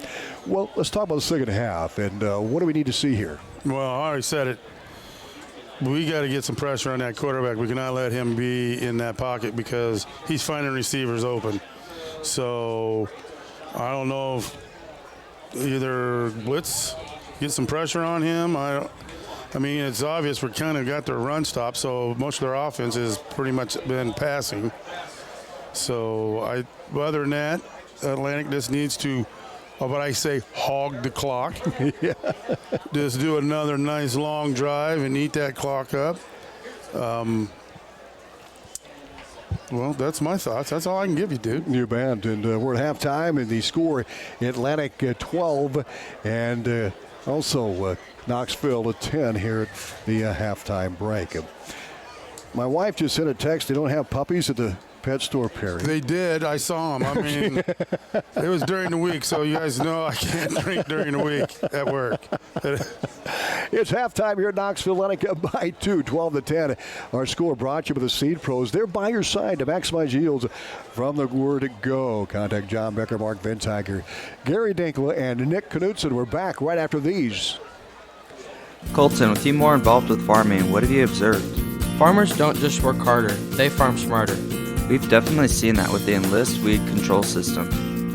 Well, let's talk about the second half, and what do we need to see here? Well, I already said it. We got to get some pressure on that quarterback. We cannot let him be in that pocket because he's finding receivers open. So I don't know if either blitz, get some pressure on him. I mean, it's obvious we kind of got their run stop, so most of their offense has pretty much been passing. So other than that, Atlantic just needs to, what I say, hog the clock. Yeah. Just do another nice long drive and eat that clock up. Well, that's my thoughts. That's all I can give you, dude. You bet. And we're at halftime, and the score, Atlantic 12, and also Knoxville at 10 here at the halftime break. My wife just sent a text. They don't have puppies at the pet store, Perry. They did. I saw them. I mean, it was during the week, so you guys know I can't drink during the week at work. It's halftime here at Knoxville, Atlantic by 2, 12-10. Our score brought to you by the Seed Pros. They're by your side to maximize yields from the word go. Contact John Becker, Mark Ventiger, Gary Dinkla, and Nick Knutson. We're back right after these. Colton, with you more involved with farming, what have you observed? Farmers don't just work harder, they farm smarter. We've definitely seen that with the Enlist weed control system.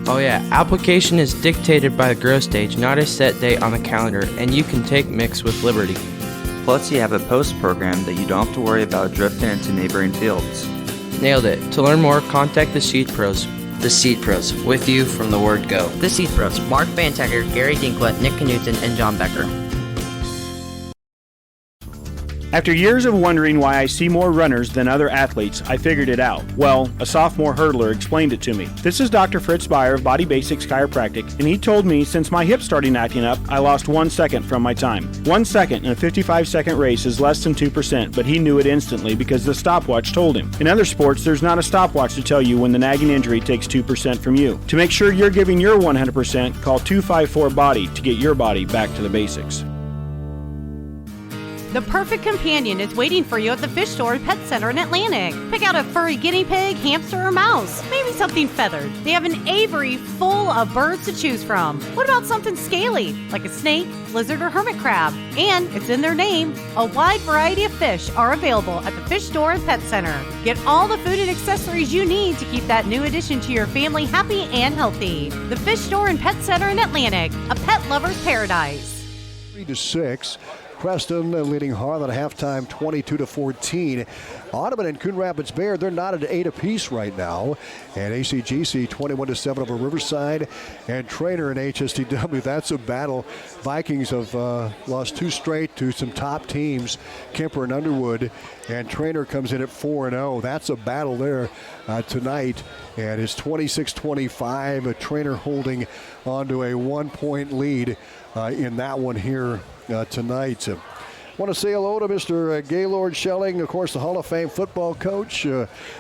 Oh yeah, application is dictated by the grow stage, not a set date on the calendar, and you can take mix with liberty. Plus you have a post program that you don't have to worry about drifting into neighboring fields. Nailed it. To learn more, contact the Seed Pros. The Seed Pros, with you from the word go. The Seed Pros, Mark Ventiger, Gary Dinkla, Nick Knutson, and John Becker. After years of wondering why I see more runners than other athletes, I figured it out. Well, a sophomore hurdler explained it to me. This is Dr. Fritz Beyer of Body Basics Chiropractic, and he told me since my hip started acting up, I lost 1 second from my time. 1 second in a 55-second race is less than 2%, but he knew it instantly because the stopwatch told him. In other sports, there's not a stopwatch to tell you when the nagging injury takes 2% from you. To make sure you're giving your 100%, call 254-BODY to get your body back to the basics. The perfect companion is waiting for you at the Fish Store and Pet Center in Atlantic. Pick out a furry guinea pig, hamster, or mouse. Maybe something feathered. They have an aviary full of birds to choose from. What about something scaly, like a snake, lizard, or hermit crab? And it's in their name. A wide variety of fish are available at the Fish Store and Pet Center. Get all the food and accessories you need to keep that new addition to your family happy and healthy. The Fish Store and Pet Center in Atlantic, a pet lover's paradise. 3-6. Preston leading Harlan at halftime 22-14. Audubon and Coon Rapids Bayard, they're knotted at 8 apiece right now. And ACGC 21-7 over Riverside. And Trainer and HSTW, that's a battle. Vikings have lost 2 straight to some top teams, Kemper and Underwood. And Trainer comes in at 4-0. That's a battle there tonight. And it's 26-25. A Trainer holding onto a 1-point lead in that one here tonight. Want to say hello to Mr. Gaylord Schelling, of course, the Hall of Fame football coach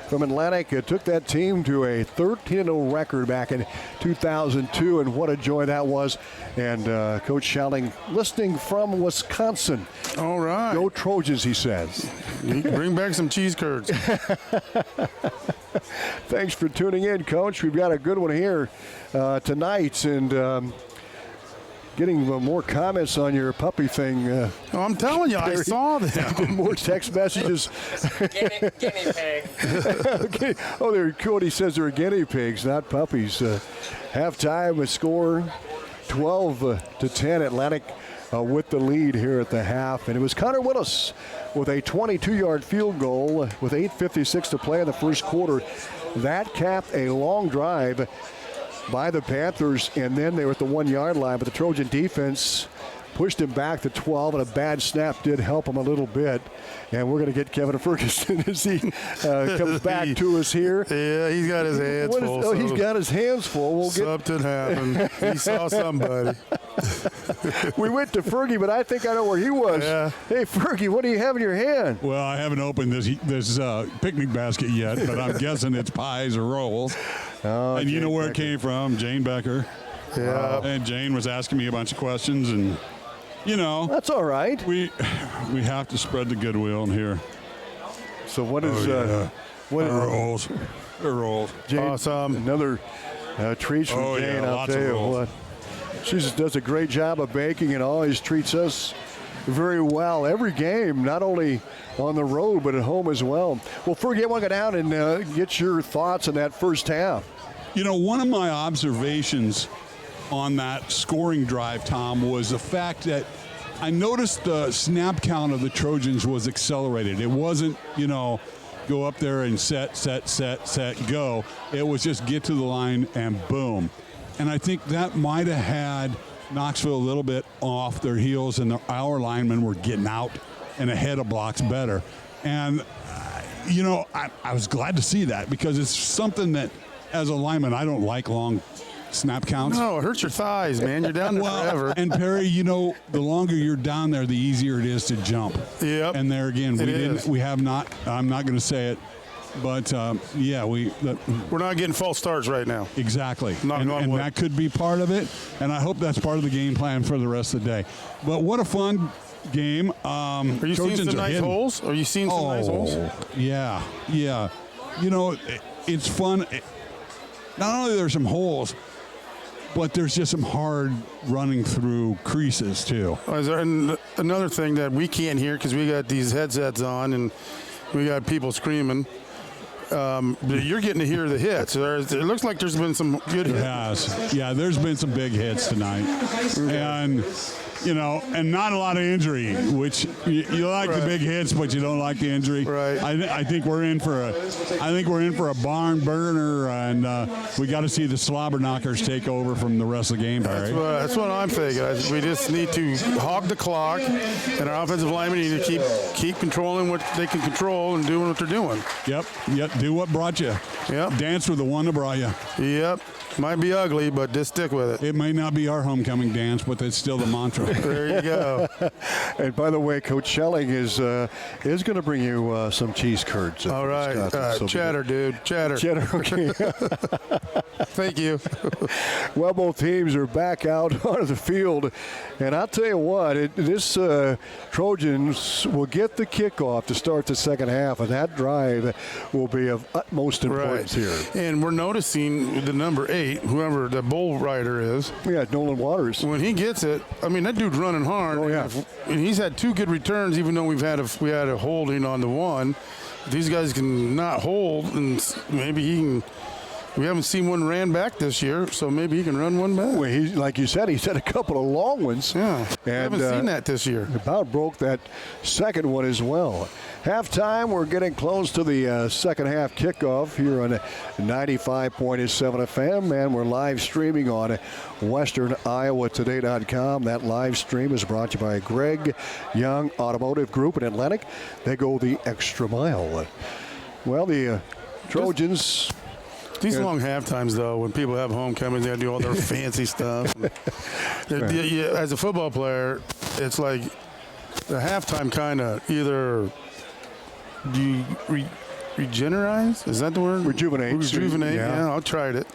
from Atlantic. Took that team to a 13-0 record back in 2002, and what a joy that was. And Coach Schelling listening from Wisconsin. All right. Go Trojans, he says. Bring back some cheese curds. Thanks for tuning in, Coach. We've got a good one here tonight, and getting more comments on your puppy thing. I'm telling you, I saw them. More text messages. Guinea pig. Okay. Oh, they're Cody says they're guinea pigs, not puppies. Halftime, a score 12-10. Atlantic with the lead here at the half. And it was Connor Willis with a 22-yard field goal with 8:56 to play in the first quarter. That capped a long drive by the Panthers, and then they were at the 1-yard line, but the Trojan defense pushed him back to 12, and a bad snap did help him a little bit. And we're going to get Kevin Ferguson as he comes back to us here. Yeah, he's got his hands full. He's got his hands full. We'll something happened. He saw somebody. We went to Fergie, but I think I know where he was. Yeah. Hey, Fergie, what do you have in your hand? Well, I haven't opened this picnic basket yet, but I'm guessing it's pies or rolls. Oh, and Jane you know where Becker. it came from, Jane Becker. Yeah. And Jane was asking me a bunch of questions, and you know, that's all right. We have to spread the goodwill in here. So what is what rolls? Rolls. Jane, awesome. Another treats from Jane. Yeah, I'll tell you what. She just does a great job of baking and always treats us very well every game, not only on the road but at home as well. Well, Fergie, I want to go down and get your thoughts on that first half. You know, one of my observations on that scoring drive, Tom, was the fact that I noticed the snap count of the Trojans was accelerated. It wasn't, go up there and set, go. It was just get to the line and boom. And I think that might have had Knoxville a little bit off their heels, and our linemen were getting out and ahead of blocks better. And, I was glad to see that, because it's something that, as a lineman, I don't like long snap counts. No, it hurts your thighs, man. You're down there forever. And Perry, the longer you're down there, the easier it is to jump. Yep. And there again, I'm not going to say it, but we're not getting false starts right now. Exactly. And that could be part of it, and I hope that's part of the game plan for the rest of the day. But what a fun game. Are you seeing some nice holes? Are you seeing some nice holes? Yeah. It's fun. Not only there's some holes, but there's just some hard running through creases too. Is there another thing that we can't hear because we got these headsets on and we got people screaming? You're getting to hear the hits. It looks like there's been some good hits. There has. Yeah, there's been some big hits tonight. And, and not a lot of injury, which you like the big hits, but you don't like the injury. Right. I think we're in for a barn burner, and we got to see the slobber knockers take over from the rest of the game, Barry. That's what I'm thinking. We just need to hog the clock, and our offensive linemen need to keep controlling what they can control and doing what they're doing. Yep. Do what brought you. Yep. Dance with the one that brought you. Yep. Might be ugly, but just stick with it. It may not be our homecoming dance, but it's still the mantra. There you go. And by the way, Coach Schelling is going to bring you some cheese curds. All right. Cheddar, dude. Cheddar. Okay. Thank you. Well, both teams are back out onto the field. And I'll tell you what, this Trojans will get the kickoff to start the second half, and that drive will be of utmost importance here. And we're noticing the number 8, whoever the bull rider is. Yeah, Nolan Waters. When he gets it, I mean, that dude's running hard. Oh, yeah. And he's had 2 good returns, even though we had a holding on the one. These guys can not hold, and maybe he can We haven't seen one ran back this year, so maybe he can run one back. Well, like you said, he's had a couple of long ones. Yeah, and we haven't seen that this year. About broke that second one as well. Halftime, we're getting close to the second half kickoff here on 95.7 FM, and we're live streaming on WesternIowaToday.com. That live stream is brought to you by Greg Young Automotive Group in Atlantic. They go the extra mile. Well, the Trojans. These long halftimes, though, when people have homecoming, they do all their fancy stuff. As a football player, it's like the halftime kind of either you regenerate. Is that the word? Rejuvenate. Rejuvenate. Yeah, I tried it.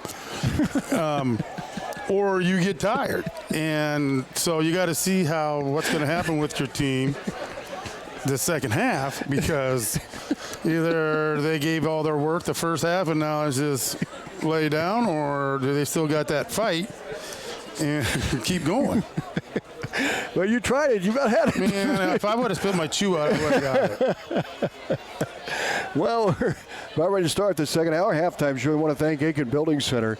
Or you get tired, and so you got to see what's going to happen with your team the second half, because either they gave all their work the first half and now it's just lay down, or do they still got that fight and keep going? Well, you tried it. You about had it. Man, if I would have spit my chew out, I would have got it. Well, we're about ready to start the second hour halftime show. We want to thank Aiken Building Center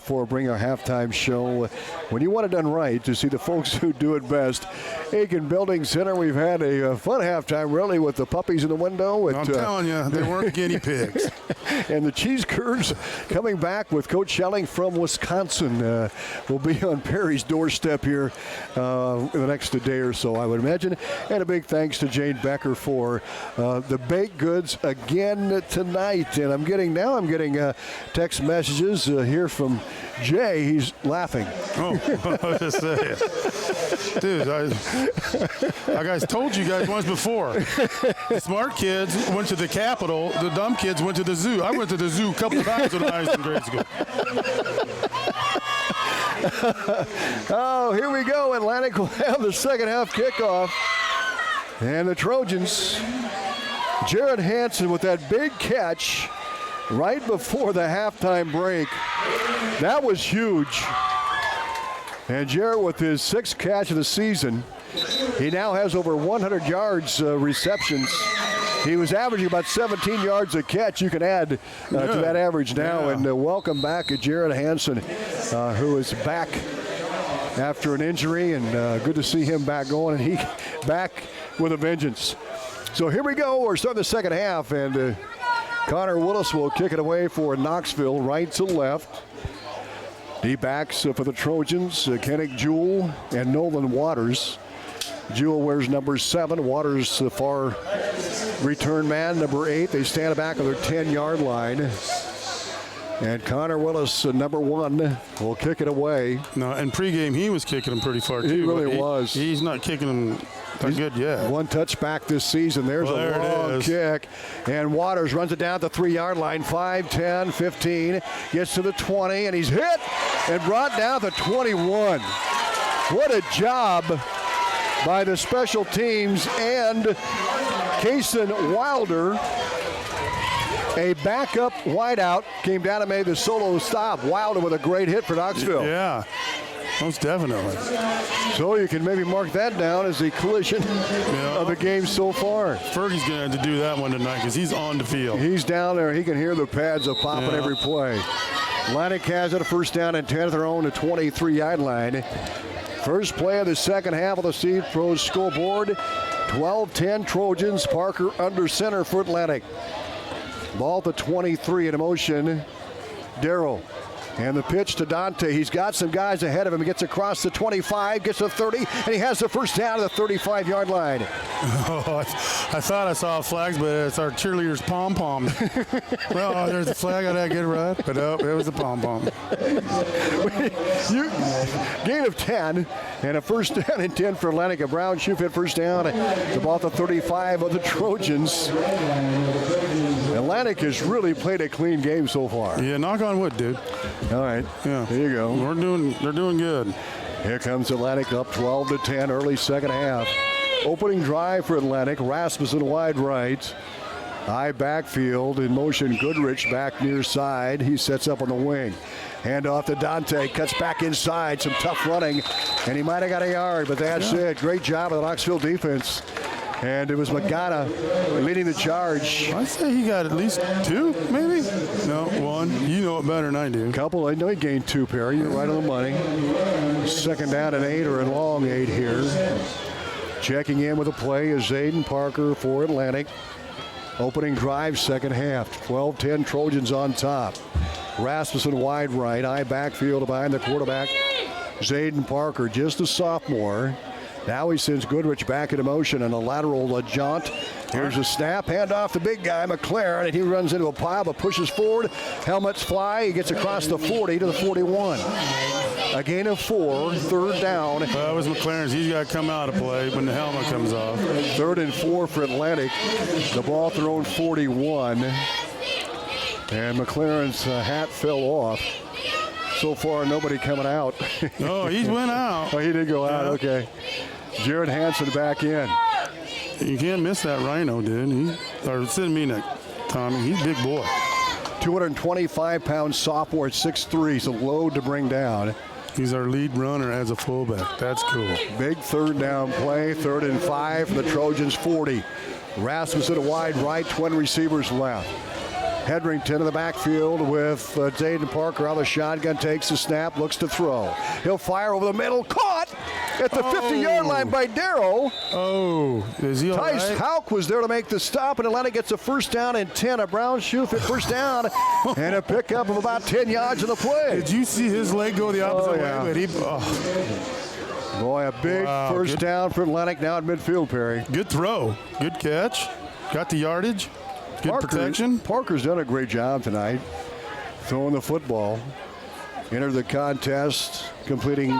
for bringing our halftime show. When you want it done right, to see the folks who do it best, Aiken Building Center. We've had a fun halftime, really, with the puppies in the window. I'm telling you, they weren't guinea pigs. And the cheese curds coming back with Coach Schelling from Wisconsin will be on Perry's doorstep here in the next day or so, I would imagine. And a big thanks to Jane Becker for the baked goods again tonight. And I'm getting text messages here from Jay. He's laughing. Oh, I was just saying. Dude, I guys told you guys once before. The smart kids went to the Capitol. The dumb kids went to the zoo. I went to the zoo a couple of times when I was in grade school. Oh, here we go. Atlantic will have the second half kickoff. And the Trojans, Jared Hansen with that big catch right before the halftime break. That was huge. And Jared with his sixth catch of the season. He now has over 100 yards receptions. He was averaging about 17 yards a catch. You can add to that average now. Yeah. And welcome back Jared Hansen, who is back after an injury. And good to see him back going. And he back with a vengeance. So here we go. We're starting the second half. And Connor Willis will kick it away for Knoxville, right to left. D-backs for the Trojans, Kennick Jewell and Nolan Waters. Jewell wears number 7. Waters, the far return man, number 8. They stand back on their 10-yard line. And Connor Willis, number 1, will kick it away. No, and pregame he was kicking him pretty far, too. He really was. He's not kicking him that good yet. One touchback this season. There's a long kick. And Waters runs it down at the 3-yard line. 5, 10, 15. Gets to the 20, and he's hit and brought down to 21. What a job by the special teams and Kason Wilder. A backup wideout came down and made the solo stop. Wilder with a great hit for Knoxville. Yeah, most definitely. So you can maybe mark that down as the collision of the game so far. Fergie's going to have to do that one tonight because he's on the field. He's down there. He can hear the pads popping every play. Atlantic has it a first down and 10 of their own, to 23-yard line. First play of the second half of the Seed Pros scoreboard. 12-10 Trojans. Parker under center for Atlantic. Ball to 23 in motion. Darrell. And the pitch to Dante. He's got some guys ahead of him. He gets across the 25, gets to 30, and he has the first down at the 35-yard line. Oh, I thought I saw flags, but it's our cheerleaders' pom-pom. Well, there's a flag. I gotta get it right. But it was a pom-pom. Gain of 10 and a first down and 10 for Atlantic. A Brown shoe fit first down. The ball to 35 of the Trojans. Atlantic has really played a clean game so far. Yeah, knock on wood, dude. All right. Yeah. There you go. They're doing good. Here comes Atlantic up 12-10, early second half. Opening drive for Atlantic. Rasmussen wide right. High backfield in motion. Goodrich back near side. He sets up on the wing. Hand off to Dante. Cuts back inside. Some tough running. And he might have got a yard, but that's it. Great job of the Knoxville defense. And it was Magana leading the charge. I say he got at least 2, maybe? No, 1. You know it better than I do. Couple, I know he gained 2, Perry. You're right on the money. Second down and 8, or a long 8 here. Checking in with a play is Zayden Parker for Atlantic. Opening drive, second half. 12-10 Trojans on top. Rasmussen wide right, I backfield behind the quarterback. Zayden Parker, just a sophomore. Now he sends Goodrich back into motion and a lateral jaunt. Here's a snap, handoff the big guy, McLaren, and he runs into a pile but pushes forward. Helmets fly, he gets across the 40 to the 41. A gain of 4, third down. That was McLaren's. He's got to come out of play when the helmet comes off. 3rd and 4 for Atlantic. The ball thrown 41. And McLaren's hat fell off. So far, nobody coming out. Oh, he went out. Oh, he did go out, okay. Jared Hansen back in. You can't miss that Rhino, dude. Tommy. He's a big boy. 225-pound sophomore at 6'3", so load to bring down. He's our lead runner as a fullback. That's cool. Big third down play, 3rd and 5 for the Trojans 40. Rasmussen a wide right, twin receivers left. Hedrington in the backfield with Zayden Parker out of the shotgun, takes the snap, looks to throw. He'll fire over the middle, caught at the 50-yard line by Darrow. Oh, is he all right? Tice Hauk was there to make the stop, and Atlanta gets a first down and 10. A brown shoe fit first down, and a pickup of about 10 yards in the play. Did you see his leg go the opposite way? But Boy, a big first down for Atlantic now at midfield, Perry. Good throw. Good catch. Got the yardage. Good protection. Parker's done a great job tonight throwing the football. Entered the contest, completing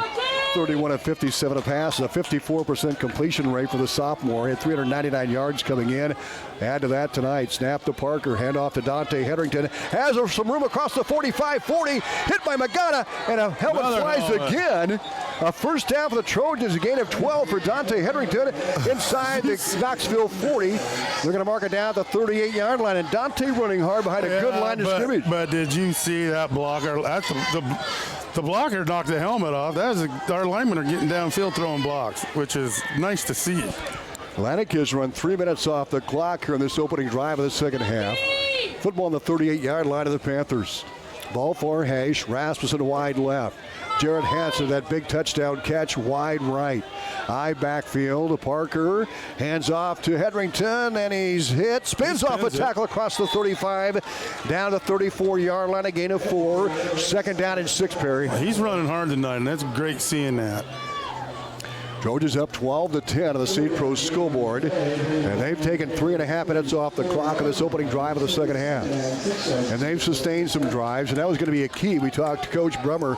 31 of 57 a pass, a 54% completion rate for the sophomore. He had 399 yards coming in. Add to that tonight. Snap to Parker, hand off to Dante Hedrington. Has some room across the 45-40. Hit by Magana, and a helmet flies again. A first down for the Trojans, a gain of 12 for Dante Hedrington inside the Knoxville 40. They're going to mark it down at the 38-yard line, and Dante running hard behind a good line of scrimmage. But did you see that blocker? That's the blocker knocked the helmet off. Our linemen are getting downfield throwing blocks, which is nice to see. Atlantic has run 3 minutes off the clock here in this opening drive of the second half. Football on the 38-yard line of the Panthers. Ball for Hash, Rasmussen wide left. Jared Hansen, that big touchdown catch wide right. High backfield, Parker hands off to Hedrington, and he's hit. Spins off a tackle across the 35, down to the 34-yard line, a gain of 4. Second down and 6, Perry. He's running hard tonight, and that's great seeing that. Trojans up 12-10 on the Seed Pro scoreboard, and they've taken 3.5 minutes off the clock of this opening drive of the second half. And they've sustained some drives, and that was going to be a key. We talked to Coach Brummer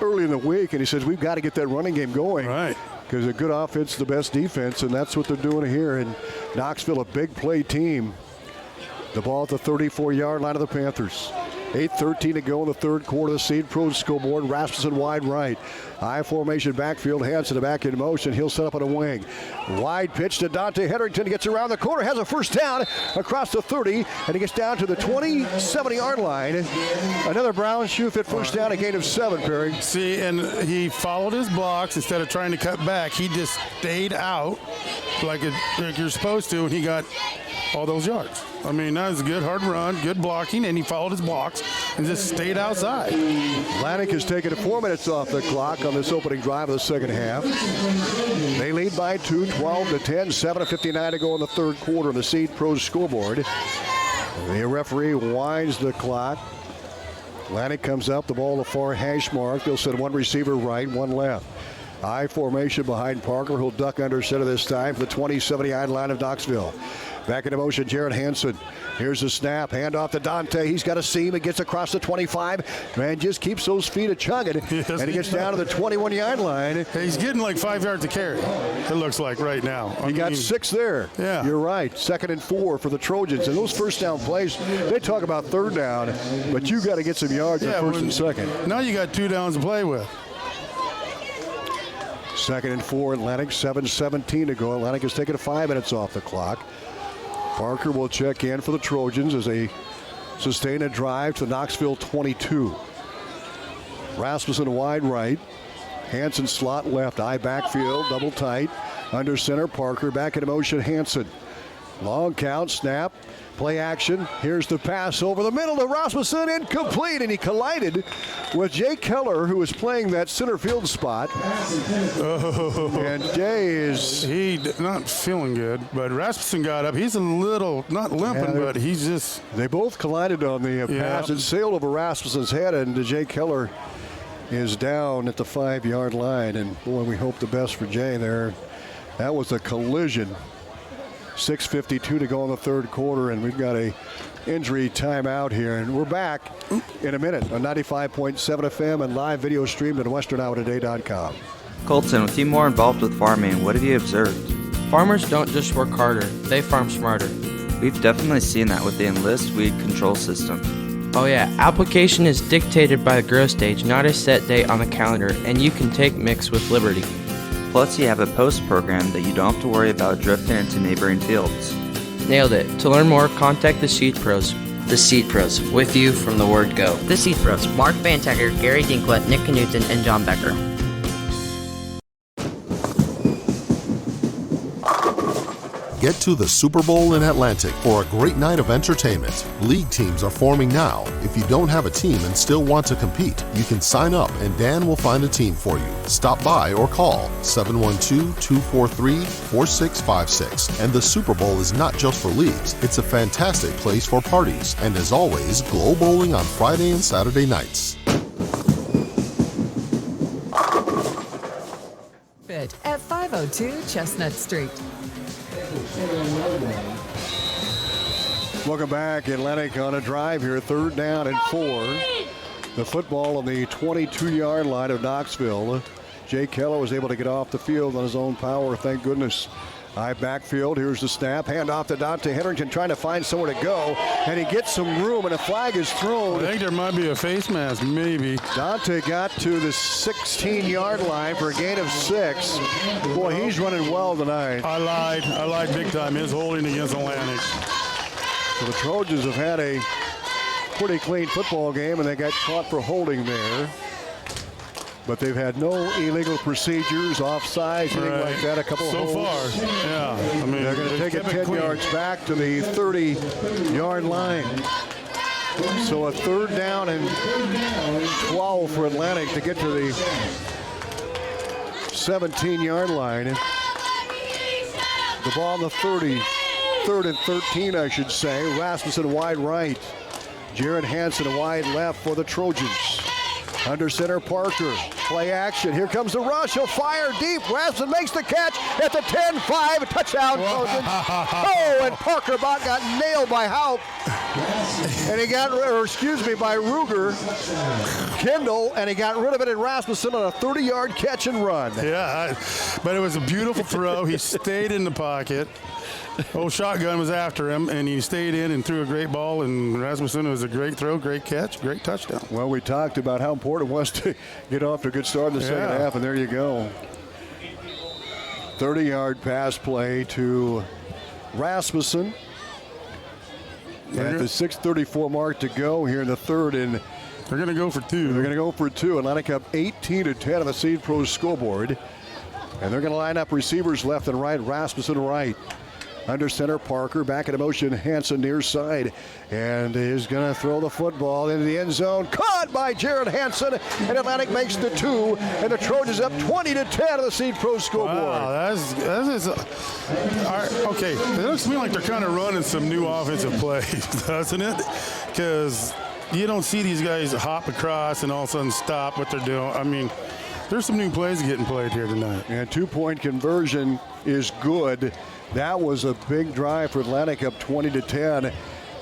early in the week, and he says we've got to get that running game going. Right. Because a good offense is the best defense, and that's what they're doing here in Knoxville, a big play team. The ball at the 34-yard line of the Panthers. 8:13 to go in the third quarter. The Seed Pro scoreboard. Rasmussen wide right. High formation backfield. Hansen back in motion. He'll set up on a wing. Wide pitch to Dante Hedrington. Gets around the corner. Has a first down across the 30. And he gets down to the 27-yard line. Another brown shoe fit first down. A gain of 7, Perry. See, and he followed his blocks instead of trying to cut back. He just stayed out like you're supposed to, and he got all those yards. I mean, that was a good hard run, good blocking, and he followed his blocks and just stayed outside. Atlantic has taken 4 minutes off the clock on this opening drive of the second half. They lead by 2, 12-10, 7:59 to go in the third quarter of the Seed Pro scoreboard. The referee winds the clock. Atlantic comes up, the ball to far hash mark. They'll send one receiver right, one left. High formation behind Parker. He'll duck under center this time for the 27-yard line of Knoxville. Back into motion, Jared Hansen. Here's the snap, hand off to Dante. He's got a seam, it gets across the 25. Man just keeps those feet a-chugging, and he gets down to the 21-yard line. He's getting like 5 yards to carry, it looks like right now. He got 6 there. Yeah. You're right. 2nd and 4 for the Trojans. And those first down plays, they talk about third down, but you got to get some yards in first and second. Now you got 2 downs to play with. 2nd and 4, Atlantic, 7:17 to go. Atlantic has taken 5 minutes off the clock. Parker will check in for the Trojans as they sustain a drive to Knoxville 22. Rasmussen wide right. Hansen slot left. Eye backfield, double tight. Under center, Parker. Back in motion, Hansen. Long count, snap, play action. Here's the pass over the middle to Rasmussen, incomplete, and he collided with Jay Keller, who was playing that center field spot. And Jay is... not feeling good, but Rasmussen got up. He's a little, not limping, but he's just... They both collided on the pass. It sailed over Rasmussen's head, and Jay Keller is down at the 5-yard line. And boy, we hope the best for Jay there. That was a collision. 6:52 to go in the third quarter, and we've got a injury timeout here. And we're back in a minute on 95.7 FM and live video streamed at westernourtoday.com. Colton, with you more involved with farming, what have you observed? Farmers don't just work harder, they farm smarter. We've definitely seen that with the Enlist weed control system. Oh yeah, application is dictated by the grow stage, not a set date on the calendar, and you can take mix with liberty. Plus, you have a post program that you don't have to worry about drifting into neighboring fields. Nailed it. To learn more, contact the Seed Pros. The Seed Pros, with you from the word go. The Seed Pros, Mark Bantacker, Gary Dinklett, Nick Knutson, and John Becker. Get to the Super Bowl in Atlantic for a great night of entertainment. League teams are forming now. If you don't have a team and still want to compete, you can sign up and Dan will find a team for you. Stop by or call 712-243-4656. And the Super Bowl is not just for leagues. It's a fantastic place for parties. And as always, Glow Bowling on Friday and Saturday nights. Fit at 502 Chestnut Street. Welcome back. Atlantic on a drive here. 3rd down and 4. The football on the 22-yard line of Knoxville. Jay Keller was able to get off the field on his own power, thank goodness. High backfield. Here's the snap. Hand off to Dante Henderson, trying to find somewhere to go. And he gets some room, and a flag is thrown. I think there might be a face mask, maybe. Dante got to the 16-yard line for a gain of 6. Boy, he's running well tonight. I lied big time. His holding against Atlantic. So the Trojans have had a pretty clean football game, and they got caught for holding there. But they've had no illegal procedures, offsides, anything like that. A couple of holds. So far, yeah. I mean, they're going to take it 10 yards back to the 30-yard line. So a 3rd down and 12 for Atlantic to get to the 17-yard line. The ball on the 30, 3rd and 13, I should say. Rasmussen wide right. Jared Hansen wide left for the Trojans. Under center, Parker. Play action. Here comes the rush. He'll fire deep. Rasmussen makes the catch at the 10-5. Touchdown, Trojans. Oh, and Parker got nailed by Houck. And he got, by Ruger. Kendall, and he got rid of it in Rasmussen on a 30-yard catch and run. Yeah, but it was a beautiful throw. He stayed in the pocket. Old shotgun was after him, and he stayed in and threw a great ball, and Rasmussen was a great throw, great catch, great touchdown. Well, we talked about how important it was to get off to a good start in the second half, and there you go. 30-yard pass play to Rasmussen. At the 6:34 mark to go here in the 3rd, and they're going to go for 2. They're going to go for 2. Atlantic up 18-10 on the Seed Pros scoreboard. And they're going to line up receivers left and right. Rasmussen right. Under center, Parker. Back in motion, Hansen near side. And is going to throw the football into the end zone. Caught by Jared Hansen. And Atlantic makes the 2. And the Trojans up 20-10 on the Seed Pro scoreboard. Wow, that is okay. It looks to me like they're kind of running some new offensive plays, doesn't it? Because you don't see these guys hop across and all of a sudden stop what they're doing. I mean, there's some new plays getting played here tonight. And 2-point conversion is good. That was a big drive for Atlantic, up 20-10.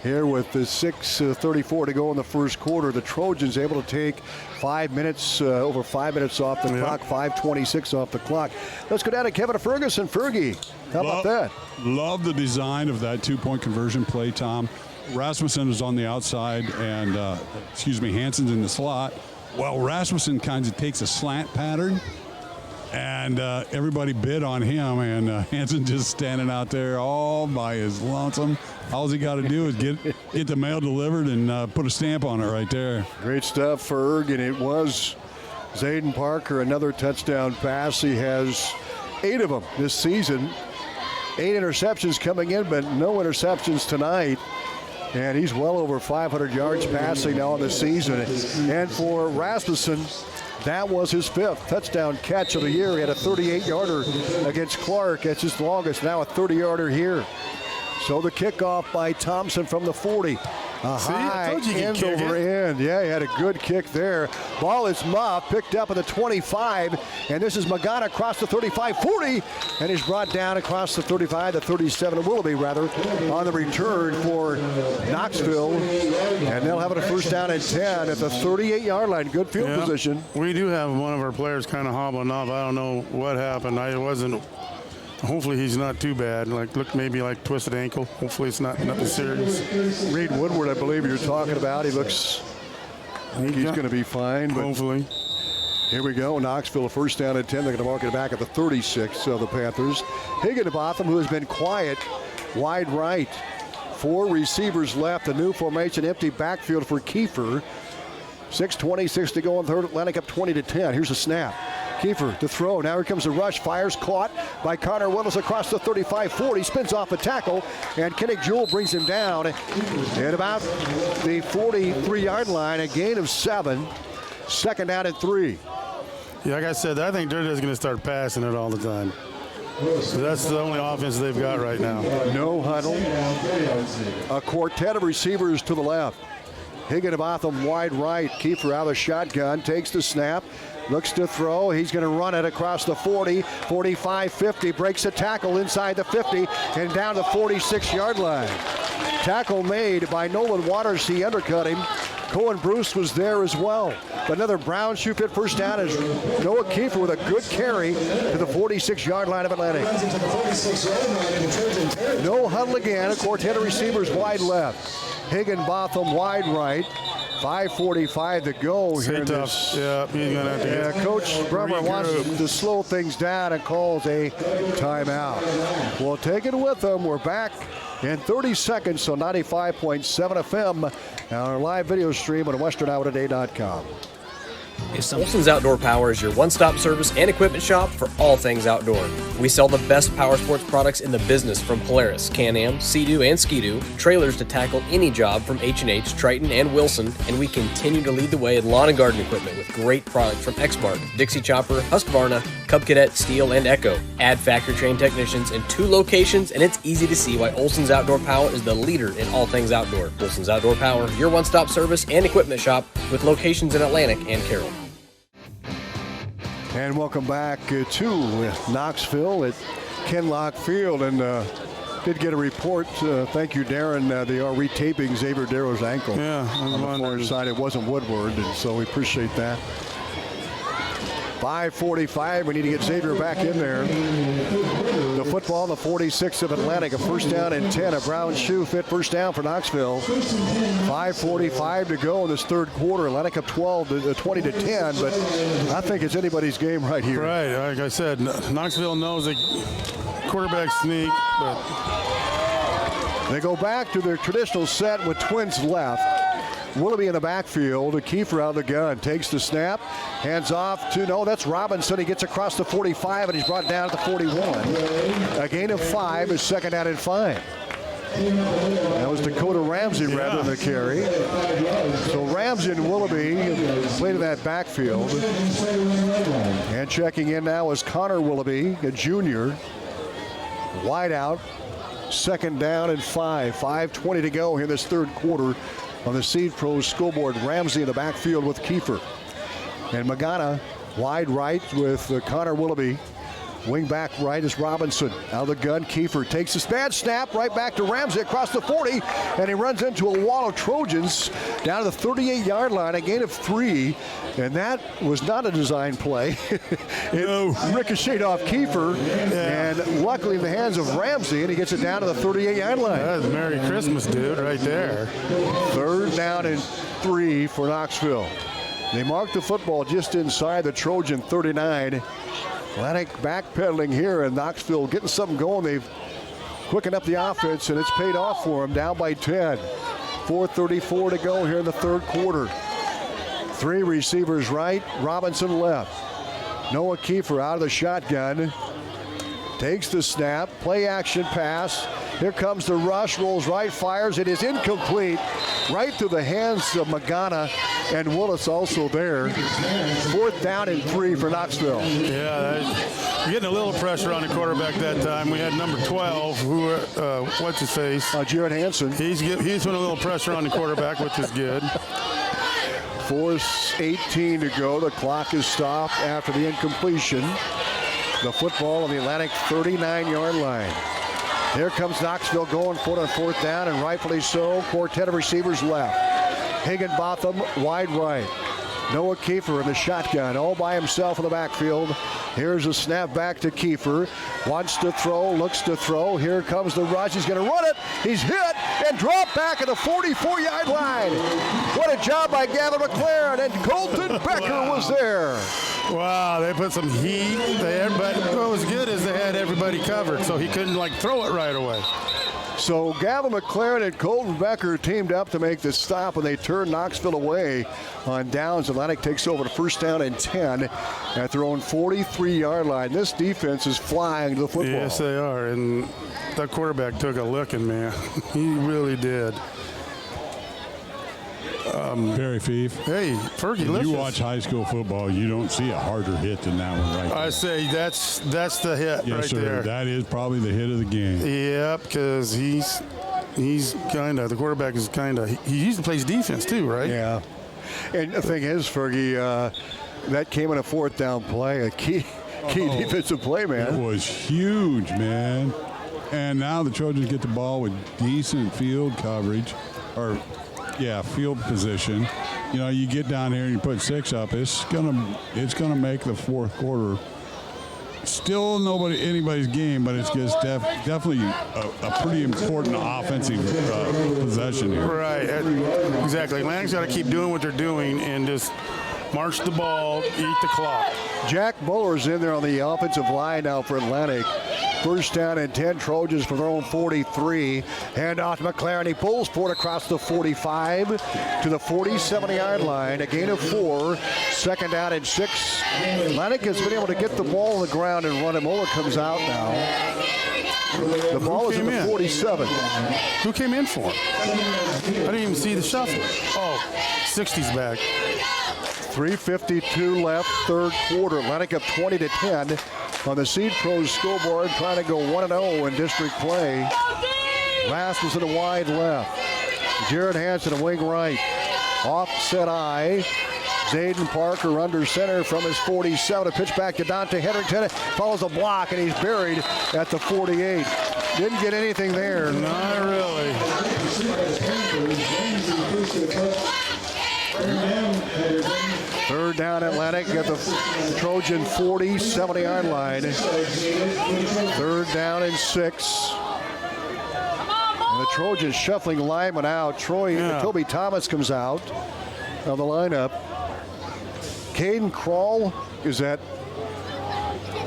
Here with the 6:34 to go in the first quarter. The Trojans able to take 5 minutes, over 5 minutes off the clock, 5:26 off the clock. Let's go down to Kevin Ferguson. Fergie, how about that? Love the design of that 2-point conversion play, Tom. Rasmussen is on the outside, and Hansen's in the slot. Well, Rasmussen kind of takes a slant pattern, and everybody bid on him, and Hansen just standing out there all by his lonesome. All he got to do is get the mail delivered and put a stamp on it right there. Great stuff, Ferg, and it was Zayden Parker, another touchdown pass. He has 8 of them this season. 8 interceptions coming in, but no interceptions tonight. And he's well over 500 yards passing now in the season. And for Rasmussen, that was his 5th touchdown catch of the year. He had a 38-yarder against Clark. That's his longest, now a 30-yarder here. So the kickoff by Thompson from the 40. High end over end. Yeah, he had a good kick there. Ball is muffed, picked up at the 25, and this is Magana across the 35, 40, and he's brought down across the 35, the 37, Willoughby rather, on the return for Knoxville, and they'll have it a first down and 10 at the 38-yard line. Good field position. We do have one of our players kind of hobbling off. I don't know what happened. Hopefully he's not too bad. Maybe like twisted ankle. Hopefully it's nothing serious. Reed Woodward, I believe you're talking about. He looks, I think he's going to be fine. But hopefully. Here we go. Knoxville, a first down and 10. They're going to mark it back at the 36 of the Panthers. Higginbotham, who has been quiet, wide right. 4 receivers left. The new formation, empty backfield for Kiefer. 6:26 to go in third. Atlantic up 20-10. Here's a snap. Kiefer to throw. Now here comes the rush. Fires, caught by Connor Willis across the 35-40. Spins off the tackle, and Kennick Jewell brings him down at about the 43-yard line. A gain of 7. Second down and 3. Yeah, like I said, I think they're just going to start passing it all the time. So that's the only offense they've got right now. No huddle. A quartet of receivers to the left. Higginbotham wide right. Kiefer out of the shotgun. Takes the snap. Looks to throw. He's going to run it across the 40, 45, 50. Breaks a tackle inside the 50 and down the 46-yard line. Tackle made by Nolan Waters. He undercut him. Cohen Bruce was there as well. But another Brown shoe fit first down is Noah Kiefer with a good carry to the 46-yard line of Atlantic. No huddle again. A quartet of receivers wide left. Higginbotham wide right. 5:45 to go here in this. Yeah, he's gonna have to Coach Bremer wants to slow things down and calls a timeout. We'll take it with them. We're back in 30 seconds on 95.7 FM and our live video stream on westerniowatoday.com. Olson's Outdoor Power is your one-stop service and equipment shop for all things outdoor. We sell the best power sports products in the business, from Polaris, Can-Am, Sea-Doo, and Ski-Doo, trailers to tackle any job from H&H, Triton, and Wilson, and we continue to lead the way in lawn and garden equipment with great products from Exmark, Dixie Chopper, Husqvarna, Cub Cadet, Steel, and Echo. Add factory-trained technicians in 2 locations, and it's easy to see why Olson's Outdoor Power is the leader in all things outdoor. Olson's Outdoor Power, your one-stop service and equipment shop with locations in Atlantic and Carroll. And welcome back to Knoxville at Kenlock Field. And did get a report. Thank you, Darren. They are retaping Xavier Darrow's ankle. Yeah, on the far side. It wasn't Woodward, and so we appreciate that. 5:45. We need to get Xavier back in there. The football, the 46 of Atlantic. A first down and 10. A Brown shoe fit first down for Knoxville. 5:45 to go in this third quarter. Atlantic up 20-10, but I think it's anybody's game right here. Right. Like I said, Knoxville knows a quarterback sneak, but they go back to their traditional set with twins left. Willoughby in the backfield. Kiefer out of the gun. Takes the snap. Hands off to, no, that's Robinson. He gets across the 45, and he's brought down at the 41. A gain of 5 is second down and 5. That was Dakota Ramsey rather than the carry. So Ramsey and Willoughby played in that backfield. And checking in now is Connor Willoughby, a junior. Wide out. Second down and 5. 5:20 to go here in this third quarter on the Seed Pro scoreboard. Ramsey in the backfield with Kiefer. And Magana wide right with Connor Willoughby. Wing back right is Robinson. Out of the gun, Kiefer takes this bad snap right back to Ramsey across the 40, and he runs into a wall of Trojans down to the 38-yard line, a gain of 3, and that was not a design play. It ricocheted off Kiefer, and luckily in the hands of Ramsey, and he gets it down to the 38-yard line. That's Merry Christmas, dude, right there. Third down and 3 for Knoxville. They mark the football just inside the Trojan 39. Atlantic backpedaling here, and Knoxville getting something going. They've quickened up the offense, and it's paid off for them, down by 10. 4:34 to go here in the third quarter. 3 receivers right, Robinson left. Noah Kiefer out of the shotgun. Takes the snap, play action pass. Here comes the rush, rolls right, fires. It is incomplete. Right through the hands of Magana, and Willis also there. 4th down and 3 for Knoxville. Yeah, getting a little pressure on the quarterback that time. We had number 12, who, what's his face? Jared Hansen. He's putting a little pressure on the quarterback, which is good. 4:18 to go. The clock is stopped after the incompletion. The football on the Atlantic 39-yard line. Here comes Knoxville going for it on 4th down, and rightfully so. Quartet of receivers left. Higginbotham wide right. Noah Kiefer in the shotgun, all by himself in the backfield. Here's a snap back to Kiefer. Wants to throw, looks to throw. Here comes the rush. He's going to run it. He's hit and dropped back at the 44-yard line. What a job by Gavin McLaren, and Colton Becker was there. Wow, they put some heat there, but what was good is they had everybody covered, so he couldn't throw it right away. So Gavin McLaren and Colton Becker teamed up to make the stop, and they turned Knoxville away on downs. Atlantic takes over to 1st down and 10 at their own 43-yard line. This defense is flying to the football. Yes, they are, and that quarterback took a licking, man. He really did. Barry Fief. Hey, Fergie, If you watch high school football, you don't see a harder hit than that one right there. I say that's the hit yes, right sir. there. That is probably the hit of the game. Yeah, because he's kind of, the quarterback is kind of, he usually plays defense too, right? Yeah. And the thing is, Fergie, that came in a 4th down play, a key defensive play, man. It was huge, man. And now the Trojans get the ball with decent field coverage, field position. You know, you get down here and you put 6 up. It's gonna make the 4th quarter still anybody's game, but it's just definitely a pretty important offensive possession here. Right, exactly. Atlantic's got to keep doing what they're doing and just march the ball, eat the clock. Jack Buller's in there on the offensive line now for Atlantic. 1st down and 10, Trojans for their own 43. Hand off to McLaren. He pulls for it across the 45 to the 47-yard line. A gain of 4. 2nd down and 6. Atlantic has been able to get the ball on the ground and run it. Mola comes out now. The ball is at the 47. Who came in for him? I didn't even see the shuffle. Oh, 60's back. 3:52 left, 3rd quarter. Atlantic up 20-10 on the Seed Pros scoreboard, trying to go 1-0 in district play. Last was in a wide left. Jared Hansen, a wing right. Offset eye. Zayden Parker under center from his 47. A pitch back to Dante Hendrickson. Follows a block, and he's buried at the 48. Didn't get anything there. Not really. 3rd down Atlantic at the Trojan 40, 70-yard line. 3rd down and 6. And the Trojans shuffling linemen out. Toby Thomas comes out of the lineup. Caden Kroll is that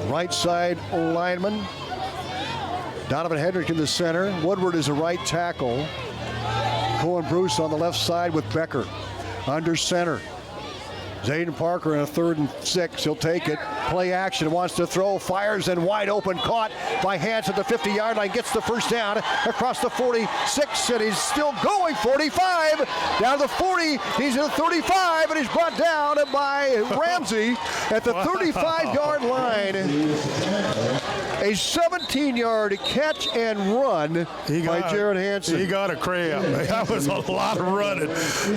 right side lineman. Donovan Hendrick in the center. Woodward is a right tackle. Cohen Bruce on the left side with Becker. Under center. Zayden Parker in a 3rd and 6. He'll take it. Play action. Wants to throw. Fires and wide open. Caught by Hansen at the 50-yard line. Gets the 1st down across the 46. And he's still going. 45. Down to the 40. He's at the 35. And he's brought down by Ramsey at the 35-yard line. A 17-yard catch and run by Jared Hansen. He got a cramp. That was a lot of running.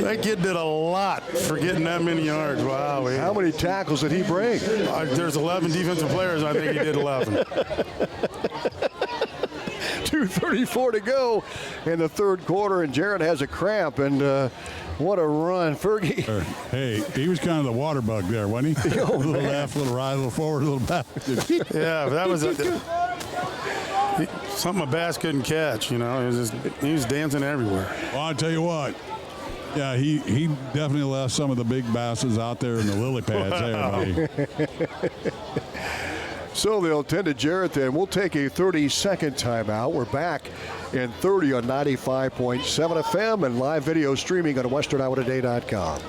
That kid did a lot for getting that many yards. Wow. How many tackles did he break? There's 11 defensive players. I think he did 11. 2:34 to go in the 3rd quarter, and Jared has a cramp, and what a run. Fergie. Hey, he was kind of the water bug there, wasn't he? A little left, a little right, a little forward, a little back. Yeah, that was something a bass couldn't catch, you know. He was dancing everywhere. Well, I'll tell you what. Yeah, he definitely left some of the big basses out there in the lily pads there, buddy. So they'll tend to Jarrett then. We'll take a 30-second timeout. We're back in 30 on 95.7 FM and live video streaming on WesternIowaToday.com.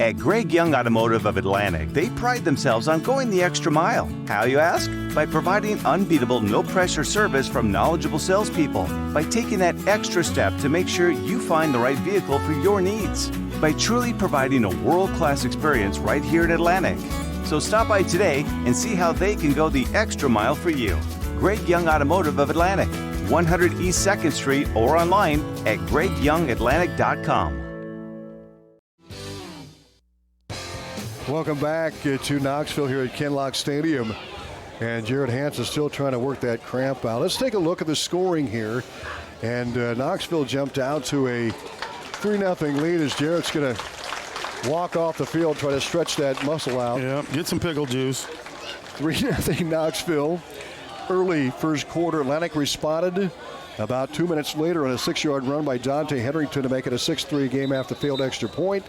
At Greg Young Automotive of Atlantic, they pride themselves on going the extra mile. How, you ask? By providing unbeatable, no-pressure service from knowledgeable salespeople. By taking that extra step to make sure you find the right vehicle for your needs. By truly providing a world-class experience right here in Atlantic. So stop by today and see how they can go the extra mile for you. Greg Young Automotive of Atlantic, 100 East 2nd Street, or online at gregyoungatlantic.com. Welcome back to Knoxville here at Kinloch Stadium. And Jared Hansen still trying to work that cramp out. Let's take a look at the scoring here. And Knoxville jumped out to a 3-0 lead as Jared's going to walk off the field, try to stretch that muscle out. Yeah, get some pickle juice. 3-0 Knoxville. Early first quarter, Atlantic responded. About 2 minutes later on a 6-yard run by Dante Hetherington to make it a 6-3 game after failed extra point.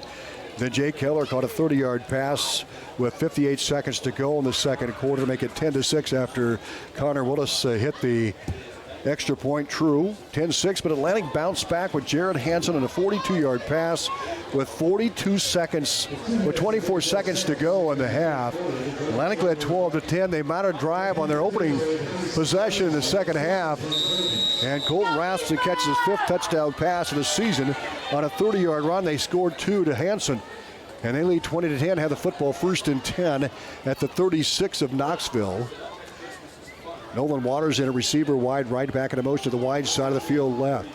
Then Jake Keller caught a 30-yard pass with 58 seconds to go in the second quarter to make it 10-6 after Connor Willis hit the extra point true. 10-6, but Atlantic bounced back with Jared Hansen on a 42-yard pass with 24 seconds to go in the half. Atlantic led 12-10. They mounted a drive on their opening possession in the second half. And Colton Rasmussen catches his 5th touchdown pass of the season on a 30-yard run. They scored 2 to Hansen. And they lead 20-10, have the football 1st and 10 at the 36 of Knoxville. Nolan Waters in a receiver wide right, back in motion to the wide side of the field left.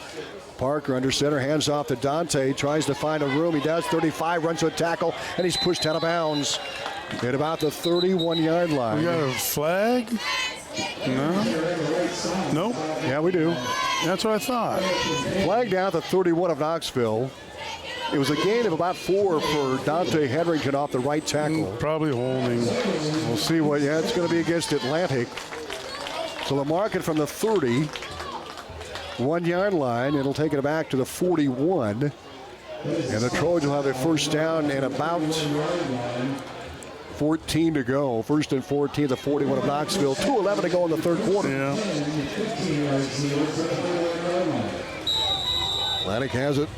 Parker under center, hands off to Dante, tries to find a room. He does, 35, runs to a tackle, and he's pushed out of bounds at about the 31-yard line. We got a flag? No? Nope. Yeah, we do. That's what I thought. Flag down at the 31 of Knoxville. It was a gain of about 4 for Dante Hetherington off the right tackle. Probably holding. We'll see what, yeah, it's going to be against Atlantic. So they'll mark it from the 31-yard line. It'll take it back to the 41. And the Trojans will have their first down and about 14 to go. 1st and 14, the 41 of Knoxville. 2:11 to go in the third quarter. Yeah. Atlantic has it.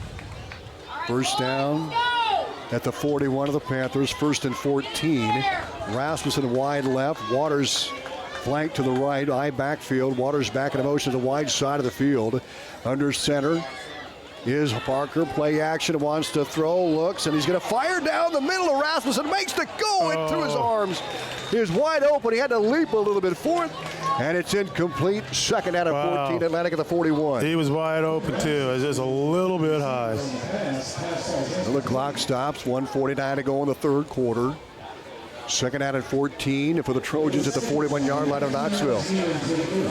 First down at the 41 of the Panthers. 1st and 14. Rasmussen wide left. Waters flank to the right, eye backfield. Waters back in motion to the wide side of the field. Under center is Parker. Play action, wants to throw, looks, and he's going to fire down the middle of Rasmussen. Makes the go in through his arms. He was wide open. He had to leap a little bit forward, and it's incomplete. 2nd out of 14, Atlantic at the 41. He was wide open, too. It's just a little bit high. And the clock stops. 1:49 to go in the third quarter. 2nd out at 14 for the Trojans at the 41-yard line of Knoxville.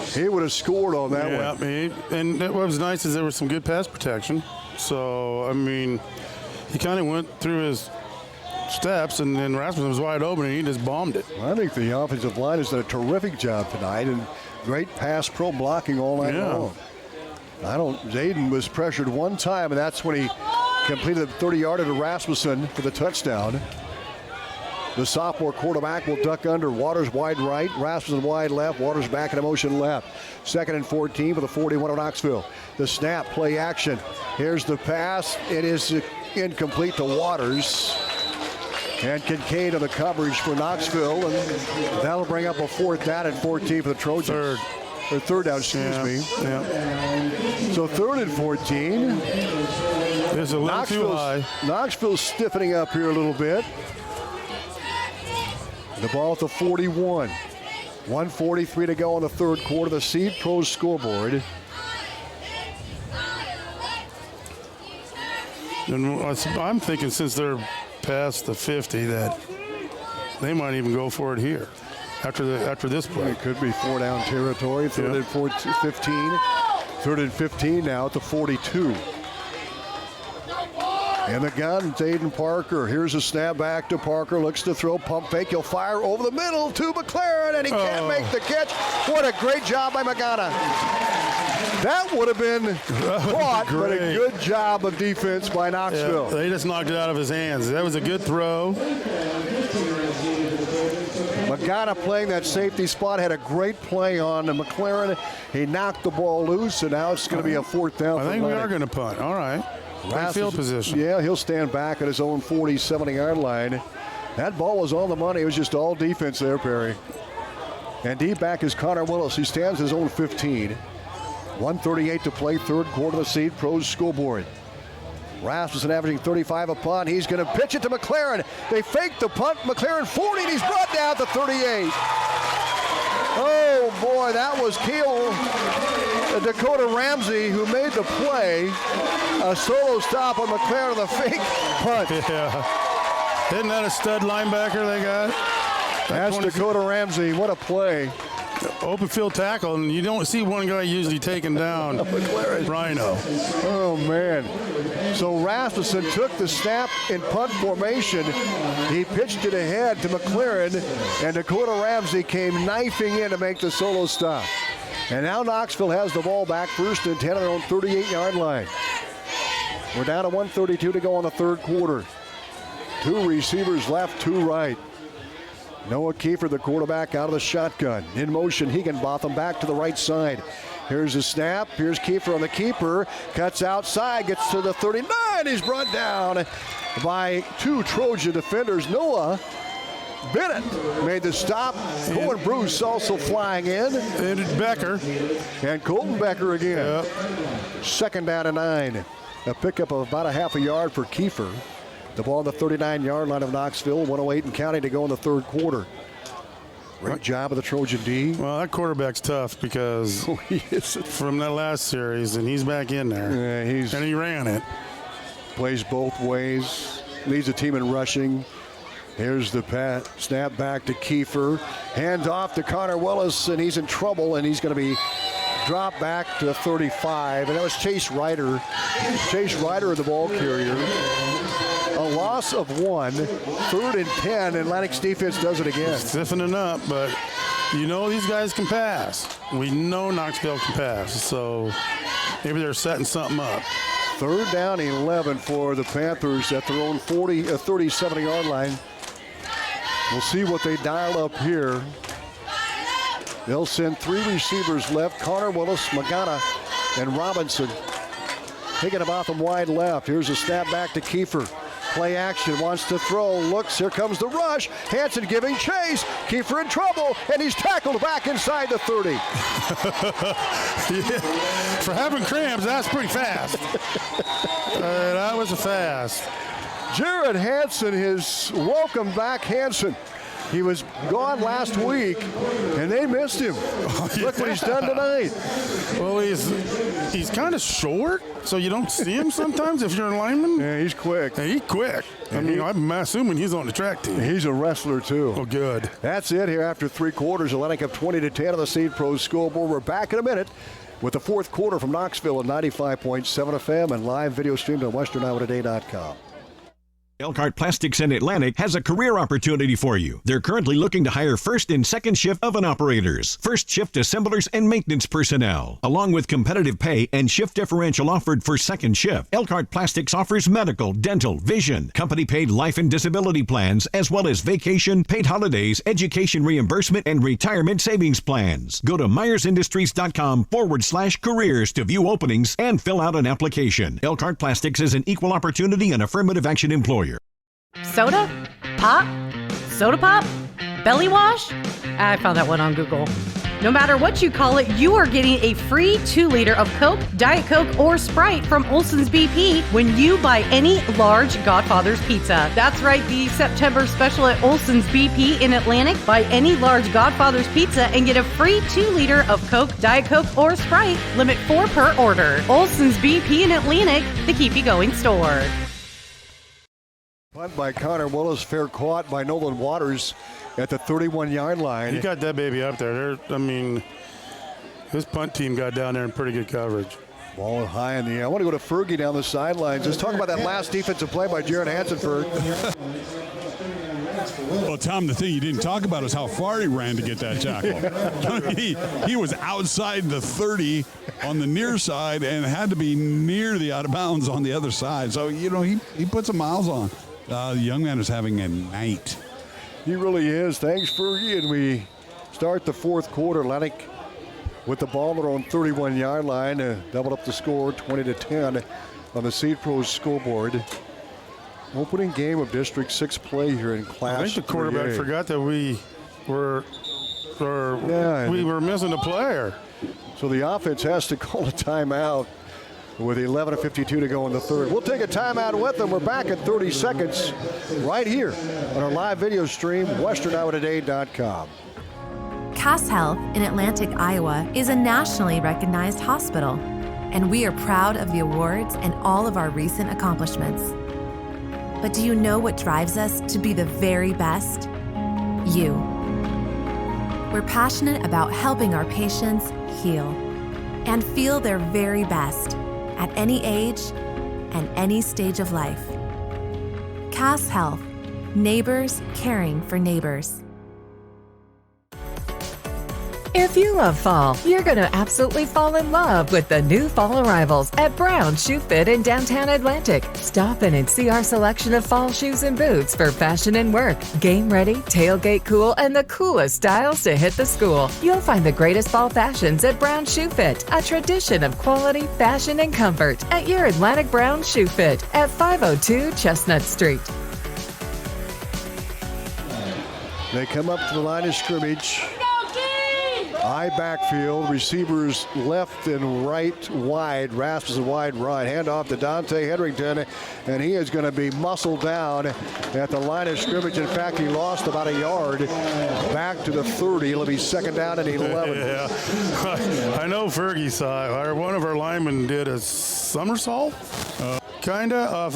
He would have scored on that one. And what was nice is there was some good pass protection. So, I mean, he kind of went through his steps, and then Rasmussen was wide open, and he just bombed it. I think the offensive line has done a terrific job tonight, and great pass pro blocking all night long. Zayden was pressured one time, and that's when he completed the 30-yarder to Rasmussen for the touchdown. The sophomore quarterback will duck under. Waters wide right, Rasmussen wide left. Waters back in motion left. 2nd and 14 for the 41 of Knoxville. The snap, play action. Here's the pass. It is incomplete to Waters. And Kincaid on the coverage for Knoxville. And that'll bring up a 4th down and 14 for the Trojans. Third down, excuse me. Yeah. So 3rd and 14. It's a little too high. Knoxville's stiffening up here a little bit. The ball at the 41. 1:43 to go in the third quarter. The Seed Pros scoreboard. And I'm thinking since they're past the 50 that they might even go for it here after this play. It could be 4-down territory. 3rd and 15. 3rd and 15 now at the 42. And the gun, Zayden Parker. Here's a snap back to Parker. Looks to throw, pump fake. He'll fire over the middle to McLaren, and he can't make the catch. What a great job by Magana. That would have been caught, but a good job of defense by Knoxville. Yeah, they just knocked it out of his hands. That was a good throw. Magana playing that safety spot, had a great play on McLaren. He knocked the ball loose, and now it's going to be a 4th down. I think we are going to punt. All right. Great field position. Yeah, he'll stand back at his own 40, 70-yard line. That ball was on the money. It was just all defense there, Perry. And deep back is Connor Willis. He stands his own 15. 1:38 to play, third quarter of the Seed Pros scoreboard. Rasmussen averaging 35 a punt. He's going to pitch it to McLaren. They fake the punt. McLaren 40, and he's brought down to 38. Oh, boy, that was Dakota Ramsey who made the play. A solo stop on McLaren, the fake punt. Yeah. Isn't that a stud linebacker they got? That's Dakota Ramsey. What a play. Open field tackle, and you don't see one guy usually taken down. Rhino. Oh, man. So Rasmussen took the snap in punt formation. He pitched it ahead to McLaren, and Dakota Ramsey came knifing in to make the solo stop. And now Knoxville has the ball back, first and 10 on their own 38-yard line. We're down to 1:32 to go in the third quarter. 2 receivers left, 2 right. Noah Kiefer, the quarterback, out of the shotgun. In motion, Higginbotham back to the right side. Here's a snap. Here's Kiefer on the keeper. Cuts outside, gets to the 39. He's brought down by 2 Trojan defenders. Noah Bennett made the stop. Cohen Bruce also flying in. And Becker. And Colton Becker again. Yep. Second down and 9. A pickup of about a half a yard for Kiefer. The ball on the 39-yard line of Knoxville, 1:08 and counting to go in the third quarter. Great job of the Trojan D. Well, that quarterback's tough because from that last series, and he's back in there. Yeah, and he ran it. Plays both ways, leads the team in rushing. Here's the snap back to Kiefer. Hand off to Connor Willis, and he's in trouble, and he's going to be dropped back to 35. And that was Chase Ryder. Chase Ryder, the ball carrier. A loss of 1, 3rd and 10. Atlantic's defense does it again. Stiffening up, but you know these guys can pass. We know Knoxville can pass, so maybe they're setting something up. 3rd down 11 for the Panthers at their own 37-yard line. We'll see what they dial up here. They'll send 3 receivers left, Connor Willis, Magana, and Robinson. Higginbotham wide left. Here's a snap back to Kiefer. Play action, wants to throw, looks, here comes the rush. Hanson giving chase. Kiefer in trouble, and he's tackled back inside the 30. Yeah. For having cramps, that's pretty fast. That was fast. Jared Hanson, his welcome back Hanson. He was gone last week, and they missed him. Look what he's done tonight. Well, he's kind of short, so you don't see him sometimes if you're a lineman. Yeah, he's quick. Yeah, he's quick. I mean, I'm assuming he's on the track team. He's a wrestler, too. Oh, good. That's it here after 3 quarters. Atlantic up 20-10 on the Seed Pros scoreboard. We're back in a minute with the fourth quarter from Knoxville at 95.7 FM and live video streamed on westerniowatoday.com. Elkhart Plastics in Atlantic has a career opportunity for you. They're currently looking to hire first and second shift oven operators, first shift assemblers, and maintenance personnel, along with competitive pay and shift differential offered for second shift. Elkhart Plastics offers medical, dental, vision, company-paid life and disability plans, as well as vacation, paid holidays, education reimbursement, and retirement savings plans. Go to myersindustries.com/careers to view openings and fill out an application. Elkhart Plastics is an equal opportunity and affirmative action employer. Soda? Pop? Soda pop? Belly wash? I found that one on Google. No matter what you call it, you are getting a free 2-liter of Coke, Diet Coke, or Sprite from Olson's BP when you buy any large Godfather's Pizza. That's right, the September special at Olson's BP in Atlantic. Buy any large Godfather's Pizza and get a free 2-liter of Coke, Diet Coke, or Sprite. Limit 4 per order. Olson's BP in Atlantic, the keep you going store. Punt by Connor Willis, fair caught by Nolan Waters at the 31-yard line. He got that baby up there. His punt team got down there in pretty good coverage. Ball high in the air. I want to go to Fergie down the sidelines. Let's talk about that last defensive play by Jared Hanson, Ferg. Well, Tom, the thing you didn't talk about is how far he ran to get that tackle. He was outside the 30 on the near side and had to be near the out of bounds on the other side. So, he put some miles on. The young man is having a night. He really is. Thanks, Fergie. And we start the fourth quarter. Atlantic with the ball on their own 31-yard line. Doubled up the score, 20-10. on the Seed Pros scoreboard. Opening game of District 6 play here in Class I think the quarterback 3A. forgot that we were missing a player. So the offense has to call a timeout with 11:52 to go in the third. We'll take a timeout with them. We're back in 30 seconds right here on our live video stream, westerniowatoday.com. Cass Health in Atlantic, Iowa is a nationally recognized hospital, and we are proud of the awards and all of our recent accomplishments. But do you know what drives us to be the very best? You. We're passionate about helping our patients heal and feel their very best at any age and any stage of life. Cass Health, neighbors caring for neighbors. If you love fall, you're going to absolutely fall in love with the new fall arrivals at Brown Shoe Fit in downtown Atlantic. Stop in and see our selection of fall shoes and boots for fashion and work. Game ready, tailgate cool, and the coolest styles to hit the school. You'll find the greatest fall fashions at Brown Shoe Fit, a tradition of quality, fashion, and comfort at your Atlantic Brown Shoe Fit at 502 Chestnut Street. They come up to the line of scrimmage. High backfield, receivers left and right wide. Rasmussen wide right. Hand off to Dante Hedrington, and he is going to be muscled down at the line of scrimmage. In fact, he lost about a yard back to the 30. It'll be second down and 11. Yeah, I know Fergie saw it. One of our linemen did a somersault, kind of, off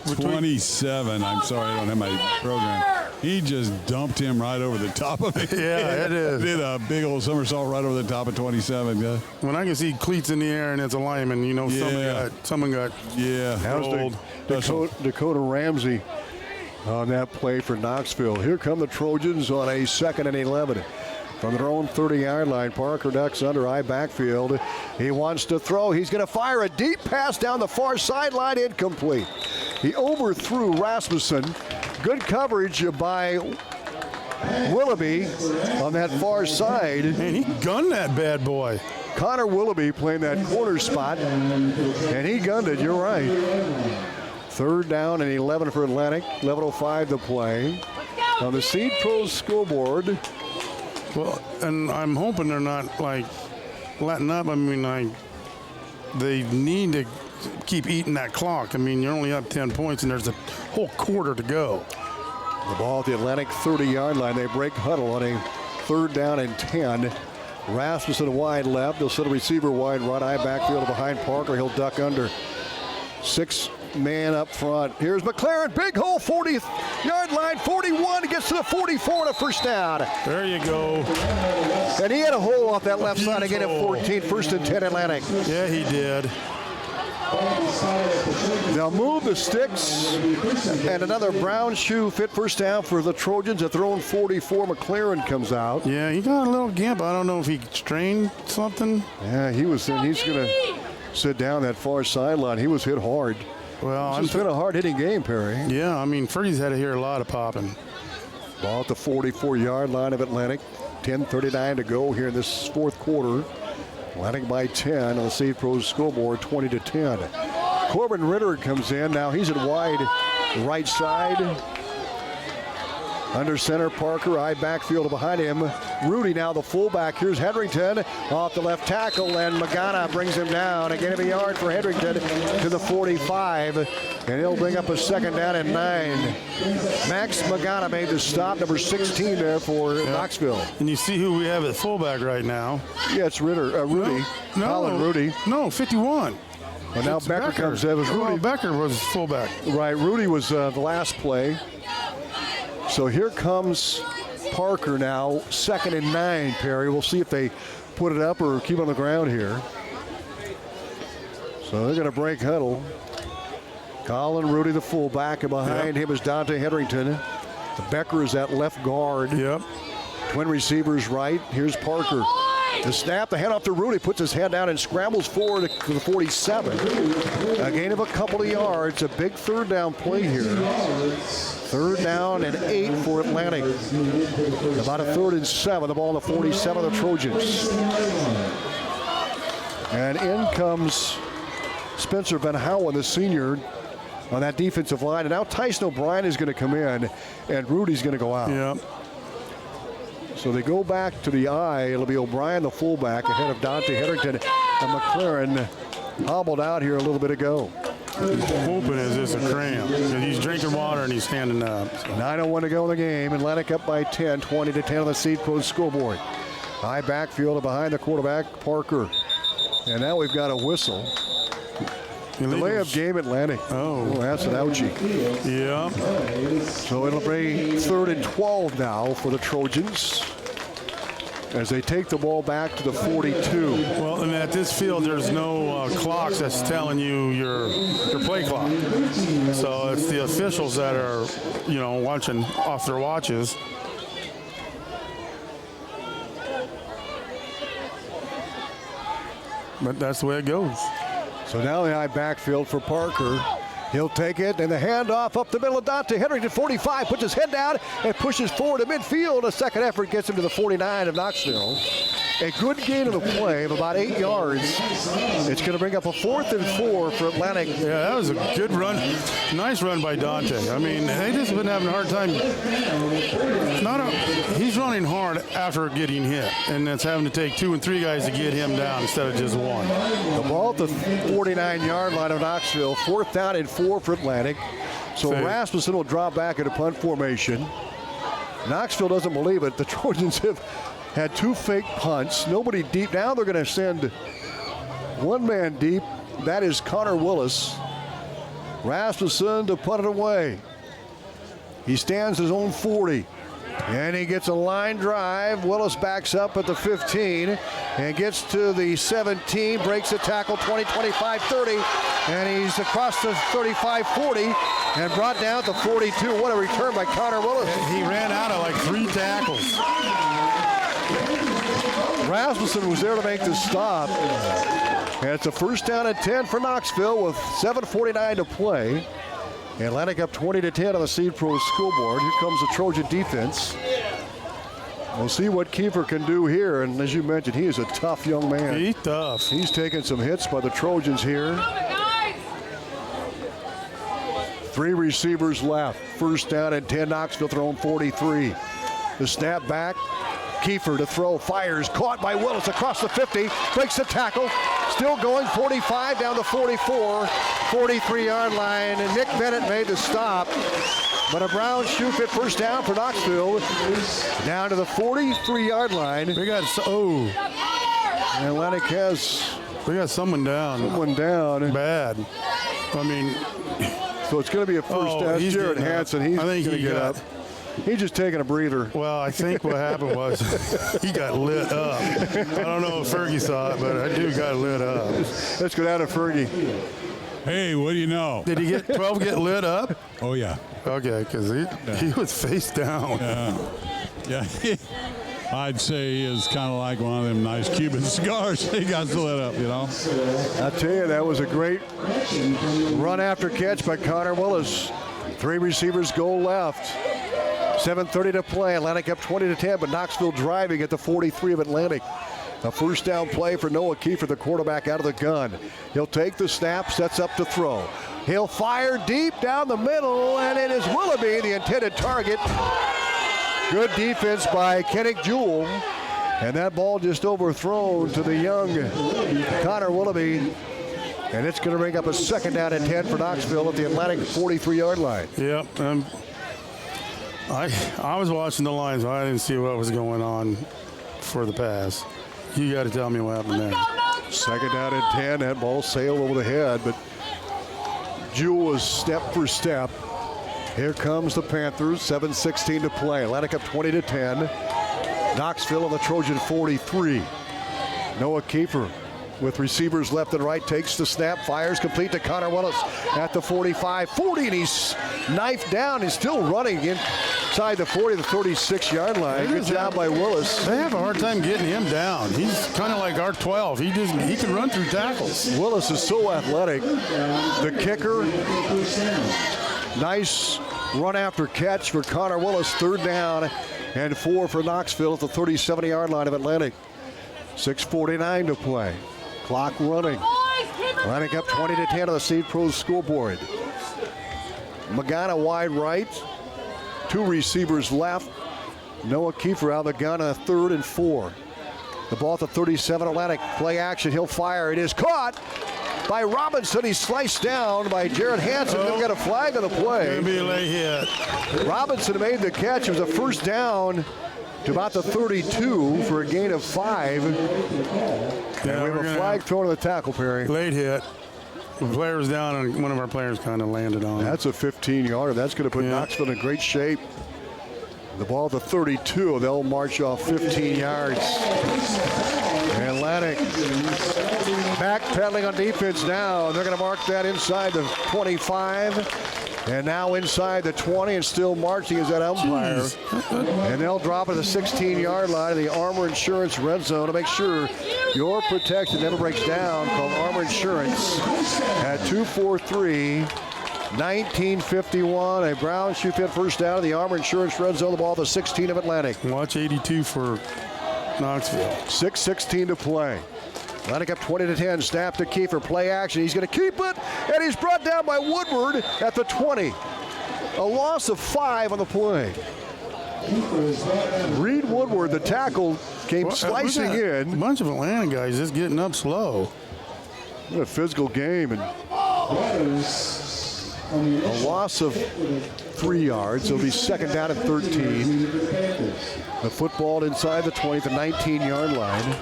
27. I'm sorry, I don't have my program. He just dumped him right over the top of it. Yeah, it is. Did a big old somersault right over the top of 27. Yeah. When I can see cleats in the air and it's a lineman, you know, someone got rolled. Dakota Ramsey on that play for Knoxville. Here come the Trojans on a 2nd and 11. From their own 30-yard line, Parker ducks under high backfield. He wants to throw. He's going to fire a deep pass down the far sideline, incomplete. He overthrew Rasmussen. Good coverage by Willoughby on that far side. And he gunned that bad boy. Connor Willoughby playing that corner spot, and he gunned it. You're right. Third down and 11 for Atlantic. 11:05 to play on the Seed Pros scoreboard. Well, and I'm hoping they're not like letting up. I mean, they need to keep eating that clock. I mean, you're only up 10 points, and there's a whole quarter to go. The ball at the Atlantic 30-yard line. They break huddle on a 3rd down and 10. Rasmussen wide left. They'll set a receiver wide right. High backfield behind Parker. He'll duck under. 6-man up front. Here's McLaren. Big hole, 40-yard line. 41. He gets to the 44 and a first down. There you go. And he had a hole off that left side again at 14. 1st and 10 Atlantic. Yeah, he did. They'll move the sticks, and another Brown Shoe Fit first down for the Trojans at their own 44. McLaren comes out. Yeah, he got a little gimp. I don't know if he strained something. Yeah, he's going to sit down that far sideline. He was hit hard. Well, it's been a hard-hitting game, Perry. Yeah, I mean, Fergie's had to hear a lot of popping. Ball at the 44-yard line of Atlantic. 10:39 to go here in this 4th quarter. Atlantic by 10 on the Seed Pros scoreboard, 20-10. Corbin Ritter comes in. Now he's at wide right side. Under center, Parker, high backfield behind him. Rudy now the fullback. Here's Hedrington off the left tackle, and Magana brings him down. A gain of a yard for Hedrington to the 45, and he'll bring up a 2nd down and 9. Max Magana made the stop, number 16 there for Knoxville. And you see who we have at fullback right now? Yeah, it's Rudy. Colin Rudy. No, 51. Well, now Becker comes in. Rudy Becker was fullback. Right, Rudy was the last play. So here comes Parker now, 2nd and 9, Perry. We'll see if they put it up or keep on the ground here. So they're going to break huddle. Colin Rudy, the fullback, and behind him is Dante Hedrington. The Becker is at left guard. Yep. Twin receivers right. Here's Parker. The snap, the handoff to Rudy, puts his head down and scrambles forward to the 47. A gain of a couple of yards. A big 3rd down play here. 3rd down and 8 for Atlantic. About a 3rd and 7. The ball on the 47 of the Trojans. And in comes Spencer Van Howen, the senior, on that defensive line. And now Tyson O'Brien is going to come in, and Rudy's going to go out. Yep. So they go back to the I. It'll be O'Brien, the fullback, ahead of Dante Hetherington. And McLaren hobbled out here a little bit ago. Whooping is just a cramp. He's drinking water and he's standing up. So. 9:01 to go in the game. Atlantic up by 10, 20-10 on the Seed Pro scoreboard. High backfield behind the quarterback, Parker. And now we've got a whistle. Delay of game, Atlantic. Oh, that's an ouchie. Yeah. So it'll be 3rd and 12 now for the Trojans as they take the ball back to the 42. Well, and at this field, there's no clocks that's telling you your play clock. So it's the officials that are, watching off their watches. But that's the way it goes. So now the high backfield for Parker. He'll take it, and the handoff up the middle of Dante Hetherington, 45, puts his head down and pushes forward to midfield. A second effort gets him to the 49 of Knoxville. A good gain of the play of about 8 yards. It's going to bring up a 4th and 4 for Atlantic. Yeah, that was a good run. Nice run by Dante. I mean, they just been having a hard time. He's running hard after getting hit, and it's having to take 2 and 3 guys to get him down instead of just one. The ball at the 49-yard line of Knoxville, 4th down and 4 for Atlantic. So Rasmussen will drop back at a punt formation. Knoxville doesn't believe it. The Trojans have had 2 fake punts. Nobody deep. Now they're going to send one man deep. That is Connor Willis. Rasmussen to punt it away. He stands his own 40. And he gets a line drive. Willis backs up at the 15 and gets to the 17, breaks a tackle, 20, 25, 30, and he's across the 35, 40 and brought down at the 42. What a return by Connor Willis. He ran out of like 3 tackles. Rasmussen was there to make the stop. And it's a 1st down and 10 for Knoxville with 7:49 to play. Atlantic up 20-10 on the Seed Pro scoreboard. Here comes the Trojan defense. We'll see what Kiefer can do here. And as you mentioned, he is a tough young man. He's tough. He's taking some hits by the Trojans here. 3 receivers left. 1st down and 10. Knoxville throwing 43. The snap back. Kiefer to throw, fires, caught by Willis across the 50, breaks the tackle, still going, 45 down the 44, 43-yard line, and Nick Bennett made the stop. But a Brown shoe fit 1st down for Knoxville, down to the 43-yard line. We got, Atlantic has... We got someone down. Bad. I mean... So it's going to be a 1st down. Jared Hansen, he's going to get up. He's just taking a breather. Well, I think what happened was he got lit up. I don't know if Fergie saw it, but that dude got lit up. Let's go down to Fergie. Hey, what do you know? Did he get 12 get lit up? Oh, yeah. Okay, because he was face down. Yeah. I'd say he is kind of like one of them nice Cuban cigars. He got lit up, I tell you, that was a great run after catch by Connor Willis. 3 receivers go left. 7:30 to play. Atlantic up 20-10, but Knoxville driving at the 43 of Atlantic. A 1st down play for Noah Kiefer, the quarterback, out of the gun. He'll take the snap, sets up to throw. He'll fire deep down the middle, and it is Willoughby, the intended target. Good defense by Kennick Jewell. And that ball just overthrown to the young Connor Willoughby. And it's going to bring up a 2nd down and 10 for Knoxville at the Atlantic 43-yard line. Yep. I was watching the lines, so I didn't see what was going on for the pass. You got to tell me what happened there. 2nd down and 10. That ball sailed over the head, but Jewell was step for step. Here comes the Panthers. 7:16 to play. Atlantic up 20-10. Knoxville on the Trojan 43. Noah Kiefer with receivers left and right, takes the snap, fires complete to Connor Willis at the 45, 40, and he's knifed down. He's still running inside the 40 to 36-yard line. Good job by Willis. They have a hard time getting him down. He's kind of like our 12. He can run through tackles. Willis is so athletic. The kicker, nice run after catch for Connor Willis. 3rd down and 4 for Knoxville at the 37-yard line of Atlantic. 6:49 to play. Clock running. Atlantic up 20-10 on the Seed Pro scoreboard. Magana wide right. 2 receivers left. Noah Kiefer out of the gun on a 3rd and 4. The ball at the 37 Atlantic. Play action. He'll fire. It is caught by Robinson. He's sliced down by Jared Hansen. They've got a flag on the play. Gonna be a late hit. Robinson made the catch. It was a first down to about the 32 for a gain of 5. And we have a flag thrown to the tackle, Perry. Late hit. The player was down, and one of our players kind of landed on it. That's a 15-yarder. That's going to put Knoxville in great shape. The ball at the 32. They'll march off 15 yards. Atlantic backpedaling on defense now. They're going to mark that inside the 25. And now inside the 20 and still marching is that umpire. And they'll drop at the 16-yard line of the Armor Insurance red zone to make sure your protection never breaks down. Called Armor Insurance at 243-1951. A Brown shoe fit first down of the Armor Insurance red zone. The ball at the 16 of Atlantic. Watch 82 for Knoxville. 6:16 to play. Atlantic up 20-10. Snap to Kiefer. Play action. He's going to keep it. And he's brought down by Woodward at the 20. A loss of 5 on the play. Reed Woodward, the tackle, came slicing in. A bunch of Atlanta guys just getting up slow. What a physical game. And a loss of 3 yards. It'll be second down at 13. The football inside the 20, the 19-yard line.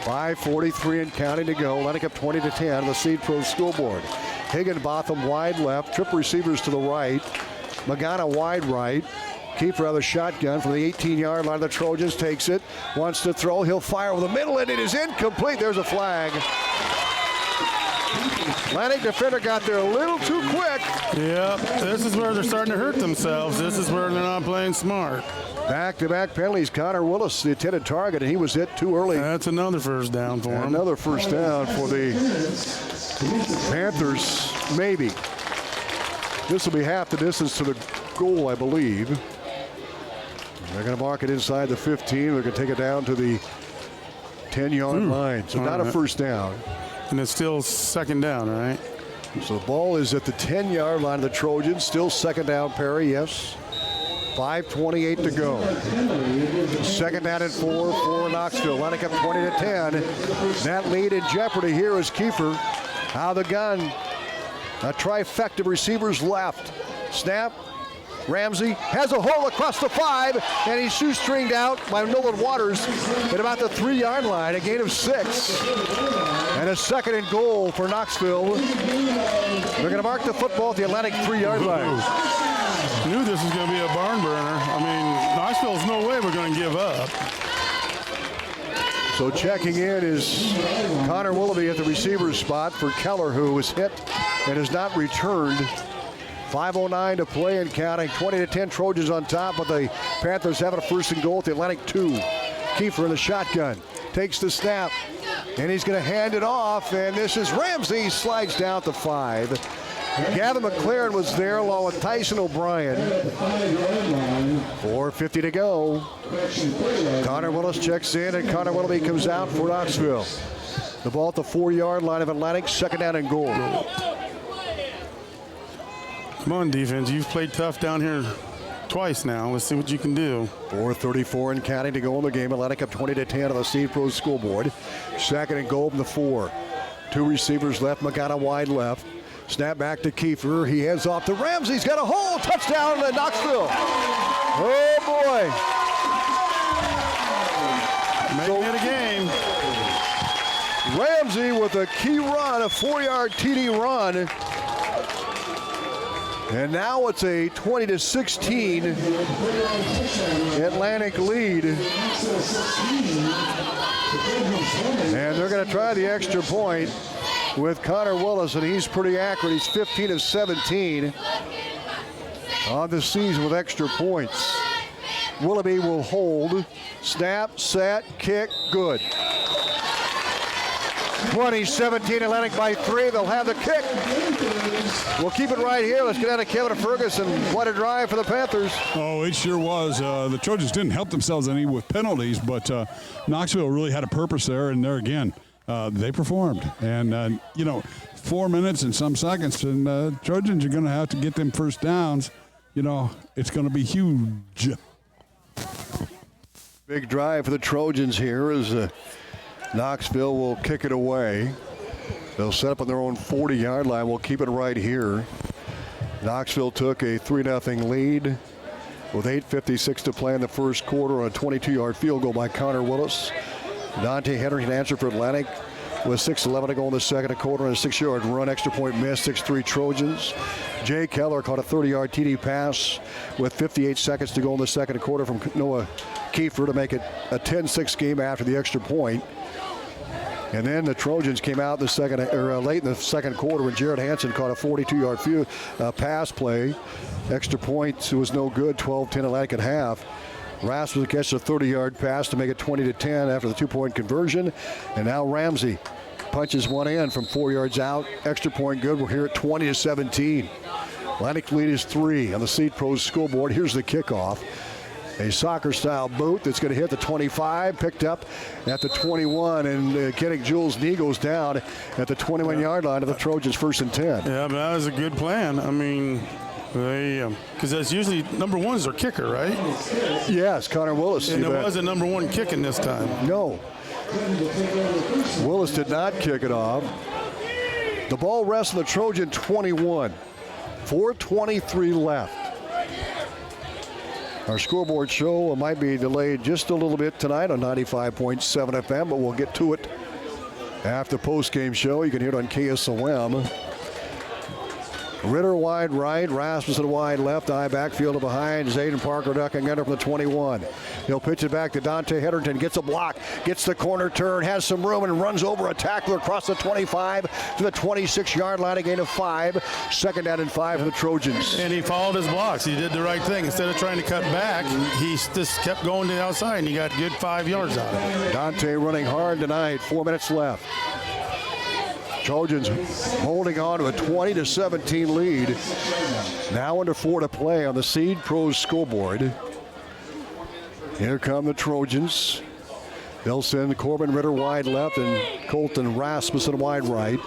5:43 and counting to go. Atlantic up 20-10 on the Seed Pro scoreboard. Higginbotham wide left. Trip receivers to the right. Magana wide right. Kiefer out of the shotgun from the 18-yard line. The Trojans takes it. Wants to throw. He'll fire with the middle, and it is incomplete. There's a flag. Atlantic defender got there a little too quick. Yep, this is where they're starting to hurt themselves. This is where they're not playing smart. Back-to-back penalties. Connor Willis, the intended target, and he was hit too early. That's another first down for him. Another first down for the Panthers, maybe. This will be half the distance to the goal, I believe. They're going to mark it inside the 15. They're going to take it down to the 10-yard line. So not a first down. And it's still second down, right? So the ball is at the 10-yard line of the Trojans. Still second down, Perry, yes. 5:28 to go. Second down and 4 for Knoxville. Atlantic up 20-10. That lead in jeopardy here is Kiefer out of the gun. A trifecta of receivers left. Snap. Ramsey has a hole across the 5, and he's shoestringed out by Nolan Waters at about the 3-yard line, a gain of 6. And a second and goal for Knoxville. They're going to mark the football at the Atlantic 3-yard line. I knew this was going to be a barn burner. I mean, Knoxville's no way we're going to give up. So checking in is Connor Willoughby at the receiver spot for Keller, who was hit and has not returned. 5:09 to play and counting. 20-10 Trojans on top, but the Panthers having a first and goal at the Atlantic 2. Kiefer in the shotgun. Takes the snap, and he's going to hand it off, and this is Ramsey. He slides down to 5. Gavin McLaren was there along with Tyson O'Brien. 4:50 to go. Connor Willis checks in, and Connor Willoughby comes out for Knoxville. The ball at the 4-yard line of Atlantic, second down and goal. Come on, defense. You've played tough down here twice now. Let's see what you can do. 4:34 and counting to go in the game. Atlantic up 20-10 on the Seed Pro scoreboard. Second and goal from the 4. 2 receivers left. Magana wide left. Snap back to Kiefer. He heads off to Ramsey. He's got a hole. Touchdown to Knoxville. Oh, boy. Making it a game. Ramsey with a key run, a 4-yard TD run. And now it's a 20-16 Atlantic lead. And they're going to try the extra point with Connor Willis, and he's pretty accurate. He's 15 of 17 on the season with extra points. Willoughby will hold. Snap, set, kick, good. 20-17 Atlantic by 3. They'll have the kick. We'll keep it right here. Let's get out of Kevin Ferguson. What a drive for the Panthers. Oh, it sure was. The Trojans didn't help themselves any with penalties, but Knoxville really had a purpose there. And there again, they performed. And, 4 minutes and some seconds, and Trojans are going to have to get them first downs. It's going to be huge. Big drive for the Trojans here as Knoxville will kick it away. They'll set up on their own 40-yard line. We'll keep it right here. Knoxville took a 3-0 lead with 8:56 to play in the first quarter on a 22-yard field goal by Connor Willis. Dante Henderson answered for Atlantic with 6:11 to go in the second quarter on a 6-yard run. Extra point miss, 6-3 Trojans. Jay Keller caught a 30-yard TD pass with 58 seconds to go in the second quarter from Noah Kiefer to make it a 10-6 game after the extra point. And then the Trojans came out late in the second quarter when Jared Hansen caught a 42-yard pass play. Extra point was no good, 12-10 Atlantic at half. Rasmussen catches a 30-yard pass to make it 20-10 after the 2-point conversion. And now Ramsey punches one in from 4 yards out. Extra point good. We're here at 20-17. Atlantic lead is 3 on the Seed Pros scoreboard. Here's the kickoff. A soccer-style boot that's going to hit the 25, picked up at the 21, and Kenny Jules' knee goes down at the 21-yard line of the Trojans, 1st and 10. Yeah, but that was a good plan. I mean, because that's usually number one is their kicker, right? Yes, Connor Willis. And it wasn't number one kicking this time. No. Willis did not kick it off. The ball rests on the Trojan 21. 4:23 left. Our scoreboard show might be delayed just a little bit tonight on 95.7 FM, but we'll get to it after the post-game show. You can hear it on KSOM. Ritter wide right, Rasmussen wide left, eye backfield behind. Zayden Parker ducking under from the 21. He'll pitch it back to Dante Henderson, gets a block, gets the corner turn, has some room, and runs over a tackler across the 25 to the 26-yard line, a gain of 5. 2nd down and 5 for the Trojans. And he followed his blocks. He did the right thing. Instead of trying to cut back, he just kept going to the outside, and he got good 5 yards out of it. Dante running hard tonight, 4 minutes left. Trojans holding on to a 20-17 lead. Now under 4 to play on the Seed Pros scoreboard. Here come the Trojans. They'll send Corbin Ritter wide left and Colton Rasmussen wide right.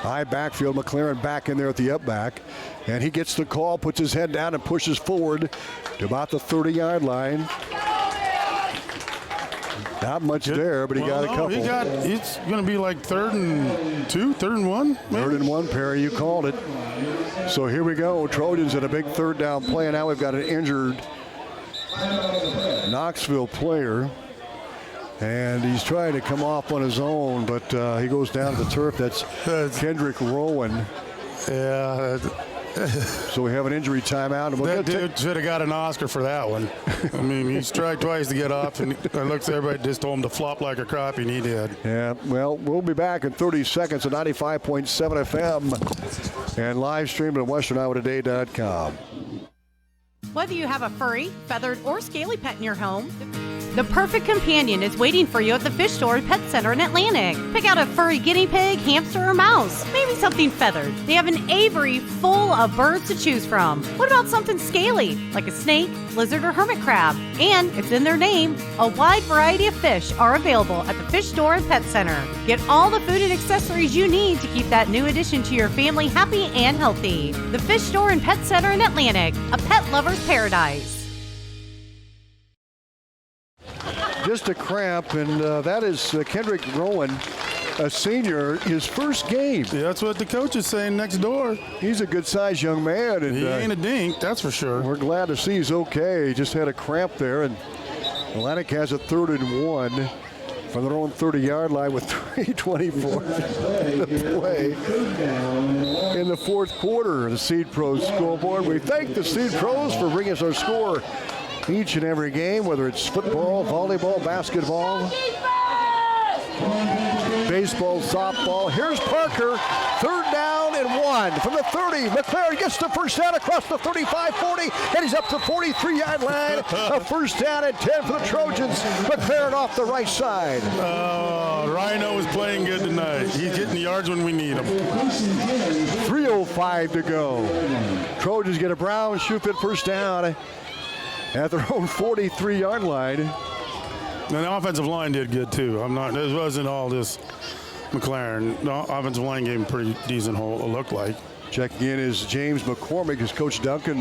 High backfield, McLaren back in there at the up back. And he gets the call, puts his head down and pushes forward to about the 30-yard line. Not much there, but he got a couple. It's going to be like 3rd and 2, 3rd and 1. Maybe? 3rd and 1, Perry, you called it. So here we go. Trojans in a big 3rd down play. And now we've got an injured Knoxville player. And he's trying to come off on his own, but he goes down to the turf. That's Kendrick Rowan. Yeah. So we have an injury timeout. And that dude should have got an Oscar for that one. I mean, he tried twice to get up, and I looked at everybody, just told him to flop like a crappie, and he did. Yeah, well, we'll be back in 30 seconds at 95.7 FM and live stream at westerniowatoday.com. Whether you have a furry, feathered, or scaly pet in your home, the perfect companion is waiting for you at the Fish Store and Pet Center in Atlantic. Pick out a furry guinea pig, hamster, or mouse. Maybe something feathered. They have an aviary full of birds to choose from. What about something scaly, like a snake, lizard, or hermit crab? And it's in their name. A wide variety of fish are available at the Fish Store and Pet Center. Get all the food and accessories you need to keep that new addition to your family happy and healthy. The Fish Store and Pet Center in Atlantic, a pet lover's paradise. Just a cramp, and that is Kendrick Rowan, a senior, his first game. Yeah, that's what the coach is saying next door. He's a good-sized young man. And he ain't a dink, that's for sure. We're glad to see he's okay. He just had a cramp there, and Atlantic has a 3rd and 1 from their own 30-yard line with 3:24 to play in the 4th quarter of the Seed Pros scoreboard. We thank the Seed Pros for bringing us our score each and every game, whether it's football, volleyball, basketball, baseball, softball. Here's Parker, 3rd down and 1 from the 30. McLaren gets the first down across the 35-40, and he's up to the 43-yard line. A 1st down and 10 for the Trojans. McLaren off the right side. Rhino is playing good tonight. He's getting the yards when we need him. 3:05 to go. Trojans get a Brown Shoefit 1st down at their own 43-yard line. And the offensive line did good too. It wasn't all this McLaren. The offensive line gave him pretty decent hole, it looked like. Checking in is James McCormick as Coach Duncan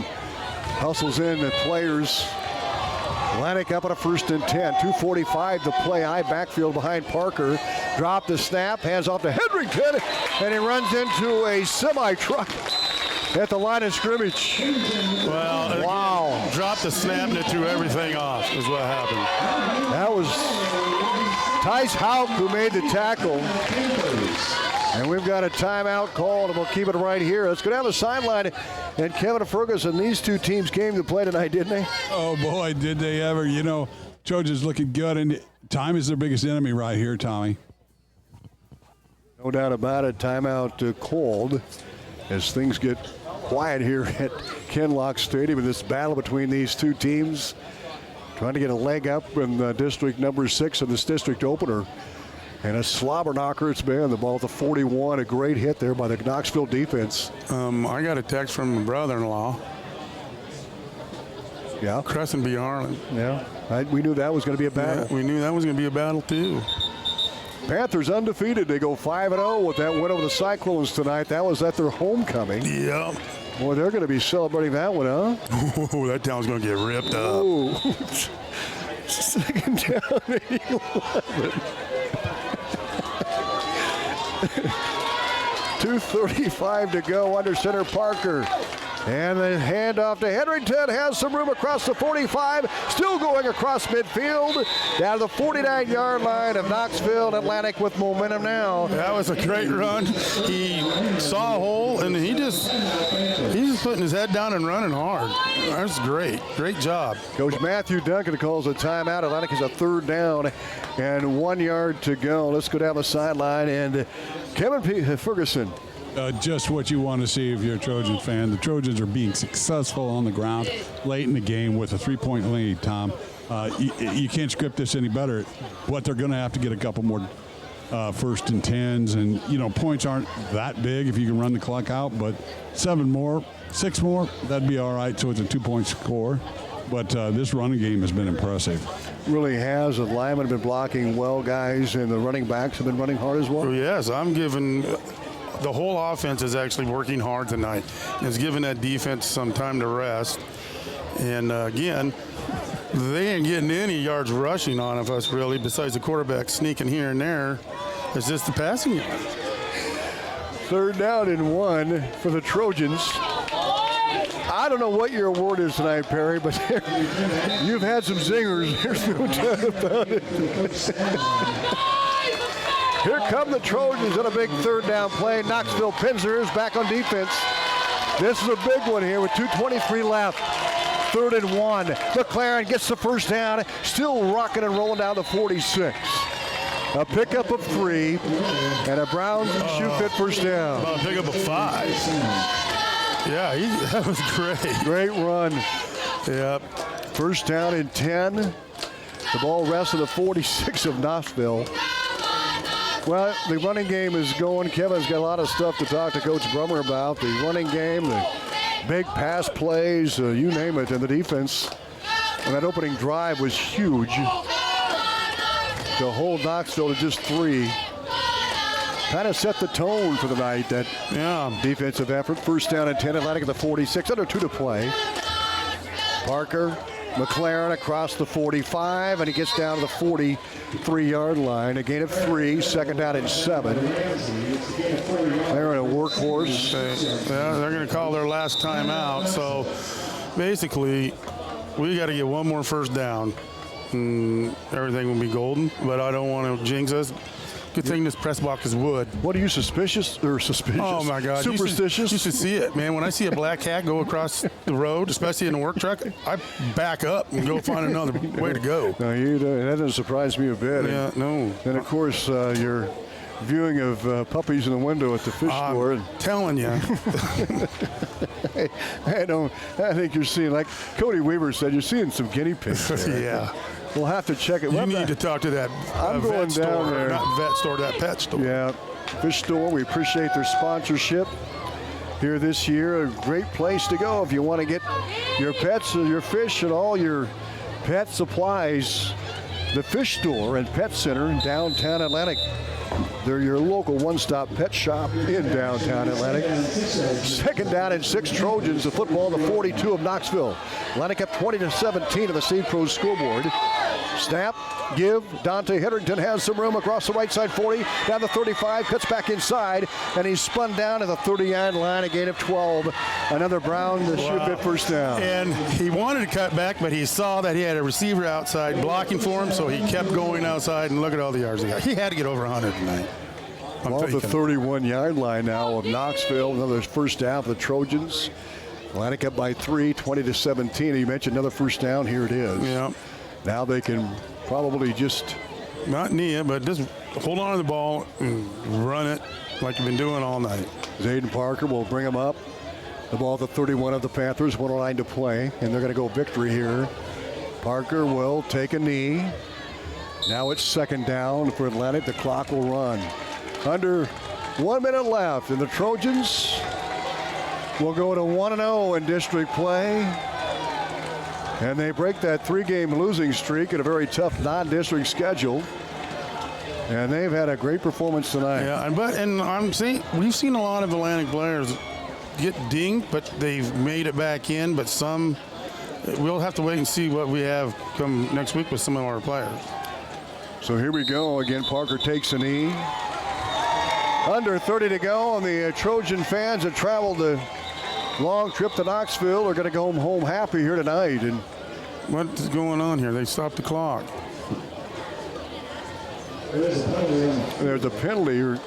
hustles in the players. Atlantic up on a 1st and 10. 2:45 to play. High backfield behind Parker. Drop the snap. Hands off to Hendrickson. And he runs into a semi-truck at the line of scrimmage. Well, wow. Dropped the snap and it threw everything off is what happened. That was Tice Hauk who made the tackle. And we've got a timeout called, and we'll keep it right here. Let's go down the sideline. And Kevin Ferguson, these two teams came to play tonight, didn't they? Oh, boy, did they ever. You know, Trojans looking good, and time is their biggest enemy right here, Tommy. No doubt about it. Timeout called as things get quiet here at Ken Lock Stadium in this battle between these two teams. Trying to get a leg up in district number 6 in this district opener. And a slobber knocker it's been. The ball at the 41. A great hit there by the Knoxville defense. I got a text from my brother-in-law. Yeah. Crescent B. Harlan. Yeah. We knew that was going to be a battle. Yeah, we knew that was going to be a battle, too. Panthers undefeated. They go 5-0 with that win over the Cyclones tonight. That was at their homecoming. Yeah. Boy, they're going to be celebrating that one, huh? Oh, that town's going to get ripped up. Oh. 2nd down and 11. 2:35 to go under center Parker. And the handoff to Hendrickson has some room across the 45. Still going across midfield. Down to the 49-yard line of Knoxville. Atlantic with momentum now. That was a great run. He saw a hole, and he's just putting his head down and running hard. That's great. Great job. Coach Matthew Duncan calls a timeout. Atlantic has a 3rd down and 1 yard to go. Let's go down the sideline. And Kevin Ferguson. Just what you want to see if you're a Trojan fan. The Trojans are being successful on the ground late in the game with a 3-point lead, Tom. You can't script this any better. What they're going to have to get a couple more 1st and 10s. And, you know, points aren't that big if you can run the clock out. But 7 more, 6 more, that'd be all right. So it's a 2-point score. But this running game has been impressive. Really has. The linemen have been blocking well, guys. And the running backs have been running hard as well. Yes, I'm giving... The whole offense is actually working hard tonight. It's giving that defense some time to rest. And, again, they ain't getting any yards rushing on of us, really, besides the quarterback sneaking here and there. It's just the passing yard. 3rd down and 1 for the Trojans. I don't know what your award is tonight, Perry, but you've had some zingers. There's no doubt about it. Here come the Trojans on a big 3rd down play. Knoxville Pinzers back on defense. This is a big one here with 2:23 left. 3rd and 1. McLaren gets the 1st down. Still rocking and rolling down to 46. A pickup of 3 and a Brown shoe fit 1st down. About a pickup of 5. Yeah, that was great. Great run. Yep. 1st down and 10. The ball rests at the 46 of Knoxville. Well, the running game is going. Kevin's got a lot of stuff to talk to Coach Brummer about. The running game, the big pass plays, you name it, and the defense. And that opening drive was huge. To hold Knoxville to just 3. Kind of set the tone for the night, that defensive effort. 1st down and 10, Atlantic at the 46, under 2 to play. Parker, McLaren across the 45, and he gets down to the 43-yard line. A gain of 3, 2nd down and 7. They're in a workhorse. They're going to call their last time out. So basically, we got to get one more 1st down. And everything will be golden, but I don't want to jinx us. Good thing this press box is wood. What are you, suspicious? Oh, my God. Superstitious? You should see it, man. When I see a black cat go across the road, especially in a work truck, I back up and go find another way to go. No, that doesn't surprise me a bit. Yeah, no. And, of course, your viewing of puppies in the window at the fish store. I'm telling you. I think you're seeing, like Cody Weaver said, you're seeing some guinea pigs there. Yeah. We'll have to check it. You need to talk to that I'm going vet down store, there. not vet store, that pet store. Yeah, fish store. We appreciate their sponsorship here this year. A great place to go if you want to get your pets, your fish, and all your pet supplies. The fish store and pet center in downtown Atlantic. They're your local one-stop pet shop in downtown Atlantic. 2nd down and 6 Trojans. The football, the 42 of Knoxville. Atlantic up 20-17 on the St. Pro scoreboard. Snap, give. Dante Hetherington has some room across the right side 40, down the 35, cuts back inside, and he's spun down at the 30-yard line, a gain of 12. Another Brown to shoot it first down. And he wanted to cut back, but he saw that he had a receiver outside blocking for him, so he kept going outside, and look at all the yards he got. He had to get over 100 tonight. Off the 31-yard line now of Knoxville. Another first down for the Trojans. Atlantic up by 3, 20-17. You mentioned another first down. Here it is. Yeah. Now they can probably just not knee it, but just hold on to the ball and run it like you've been doing all night. Zayden Parker will bring him up. The ball at the 31 of the Panthers, 109 to play, and they're going to go victory here. Parker will take a knee. Now it's 2nd down for Atlantic. The clock will run. Under 1 minute left, and the Trojans will go to 1-0 in district play. And they break that 3-game losing streak in a very tough non-district schedule. And they've had a great performance tonight. Yeah, we've seen a lot of Atlantic players get dinged, but they've made it back in. But some, we'll have to wait and see what we have come next week with some of our players. So here we go again. Parker takes a knee. Under 30 to go, and the Trojan fans have traveled a long trip to Knoxville are going to go home happy here tonight. And what's going on here? They stopped the clock. There's a penalty. They're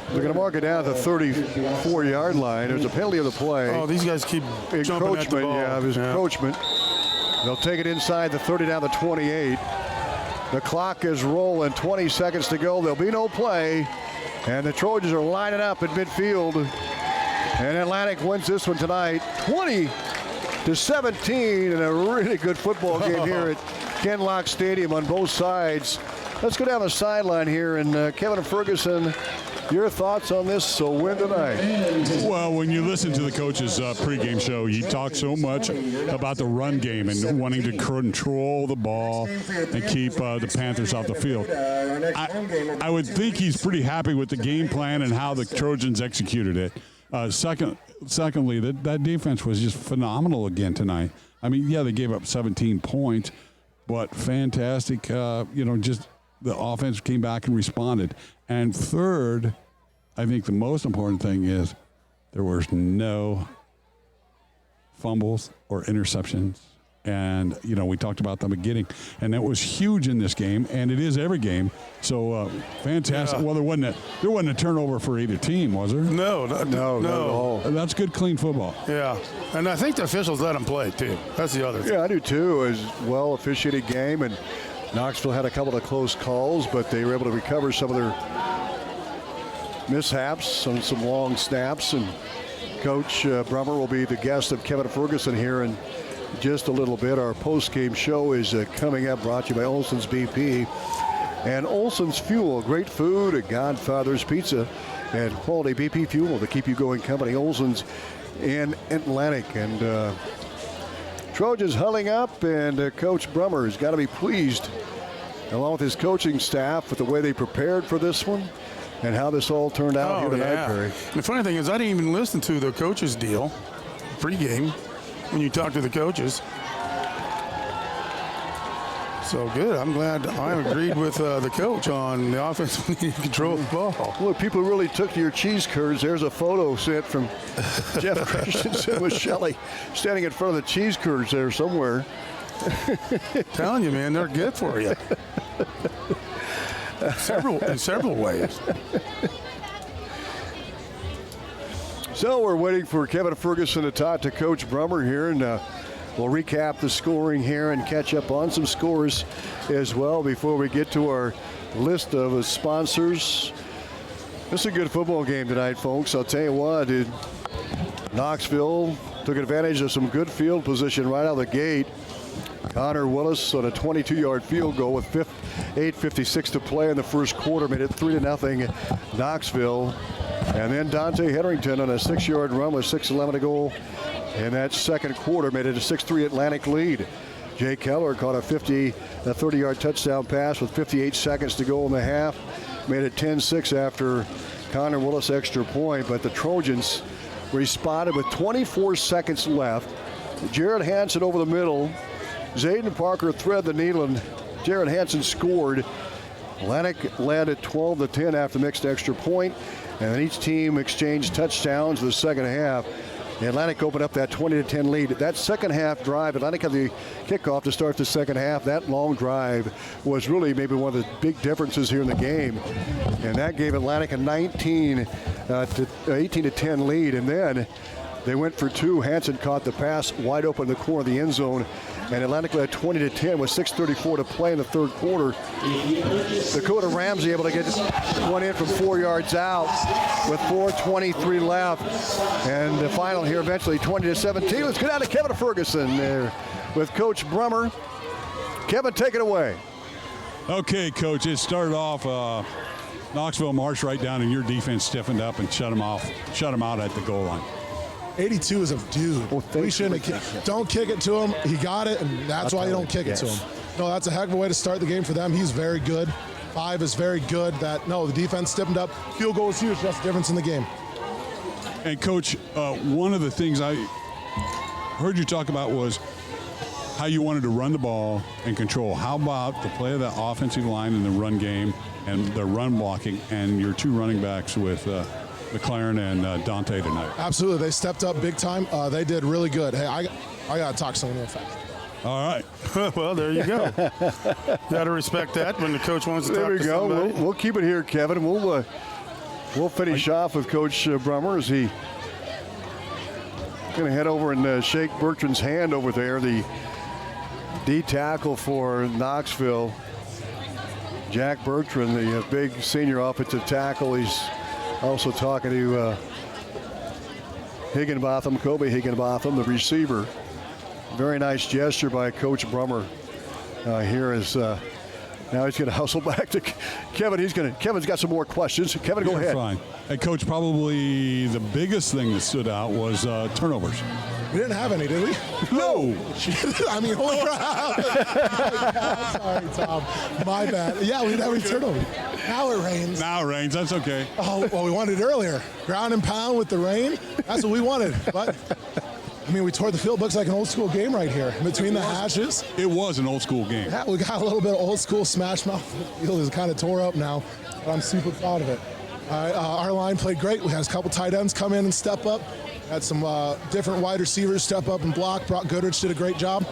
going to mark it down at the 34-yard line. There's a penalty of the play. Oh, these guys keep jumping at the ball. Yeah, there's encroachment. They'll take it inside the 30 down the 28. The clock is rolling. 20 seconds to go. There'll be no play. And the Trojans are lining up at midfield. And Atlantic wins this one tonight, 20-17, in a really good football game here at Ken Lock Stadium on both sides. Let's go down the sideline here, and Kevin Ferguson, your thoughts on this win tonight? Well, when you listen to the coach's pregame show, he talks so much about the run game and wanting to control the ball and keep the Panthers off the field. I would think he's pretty happy with the game plan and how the Trojans executed it. Secondly, that defense was just phenomenal again tonight. I mean, yeah, they gave up 17 points, but fantastic. Just the offense came back and responded. And third, I think the most important thing is there was no fumbles or interceptions. And, we talked about the beginning. And that was huge in this game, and it is every game. So, fantastic. Yeah. Well, there wasn't a turnover for either team, was there? No, not at all. That's good, clean football. Yeah. And I think the officials let them play, too. That's the other thing. Yeah, I do, too. It was a well-officiated game, and Knoxville had a couple of close calls, but they were able to recover some of their mishaps, some long snaps. And Coach Brummer will be the guest of Kevin Ferguson here in just a little bit. Our post-game show is coming up, brought to you by Olson's BP and Olson's Fuel. Great food at Godfather's Pizza and quality BP fuel to keep you going company. Olson's in Atlantic. And Trojans huddling up, and Coach Brummer has got to be pleased, along with his coaching staff, with the way they prepared for this one and how this all turned out here tonight, Barry. The funny thing is, I didn't even listen to the coach's deal pregame when you talk to the coaches. So good. I'm glad I agreed with the coach on the offense needing to control the ball. Well, people really took to your cheese curds. There's a photo sent from Jeff Christensen with Shelley standing in front of the cheese curds there somewhere. Telling you, man, they're good for you. in several ways. So we're waiting for Kevin Ferguson to talk to Coach Brummer here, and we'll recap the scoring here and catch up on some scores as well before we get to our list of sponsors. This is a good football game tonight, folks. I'll tell you what, Knoxville took advantage of some good field position right out of the gate. Connor Willis on a 22-yard field goal with 8:56 to play in the first quarter made it 3-0 Knoxville. And then Dante Hetherington on a 6-yard run with 6:11 to go in that second quarter made it a 6-3 Atlantic lead. Jay Keller caught a 30-yard touchdown pass with 58 seconds to go in the half. made it 10-6 after Connor Willis extra point, but the Trojans responded with 24 seconds left. Jared Hansen over the middle. Zayden Parker thread the needle, and Jared Hansen scored. Atlantic led at 12-10 after the mixed extra point, and then each team exchanged touchdowns in the second half. The Atlantic opened up that 20-10 lead. That second half drive, Atlantic had the kickoff to start the second half. That long drive was really maybe one of the big differences here in the game, and that gave Atlantic a 18-10 lead. And then they went for two. Hansen caught the pass wide open in the corner of the end zone, and Atlantic led 20-10 with 6:34 to play in the third quarter. Dakota Ramsey able to get one in from 4 yards out with 4:23 left. And the final here eventually 20-17. Let's go down to Kevin Ferguson there with Coach Brummer. Kevin, take it away. Okay, Coach, it started off Knoxville marched right down, and your defense stiffened up and shut them out at the goal line. 82 is a dude. We shouldn't don't kick it to him. He got it, and that's why you don't kick it to him. No, that's a heck of a way to start the game for them. He's very good. 5 is very good. The defense stiffened up. Field goal is huge. That's the difference in the game. And Coach, one of the things I heard you talk about was how you wanted to run the ball and control. How about the play of the offensive line in the run game and the run blocking and your two running backs with McLaren and Dante tonight? Absolutely. They stepped up big time. They did really good. Hey, I got to talk to someone real fast. All right. Well, there you go. Got to respect that when the coach wants to talk to somebody. There we go. We'll keep it here, Kevin. We'll finish off with Coach Brummer as he going to head over and shake Bertrand's hand over there, the D tackle for Knoxville. Jack Bertrand, the big senior offensive tackle. He's also talking to Higginbotham, Kobe Higginbotham, the receiver. Very nice gesture by Coach Brummer here as now he's going to hustle back to Kevin. Kevin's got some more questions. Kevin, go ahead. Fine. Hey, Coach, probably the biggest thing that stood out was turnovers. We didn't have any, did we? No. I mean, holy crap. Sorry, Tom. My bad. Yeah, we didn't have any turnovers. Now it rains. That's okay. Oh, well, we wanted it earlier. Ground and pound with the rain. That's what we wanted. But, I mean, we tore the field. Looks like an old school game right here between the hashes. It was an old school game. Yeah, we got a little bit of old school smash mouth. The field is kind of tore up now, but I'm super proud of it. Our line played great. We had a couple tight ends come in and step up. Had some different wide receivers step up and block. Brock Goodrich did a great job.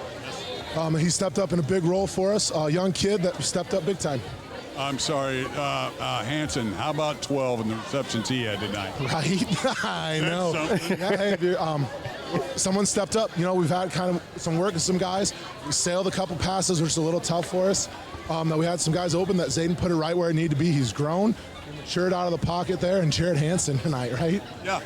He stepped up in a big role for us. A young kid that stepped up big time. I'm sorry, Hansen, how about 12 and the receptions he had tonight? Right, I know. Yeah, hey, dude, someone stepped up. You know, we've had kind of some work with some guys. We sailed a couple passes, which is a little tough for us. That we had some guys open that Zayden put it right where it needed to be. He's grown, matured out of the pocket there, and Jared Hansen tonight, right? Yeah.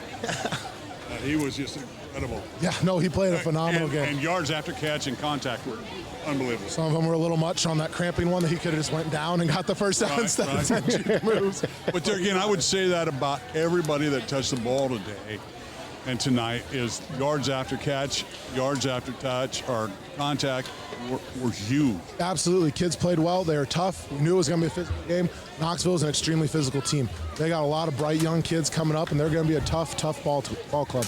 He was just incredible. Yeah, no, he played a phenomenal game. And yards after catch and contact were unbelievable. Some of them were a little much on that cramping one that he could have just went down and got the first down instead of 10 moves. But there again, I would say that about everybody that touched the ball today and tonight is yards after catch, yards after touch, or contact were huge. Absolutely. Kids played well. They were tough. We knew it was going to be a physical game. Knoxville is an extremely physical team. They got a lot of bright young kids coming up, and they're going to be a tough ball club.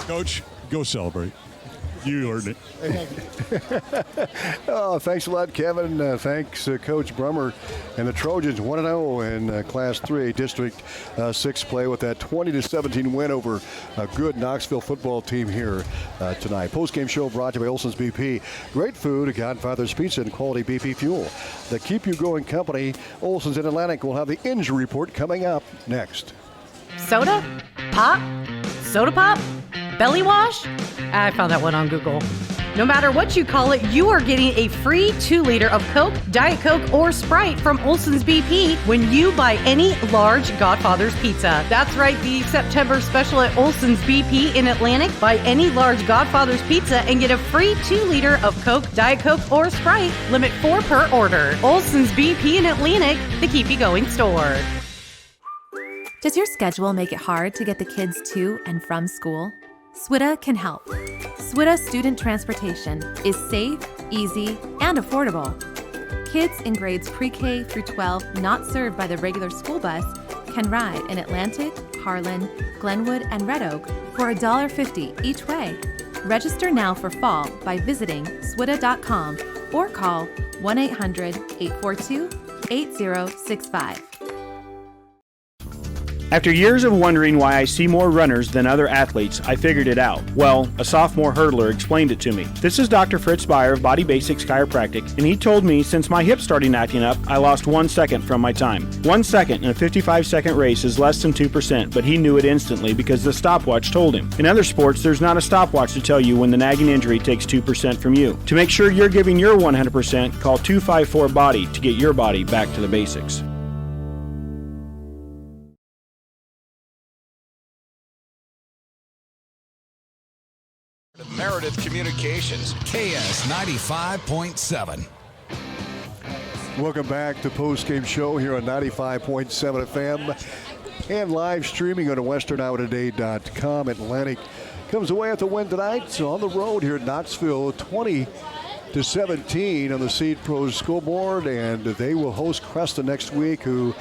Coach, go celebrate. You earned it. Oh, thanks a lot, Kevin. Thanks, Coach Brummer. And the Trojans 1-0 in Class 3 District 6 play with that 20-17 win over a good Knoxville football team here tonight. Post-game show brought to you by Olson's BP. Great food, Godfather's Pizza, and quality BP fuel. The Keep You Going company, Olson's in Atlantic, will have the injury report coming up next. Soda? Pop? Soda pop? Belly wash? I found that one on Google. No matter what you call it, you are getting a free 2-liter of Coke, Diet Coke, or Sprite from Olson's BP when you buy any large Godfather's Pizza. That's right, the September special at Olson's BP in Atlantic. Buy any large Godfather's Pizza and get a free 2-liter of Coke, Diet Coke, or Sprite. Limit 4 per order. Olson's BP in Atlantic, the Keep You Going store. Does your schedule make it hard to get the kids to and from school? SWITA can help. SWITA student transportation is safe, easy, and affordable. Kids in grades pre-K through 12 not served by the regular school bus can ride in Atlantic, Harlan, Glenwood, and Red Oak for $1.50 each way. Register now for fall by visiting swida.com or call 1-800-842-8065. After years of wondering why I see more runners than other athletes, I figured it out. Well, a sophomore hurdler explained it to me. This is Dr. Fritz Beyer of Body Basics Chiropractic, and he told me since my hip started acting up, I lost 1 second from my time. 1 second in a 55-second race is less than 2%, but he knew it instantly because the stopwatch told him. In other sports, there's not a stopwatch to tell you when the nagging injury takes 2% from you. To make sure you're giving your 100%, call 254-BODY to get your body back to the basics. Meredith Communications, KS 95.7. Welcome back to Post-Game Show here on 95.7 FM and live streaming on westernourtoday.com. Atlantic comes away with a win tonight. So on the road here at Knoxville, 20-17 on the Seed Pros scoreboard, and they will host Cresta next week, who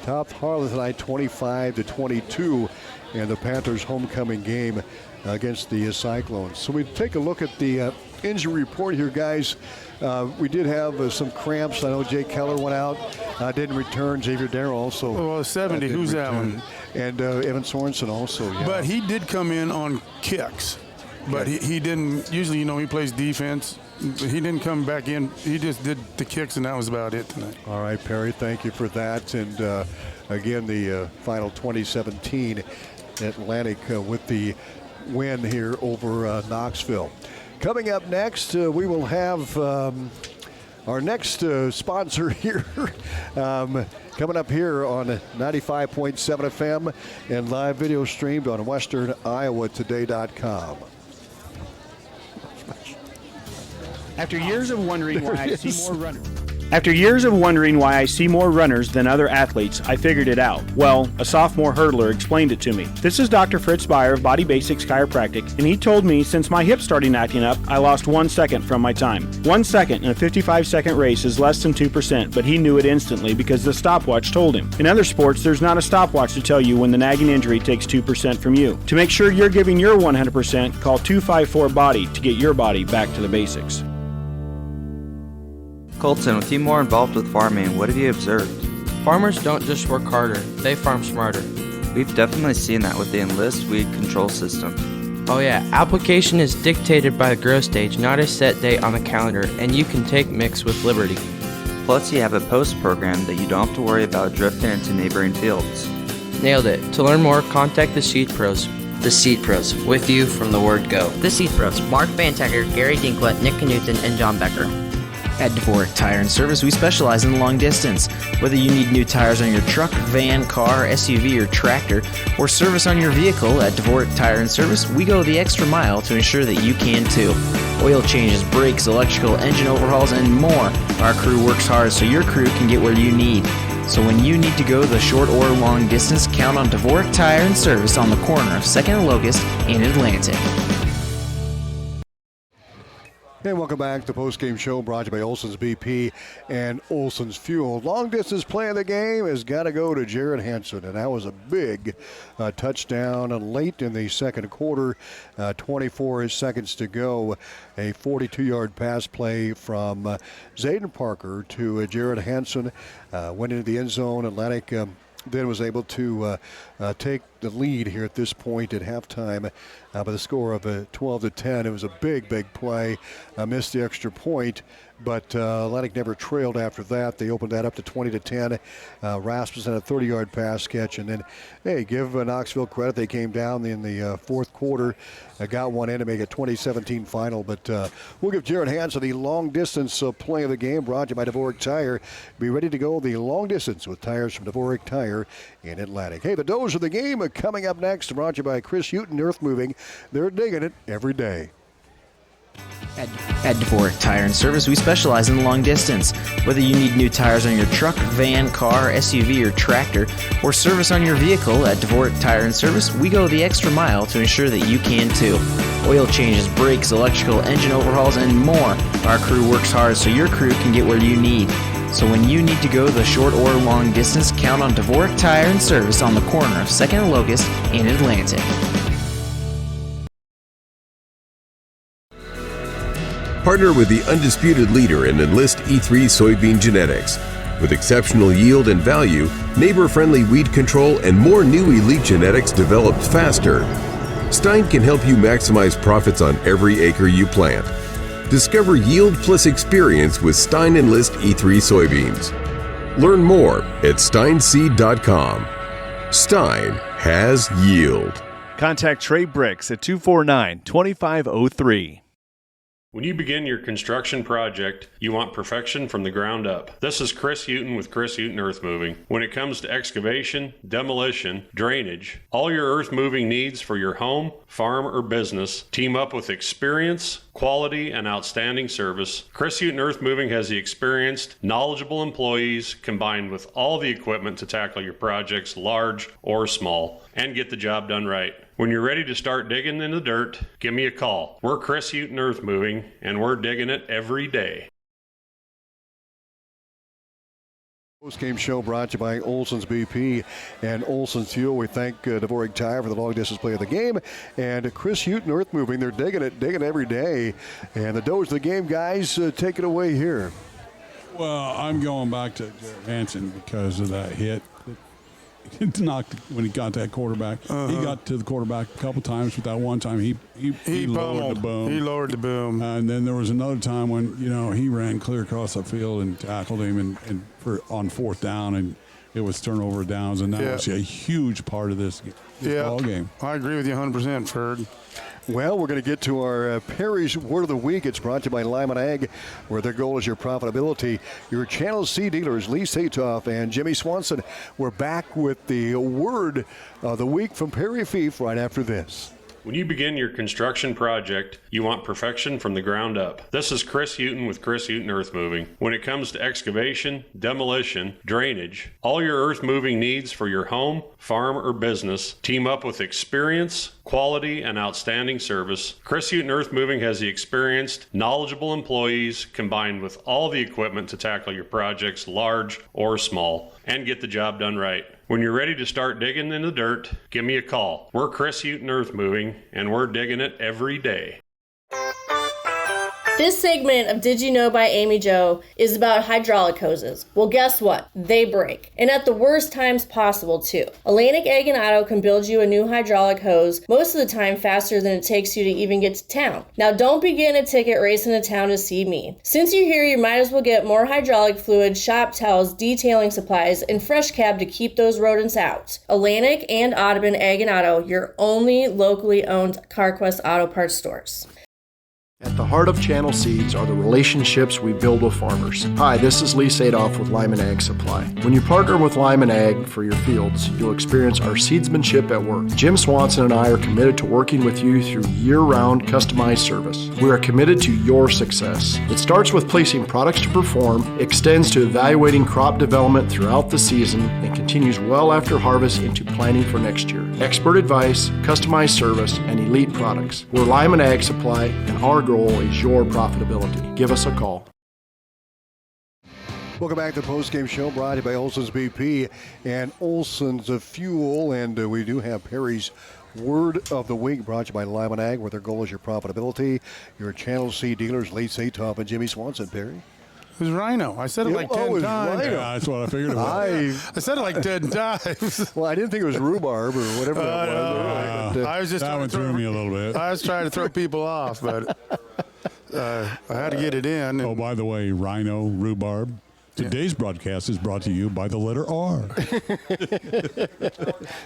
topped Harlan tonight 25-22 in the Panthers' homecoming game against the Cyclones. So we take a look at the injury report here, guys. We did have some cramps. I know Jay Keller went out, didn't return. Xavier Darrow also. Well, 70, who's that one? And Evan Sorensen also. Yeah. But he did come in on kicks. But he didn't, usually, he plays defense. He didn't come back in. He just did the kicks, and that was about it tonight. All right, Perry, thank you for that. And again, the final 2017 Atlantic with the win here over Knoxville. Coming up next, we will have our next sponsor here coming up here on 95.7 FM and live video streamed on westerniowatoday.com. After years of wondering why I see more runners. After years of wondering why I see more runners than other athletes, I figured it out. Well, a sophomore hurdler explained it to me. This is Dr. Fritz Beyer of Body Basics Chiropractic, and he told me since my hip started acting up, I lost 1 second from my time. 1 second in a 55-second race is less than 2%, but he knew it instantly because the stopwatch told him. In other sports, there's not a stopwatch to tell you when the nagging injury takes 2% from you. To make sure you're giving your 100%, call 254-BODY to get your body back to the basics. Colton, with you more involved with farming, what have you observed? Farmers don't just work harder, they farm smarter. We've definitely seen that with the Enlist weed control system. Oh yeah, application is dictated by the grow stage, not a set date on the calendar, and you can take mix with liberty. Plus you have a post program that you don't have to worry about drifting into neighboring fields. Nailed it. To learn more, contact the Seed Pros. The Seed Pros, with you from the word go. The Seed Pros, Mark Bantacker, Gary Dinklett, Nick Knutson, and John Becker. At Dvorak Tire and Service, we specialize in long distance. Whether you need new tires on your truck, van, car, SUV, or tractor, or service on your vehicle, at Dvorak Tire and Service, we go the extra mile to ensure that you can too. Oil changes, brakes, electrical, engine overhauls, and more. Our crew works hard so your crew can get where you need. So when you need to go the short or long distance, count on Dvorak Tire and Service on the corner of 2nd and Locust in Atlantic. And welcome back to the post-game show brought to you by Olson's BP and Olson's Fuel. Long distance play of the game has got to go to Jared Hansen, and that was a big touchdown late in the second quarter. 24 seconds to go. A 42-yard pass play from Zayden Parker to Jared Hansen. Went into the end zone. Atlantic then was able to take the lead here at this point at halftime by the score of 12-10. It was a big play. Missed the extra point, but Atlantic never trailed after that. They opened that up to 20-10. Rasmussen had a 30-yard pass catch, and then, hey, give Knoxville credit. They came down in the fourth quarter, got one in to make it 2017 final. But we'll give Jared Hansen the long distance play of the game, brought to you by Dvorak Tire. Be ready to go the long distance with tires from Dvorak Tire in Atlantic. Hey, the Doze of the game coming up next, brought to you by Chris Houghton Earth Moving. They're digging it every day. At Dvorak Tire and Service, we specialize in long distance. Whether you need new tires on your truck, van, car, SUV, or tractor, or service on your vehicle, at Dvorak Tire and Service, we go the extra mile to ensure that you can too. Oil changes, brakes, electrical, engine overhauls, and more. Our crew works hard so your crew can get where you need. So when you need to go the short or long distance, count on Dvorak Tire and Service on the corner of 2nd and Locust in Atlantic. Partner with the undisputed leader in Enlist E3 soybean genetics. With exceptional yield and value, neighbor-friendly weed control, and more new elite genetics developed faster, Stein can help you maximize profits on every acre you plant. Discover yield plus experience with Stein Enlist E3 soybeans. Learn more at steinseed.com. Stein has yield. Contact Trey Bricks at 249-2503. When you begin your construction project, you want perfection from the ground up. This is Chris Houghton with Chris Houghton Earth Moving. When it comes to excavation, demolition, drainage, all your earth moving needs for your home, farm, or business, team up with experience, quality, and outstanding service. Chris Houghton Earth Moving has the experienced, knowledgeable employees combined with all the equipment to tackle your projects, large or small, and get the job done right. When you're ready to start digging in the dirt, give me a call. We're Chris Houghton Earth Moving, and we're digging it every day. Post-game show brought to you by Olson's BP and Olson's Fuel. We thank Dvorak Tire for the long-distance play of the game. And Chris Houghton Earth Moving, they're digging it every day. And the Doge of the game, guys, take it away here. Well, I'm going back to Jared Hansen because of that hit. It knocked when he got that quarterback. He got to the quarterback a couple times, but that one time he lowered the boom. He lowered the boom. And then there was another time when he ran clear across the field and tackled him and on 4th down, and it was turnover downs, and that was a huge part of this ball game. I agree with you 100%, Ferg. Well, we're going to get to our Perry's Word of the Week. It's brought to you by Lyman Ag, where their goal is your profitability. Your Channel C dealers, Lee Satoff and Jimmy Swanson. We're back with the Word of the Week from Perry Fief right after this. When you begin your construction project, you want perfection from the ground up. This is Chris Houghton with Chris Houghton Earth Moving. When it comes to excavation, demolition, drainage, all your earth moving needs for your home, farm, or business, team up with experience, quality, and outstanding service. Chris Houghton Earth Moving has the experienced, knowledgeable employees combined with all the equipment to tackle your projects, large or small, and get the job done right. When you're ready to start digging in the dirt, give me a call. We're Chris Houghton Earth Moving, and we're digging it every day. This segment of Did You Know by Amy Jo is about hydraulic hoses. Well, guess what? They break. And at the worst times possible, too. Atlantic Egg and Auto can build you a new hydraulic hose most of the time faster than it takes you to even get to town. Now, don't begin a ticket racing to town to see me. Since you're here, you might as well get more hydraulic fluid, shop towels, detailing supplies, and fresh cab to keep those rodents out. Atlantic and Audubon Egg and Auto, your only locally owned CarQuest Auto Parts stores. At the heart of Channel Seeds are the relationships we build with farmers. Hi, this is Lee Sadoff with Lyman Ag Supply. When you partner with Lyman Ag for your fields, you'll experience our seedsmanship at work. Jim Swanson and I are committed to working with you through year-round customized service. We are committed to your success. It starts with placing products to perform, extends to evaluating crop development throughout the season, and continues well after harvest into planning for next year. Expert advice, customized service, and elite products. We're Lyman Ag Supply, and our goal is your profitability. Give us a call. Welcome back to the post-game show brought to you by Olson's BP and Olson's Fuel. And we do have Perry's Word of the Week brought to you by Lyman Ag, where their goal is your profitability. Your Channel C dealers, Lee Satoff and Jimmy Swanson. Perry? It was Rhino. I said it like 10 times. Yeah, that's what I figured it was. I said it like 10 times. Well, I didn't think it was rhubarb or whatever that was. I was just that one threw me a little bit. I was trying to throw people off, but I had to get it in. Oh, by the way, Rhino, rhubarb. Today's broadcast is brought to you by the letter R.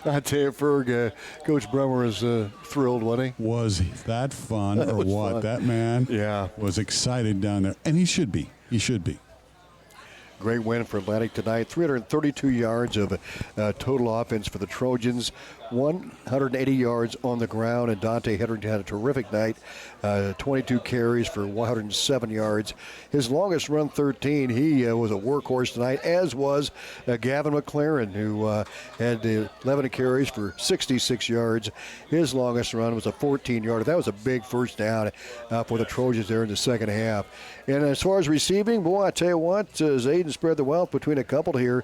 I tell you, Ferg, Coach Brummer is thrilled, wasn't he? Was that fun or what? Fun. That man was excited down there, and he should be. He should be. Great win for Atlantic tonight. 332 yards of total offense for the Trojans. 180 yards on the ground, and Dante Hetherington had a terrific night, 22 carries for 107 yards. His longest run, 13. He was a workhorse tonight, as was Gavin McLaren, who had 11 carries for 66 yards. His longest run was a 14-yarder. That was a big first down for the Trojans there in the second half. And as far as receiving, boy, I tell you what, Zayden spread the wealth between a couple here.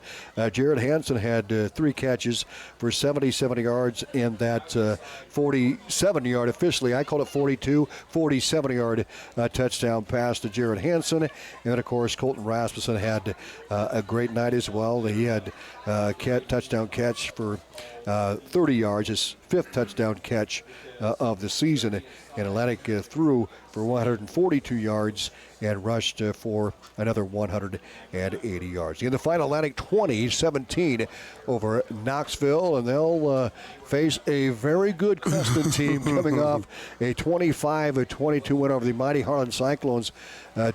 Jared Hansen had 3 catches for 77 yards in that 47-yard, officially, I call it 42, 47-yard touchdown pass to Jared Hansen. And, of course, Colton Rasmussen had a great night as well. He had a touchdown catch for 30 yards, his 5th touchdown catch of the season. And Atlantic threw for 142 yards and rushed for another 180 yards. In the final, Atlantic 20-17 over Knoxville, and they'll face a very good Creston team coming off a 25-22 win over the mighty Harlan Cyclones.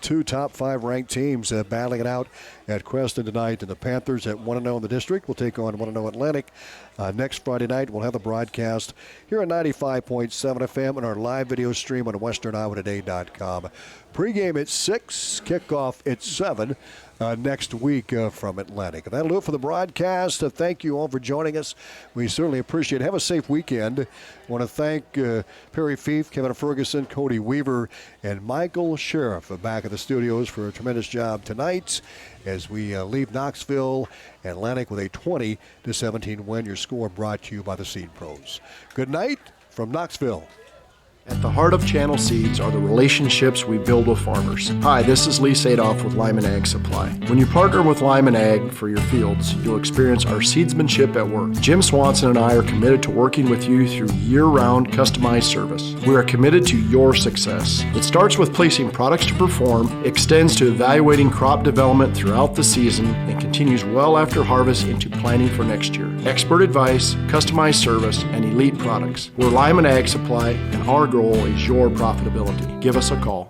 2 top 5 ranked teams battling it out at Creston tonight. And the Panthers at 1-0 in the district will take on 1-0 Atlantic. Next Friday night, we'll have the broadcast here at 95.7 FM and our live video stream on westerniowatoday.com. Pre-game at 6, kickoff at 7 next week from Atlantic. And that'll do it for the broadcast. Thank you all for joining us. We certainly appreciate it. Have a safe weekend. I want to thank Perry Fief, Kevin Ferguson, Cody Weaver, and Michael Sheriff back at the studios for a tremendous job tonight as we leave Knoxville Atlantic with a 20-17 win. Your score brought to you by the Seed Pros. Good night from Knoxville. At the heart of Channel Seeds are the relationships we build with farmers. Hi, this is Lee Sadoff with Lyman Ag Supply. When you partner with Lyman Ag for your fields, you'll experience our seedsmanship at work. Jim Swanson and I are committed to working with you through year-round customized service. We are committed to your success. It starts with placing products to perform, extends to evaluating crop development throughout the season, and continues well after harvest into planning for next year. Expert advice, customized service, and elite products. We're Lyman Ag Supply, and our goal is your profitability. Give us a call.